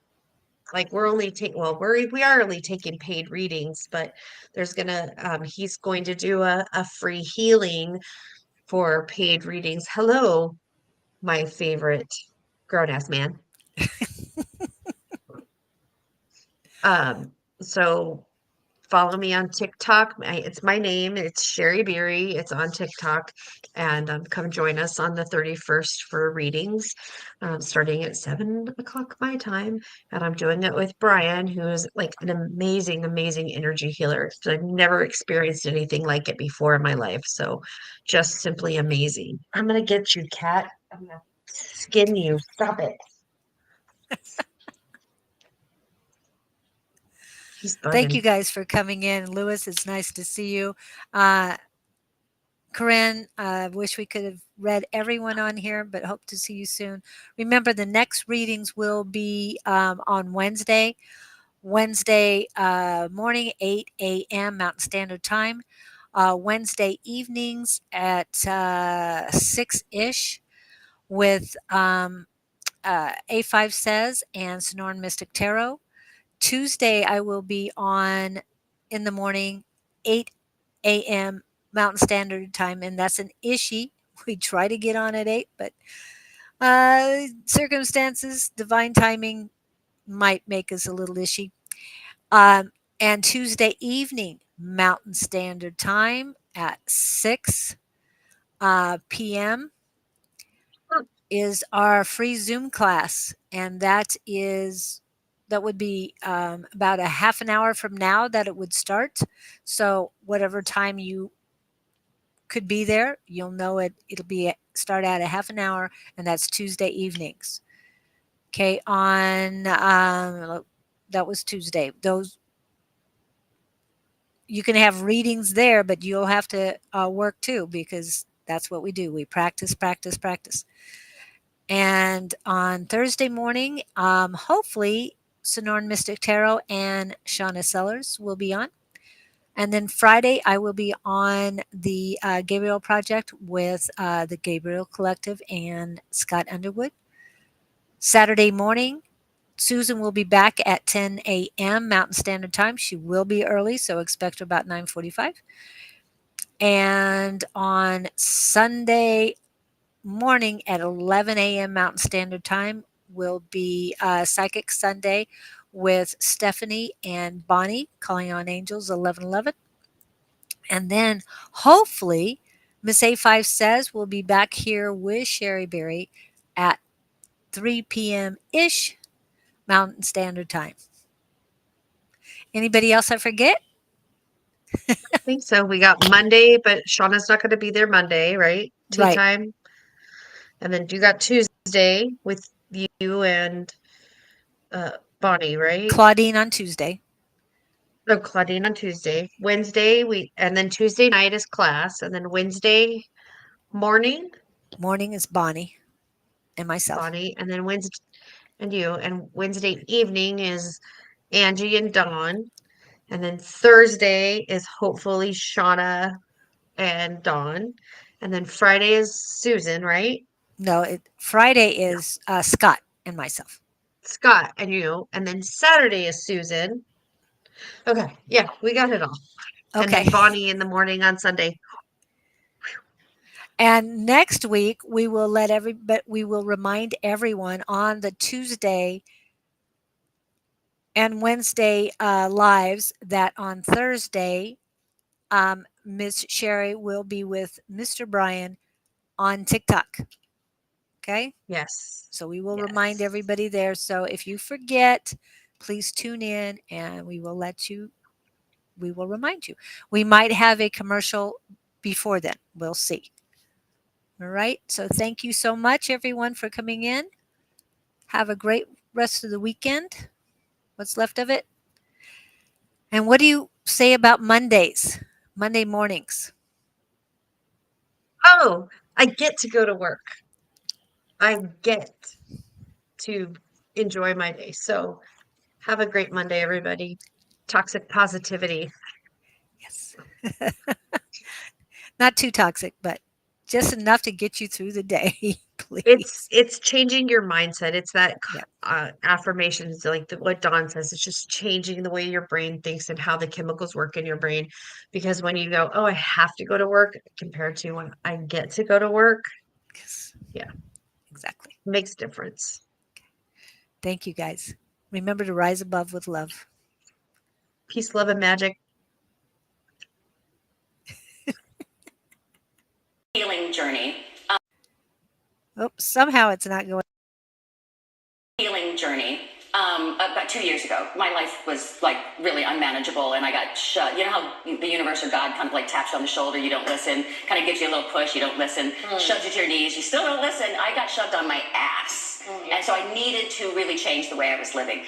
like, we're only taking, well, we are only taking paid readings, but he's going to do a free healing for paid readings. Hello, my favorite grown ass man. Um, so follow me on TikTok. It's my name. It's sheri.beery. It's on TikTok. And come join us on the 31st for readings, starting at 7 o'clock my time. And I'm doing it with Brian, who is like an amazing, amazing energy healer. So I've never experienced anything like it before in my life. So just simply amazing. I'm going to get you, cat. I'm going to skin you. Stop it. He's
Thank you
bugging.
guys for coming in. Lewis, it's nice to see you. Uh, Corinne, wish we could have read everyone on here, but hope to see you soon. Remember, the next readings will be on Wednesday morning, 8 a.m. Mountain Standard Time. Wednesday evenings at 6 ish with A5 Says and Sonoran Mystic Tarot. Tuesday, I will be on in the morning, 8 a.m. Mountain Standard Time, and that's an Ishi. We try to get on at 8, but circumstances, divine timing might make us a little Ishi. And Tuesday evening, Mountain Standard Time at 6 p.m. is our free Zoom class, and that would be about a half an hour from now that it would start. So whatever time you could be there, you'll know it. It'll be start at a half an hour, and that's Tuesday evenings. Okay, on that was Tuesday. Those you can have readings there, but you'll have to work too, because that's what we do. We practice, practice, practice. And on Thursday morning, hopefully, Sonoran Mystic Tarot and Shauna Sellers will be on. And then Friday, I will be on the Gabriel Project with the Gabriel Collective and Scott Underwood. Saturday morning, Susan will be back at 10 a.m. Mountain Standard Time. She will be early, so expect her about 9:45. And on Sunday morning at 11 a.m. Mountain Standard Time will be Psychic Sunday with Stephanie and Bonnie, Calling on Angels, 11:11. And then hopefully Miss A5 Says will be back here with sheri.beery at 3 p.m.-ish Mountain Standard Time. Anybody else I forget?
I think so. We got Monday, but Shauna's not going to be there Monday, right? Tea
Right.
time. And then you got Tuesday with you and Bonnie, right?
Claudine on Tuesday.
No, Claudine on Tuesday. Wednesday, and then Tuesday night is class. And then Wednesday morning,
Morning is Bonnie and myself.
Bonnie. And then Wednesday, and you. And Wednesday evening is Angie and Dawn. And then Thursday is hopefully Shauna and Dawn. And then Friday is Susan, right?
No, Friday is Scott and myself.
Scott and you. And then Saturday is Susan. Okay. Yeah, we got it all. And
Okay.
then Bonnie in the morning on Sunday.
And next week we will we will remind everyone on the Tuesday and Wednesday lives that on Thursday, Miss Sheri will be with Mr. Brian on TikTok. Okay.
Yes.
So we will
Yes.
remind everybody there. So if you forget, please tune in and we will remind you. We might have a commercial before then. We'll see. All right. So thank you so much, everyone, for coming in. Have a great rest of the weekend. What's left of it. And what do you say about Mondays, Monday mornings?
Oh, I get to go to work. I get to enjoy my day. So have a great Monday, everybody. Toxic positivity.
Yes. Not too toxic, but just enough to get you through the day, please.
It's changing your mindset. It's that
Yep.
affirmations, like what Dawn says. It's just changing the way your brain thinks and how the chemicals work in your brain. Because when you go, oh, I have to go to work, compared to when I get to go to work,
Yes.
yeah,
Exactly.
makes difference.
Thank you, guys. Remember to rise above with love.
Peace, love, and magic.
Healing journey.
Oops, somehow it's not going.
Healing journey. About 2 years ago, my life was like really unmanageable, and I got shut. You know how the universe or God kind of like taps you on the shoulder, you don't listen, kind of gives you a little push, you don't listen, shoves you to your knees, you still don't listen. I got shoved on my ass, and so I needed to really change the way I was living.